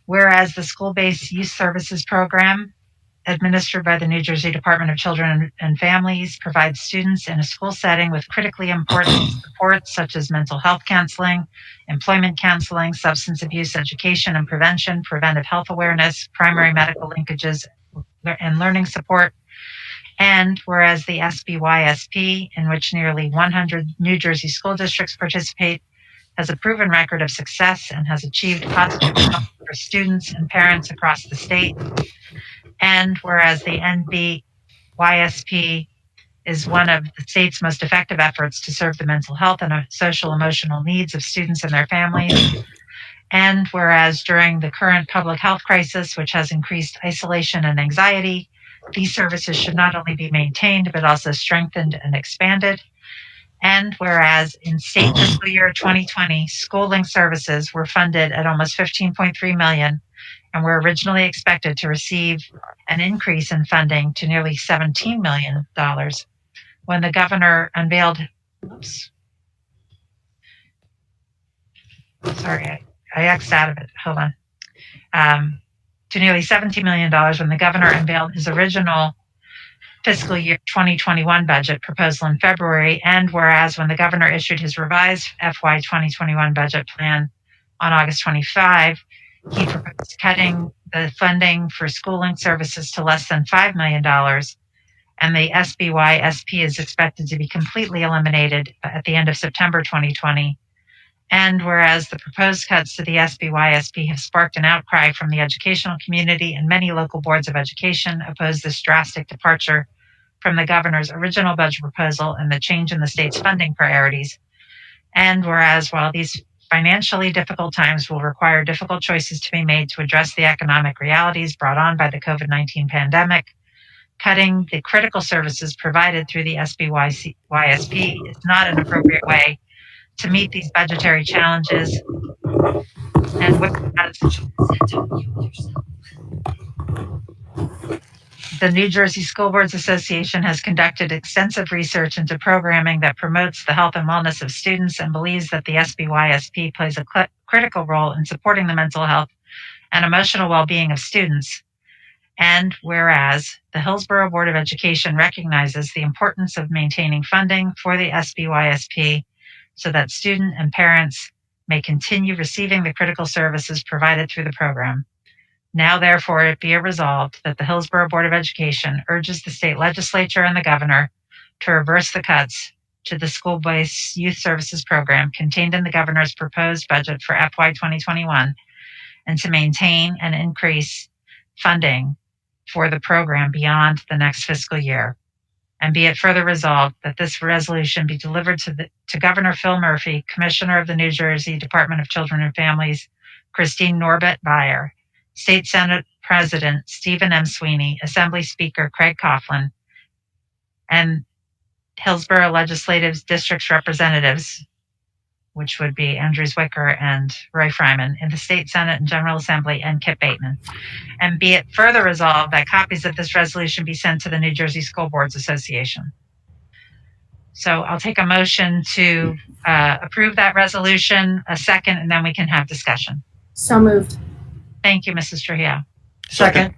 Whereas the School-Based Youth Services Program, administered by the New Jersey Department of Children and Families, provides students in a school setting with critically important supports such as mental health counseling, employment counseling, substance abuse education and prevention, preventive health awareness, primary medical linkages, and learning support. And whereas the SBYSP, in which nearly 100 New Jersey school districts participate, has a proven record of success and has achieved positive results for students and parents across the state. And whereas the NBYSP is one of the state's most effective efforts to serve the mental health and social emotional needs of students and their families. And whereas during the current public health crisis, which has increased isolation and anxiety, these services should not only be maintained, but also strengthened and expanded. And whereas in state fiscal year 2020, schooling services were funded at almost $15.3 million and were originally expected to receive an increase in funding to nearly $17 million when the governor unveiled, I X'd out of it, hold on. To nearly $17 million when the governor unveiled his original fiscal year 2021 budget proposal in February, and whereas when the governor issued his revised FY 2021 budget plan on August 25, he proposed cutting the funding for schooling services to less than $5 million, and the SBYSP is expected to be completely eliminated at the end of September 2020. And whereas the proposed cuts to the SBYSP have sparked an outcry from the educational community, and many local boards of education oppose this drastic departure from the governor's original budget proposal and the change in the state's funding priorities. And whereas while these financially difficult times will require difficult choices to be made to address the economic realities brought on by the COVID-19 pandemic, cutting the critical services provided through the SBYSP is not an appropriate way to meet these budgetary challenges. And the New Jersey School Boards Association has conducted extensive research into programming that promotes the health and wellness of students and believes that the SBYSP plays a critical role in supporting the mental health and emotional well-being of students. And whereas the Hillsborough Board of Education recognizes the importance of maintaining funding for the SBYSP so that students and parents may continue receiving the critical services provided through the program. Now, therefore, it be it resolved that the Hillsborough Board of Education urges the state legislature and the governor to reverse the cuts to the school-based youth services program contained in the governor's proposed budget for FY 2021 and to maintain and increase funding for the program beyond the next fiscal year. And be it further resolved that this resolution be delivered to Governor Phil Murphy, Commissioner of the New Jersey Department of Children and Families, Christine Norbert Beyer, State Senate President Stephen M. Sweeney, Assembly Speaker Craig Coughlin, and Hillsborough Legislative District's representatives, which would be Andrew Zwicker and Roy Fryman, in the State Senate and General Assembly, and Kip Bateman. And be it further resolved that copies of this resolution be sent to the New Jersey School Boards Association. So I'll take a motion to approve that resolution, a second, and then we can have discussion. So moved. Thank you, Mrs. Trujillo. Second.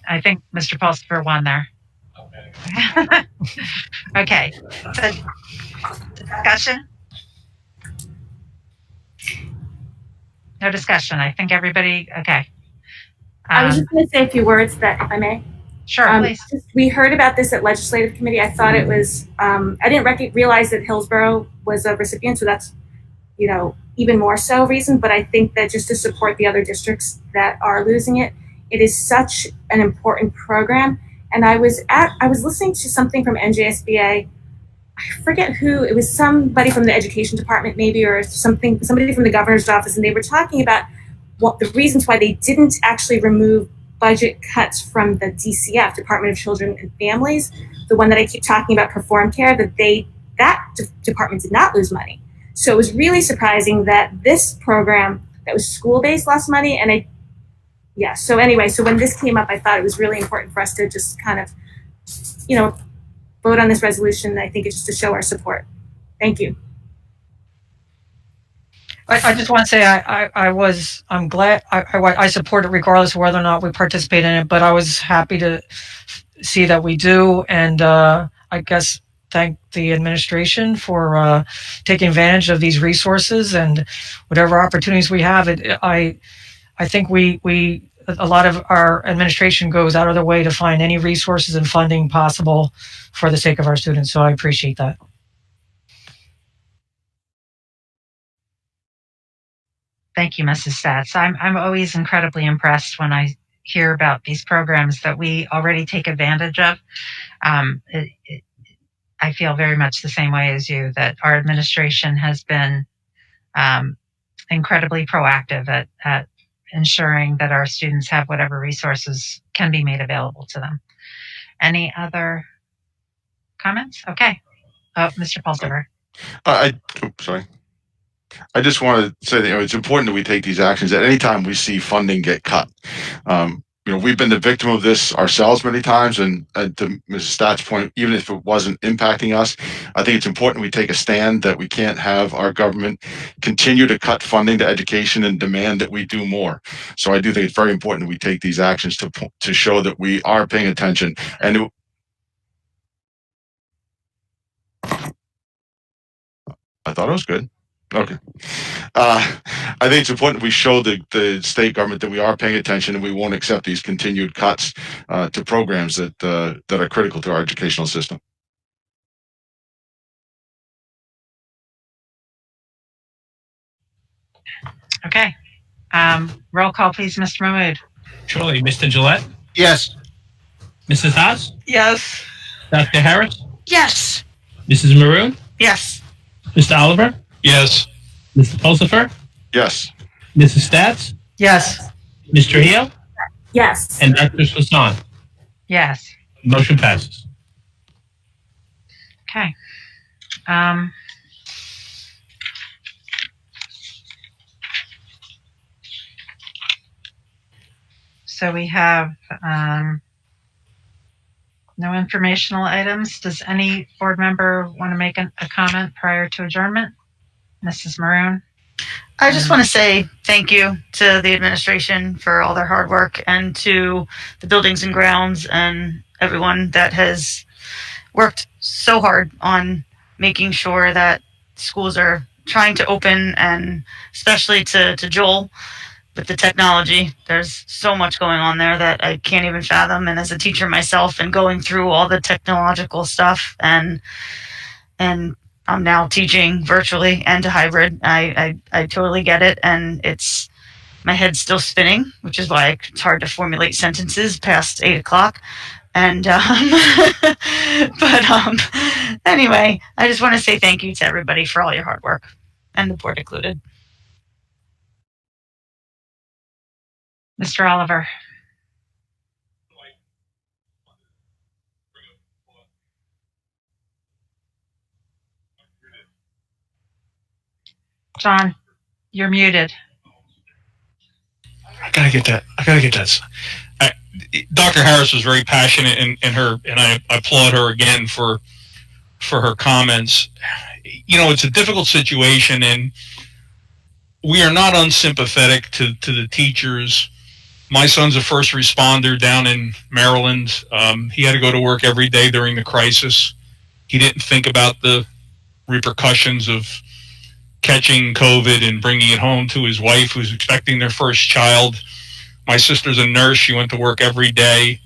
I think Mr. Pulsifer won there. Okay. So, discussion? No discussion. I think everybody, okay. I was just going to say a few words that, if I may. Sure, please. We heard about this at Legislative Committee. I thought it was, I didn't realize that Hillsborough was a recipient, so that's, even more so reason. But I think that just to support the other districts that are losing it, it is such an important program. And I was listening to something from NJSBA. I forget who, it was somebody from the education department maybe, or somebody from the governor's office, and they were talking about what the reasons why they didn't actually remove budget cuts from the DCF, Department of Children and Families, the one that I keep talking about, Perform Care, that department did not lose money. So it was really surprising that this program that was school-based lost money. And so anyway, so when this came up, I thought it was really important for us to just kind of, vote on this resolution. I think it's just to show our support. Thank you. I just want to say I'm glad I support it regardless of whether or not we participate in it, but I was happy to see that we do, and I guess thank the administration for taking advantage of these resources and whatever opportunities we have. I think a lot of our administration goes out of their way to find any resources and funding possible for the sake of our students, so I appreciate that. Thank you, Mrs. Stats. I'm always incredibly impressed when I hear about these programs that we already take advantage of. I feel very much the same way as you, that our administration has been incredibly proactive at ensuring that our students have whatever resources can be made available to them. Any other comments? Okay. Mr. Pulsifer. Sorry. I just want to say that it's important that we take these actions at any time we see funding get cut. We've been the victim of this ourselves many times, and to Mrs. Statt's point, even if it wasn't impacting us, I think it's important we take a stand that we can't have our government continue to cut funding to education and demand that we do more. So I do think it's very important that we take these actions to show that we are paying attention. And I thought it was good. Okay. I think it's important we show the state government that we are paying attention and we won't accept these continued cuts to programs that are critical to our educational system. Okay. Roll call, please, Mr. Mahmood. Surely, Mr. Gillette? Yes. Mrs. Haas? Yes. Dr. Harris? Yes. Mrs. Maroon? Yes. Mr. Oliver? Yes. Mr. Pulsifer? Yes. Mrs. Stats? Yes. Mr. Trujillo? Yes. And Dr. Swasan? Yes. Motion passes. Okay. So we have no informational items. Does any board member want to make a comment prior to adjournment? Mrs. Maroon? I just want to say thank you to the administration for all their hard work, and to the buildings and grounds and everyone that has worked so hard on making sure that schools are trying to open, and especially to Joel with the technology. There's so much going on there that I can't even fathom. And as a teacher myself, and going through all the technological stuff, and I'm now teaching virtually and to hybrid. I totally get it, and my head's still spinning, which is why it's hard to formulate sentences past 8 o'clock. And anyway, I just want to say thank you to everybody for all your hard work, and the board included. Mr. Oliver? John, you're muted. I gotta get that. Dr. Harris was very passionate in her, and I applaud her again for her comments. You know, it's a difficult situation, and we are not unsympathetic to the teachers. My son's a first responder down in Maryland. He had to go to work every day during the crisis. He didn't think about the repercussions of catching COVID and bringing it home to his wife, who's expecting their first child. My sister's a nurse. She went to work every day.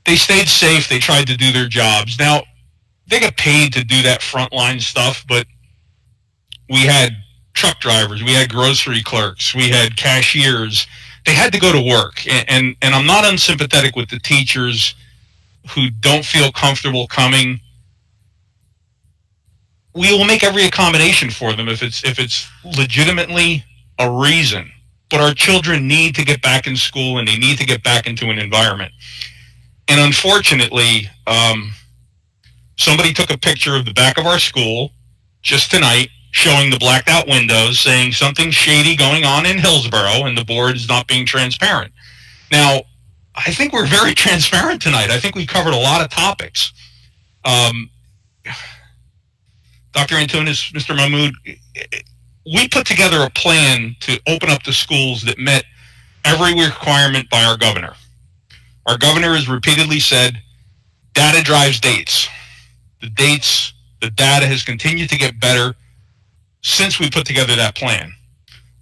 They stayed safe. They tried to do their jobs. Now, they got paid to do that frontline stuff, but we had truck drivers, we had grocery clerks, we had cashiers. They had to go to work. And I'm not unsympathetic with the teachers who don't feel comfortable coming. We will make every accommodation for them if it's legitimately a reason. But our children need to get back in school, and they need to get back into an environment. And unfortunately, somebody took a picture of the back of our school just tonight, showing the blacked out windows, saying something shady going on in Hillsborough, and the board is not being transparent. Now, I think we're very transparent tonight. I think we covered a lot of topics. Dr. Antunes, Mr. Mahmood, we put together a plan to open up the schools that met every requirement by our governor. Our governor has repeatedly said, data drives dates. The data has continued to get better since we put together that plan.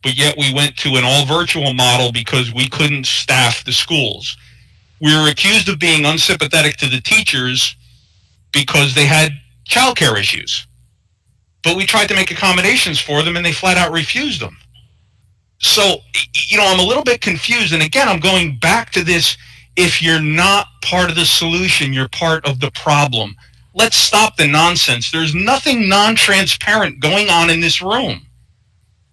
But yet we went to an all virtual model because we couldn't staff the schools. We were accused of being unsympathetic to the teachers because they had childcare issues. But we tried to make accommodations for them, and they flat out refused them. So, you know, I'm a little bit confused. And again, I'm going back to this. If you're not part of the solution, you're part of the problem. Let's stop the nonsense. There's nothing non-transparent going on in this room.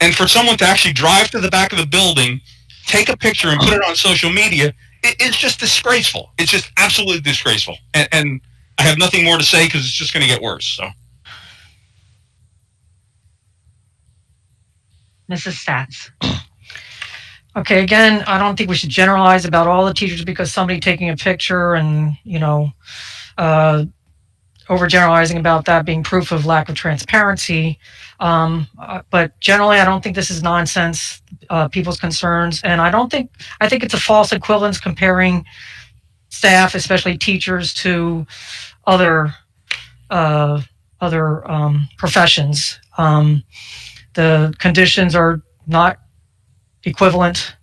And for someone to actually drive to the back of the building, take a picture and put it on social media, it's just disgraceful. It's just absolutely disgraceful. And I have nothing more to say because it's just going to get worse. So. Mrs. Stats. Okay, again, I don't think we should generalize about all the teachers because somebody taking a picture and, you know, overgeneralizing about that being proof of lack of transparency. But generally, I don't think this is nonsense, people's concerns. And I think it's a false equivalence comparing staff, especially teachers, to other professions. The conditions are not equivalent.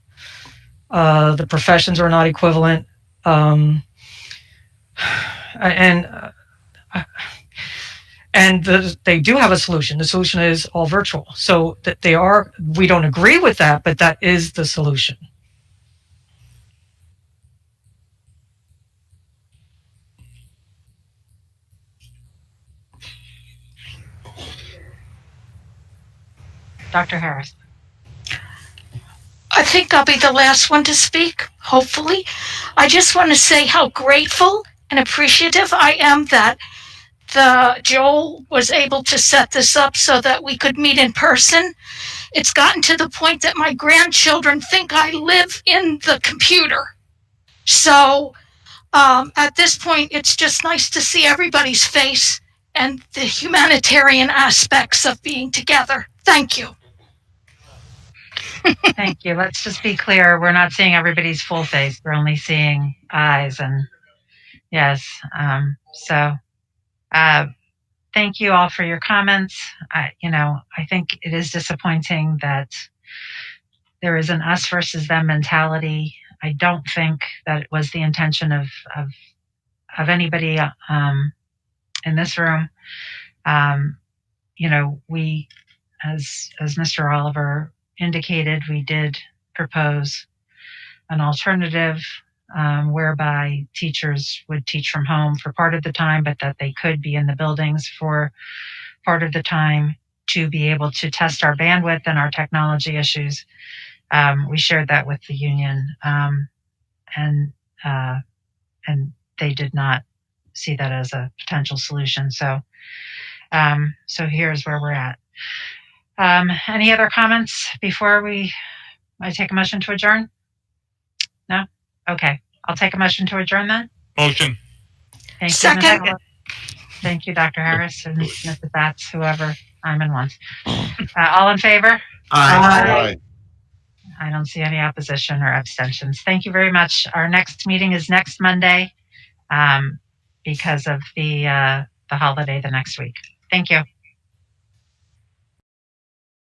The professions are not equivalent. They do have a solution. The solution is all virtual. So that we don't agree with that, but that is the solution. Dr. Harris. I think I'll be the last one to speak, hopefully. I just want to say how grateful and appreciative I am that Joel was able to set this up so that we could meet in person. It's gotten to the point that my grandchildren think I live in the computer. So at this point, it's just nice to see everybody's face and the humanitarian aspects of being together. Thank you. Thank you. Let's just be clear. We're not seeing everybody's full face. We're only seeing eyes. And yes, thank you all for your comments. I think it is disappointing that there is an us versus them mentality. I don't think that it was the intention of anybody in this room. We, as Mr. Oliver indicated, we did propose an alternative whereby teachers would teach from home for part of the time, but that they could be in the buildings for part of the time to be able to test our bandwidth and our technology issues. We shared that with the union, and they did not see that as a potential solution. So here's where we're at. Any other comments before I take a motion to adjourn? No? Okay. I'll take a motion to adjourn then. Motion. Thank you, Second. Ms. Thank you, Dr. Harris and Mrs. Batts, whoever I'm in once. All in favor? Aye. I don't see any opposition or abstentions. Thank you very much. Our next meeting is next Monday because of the holiday the next week. Thank you.